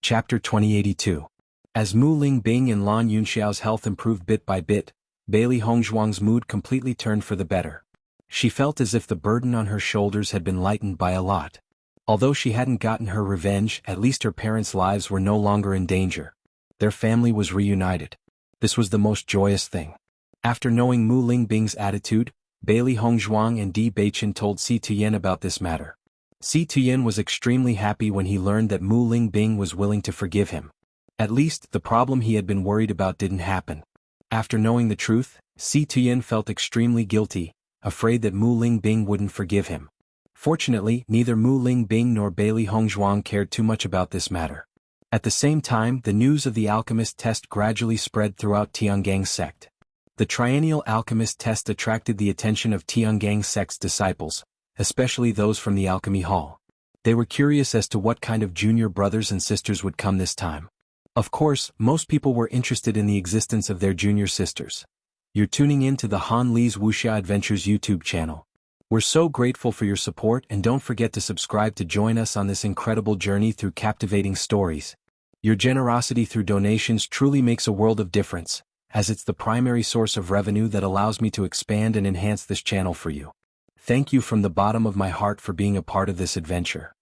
Chapter 2082. As Mu Lingbing and Lan Yunxiao's health improved bit by bit, Bailey Hongzhuang's mood completely turned for the better. She felt as if the burden on her shoulders had been lightened by a lot. Although she hadn't gotten her revenge, at least her parents' lives were no longer in danger. Their family was reunited. This was the most joyous thing. After knowing Mu Lingbing's attitude, Bailey Hongzhuang and Di Beichen told Si Tuyen about this matter. Si Tuyen was extremely happy when he learned that Mu Lingbing was willing to forgive him. At least, the problem he had been worried about didn't happen. After knowing the truth, Si Tuyen felt extremely guilty, afraid that Mu Lingbing wouldn't forgive him. Fortunately, neither Mu Lingbing nor Bailey Hongzhuang cared too much about this matter. At the same time, the news of the alchemist test gradually spread throughout Tiangang's sect. The triennial alchemist test attracted the attention of Tiangang's sect's disciples, especially those from the alchemy hall. They were curious as to what kind of junior brothers and sisters would come this time. Of course, most people were interested in the existence of their junior sisters. You're tuning in to the Han Li's Wuxia Adventures YouTube channel. We're so grateful for your support, and don't forget to subscribe to join us on this incredible journey through captivating stories. Your generosity through donations truly makes a world of difference, as it's the primary source of revenue that allows me to expand and enhance this channel for you. Thank you from the bottom of my heart for being a part of this adventure.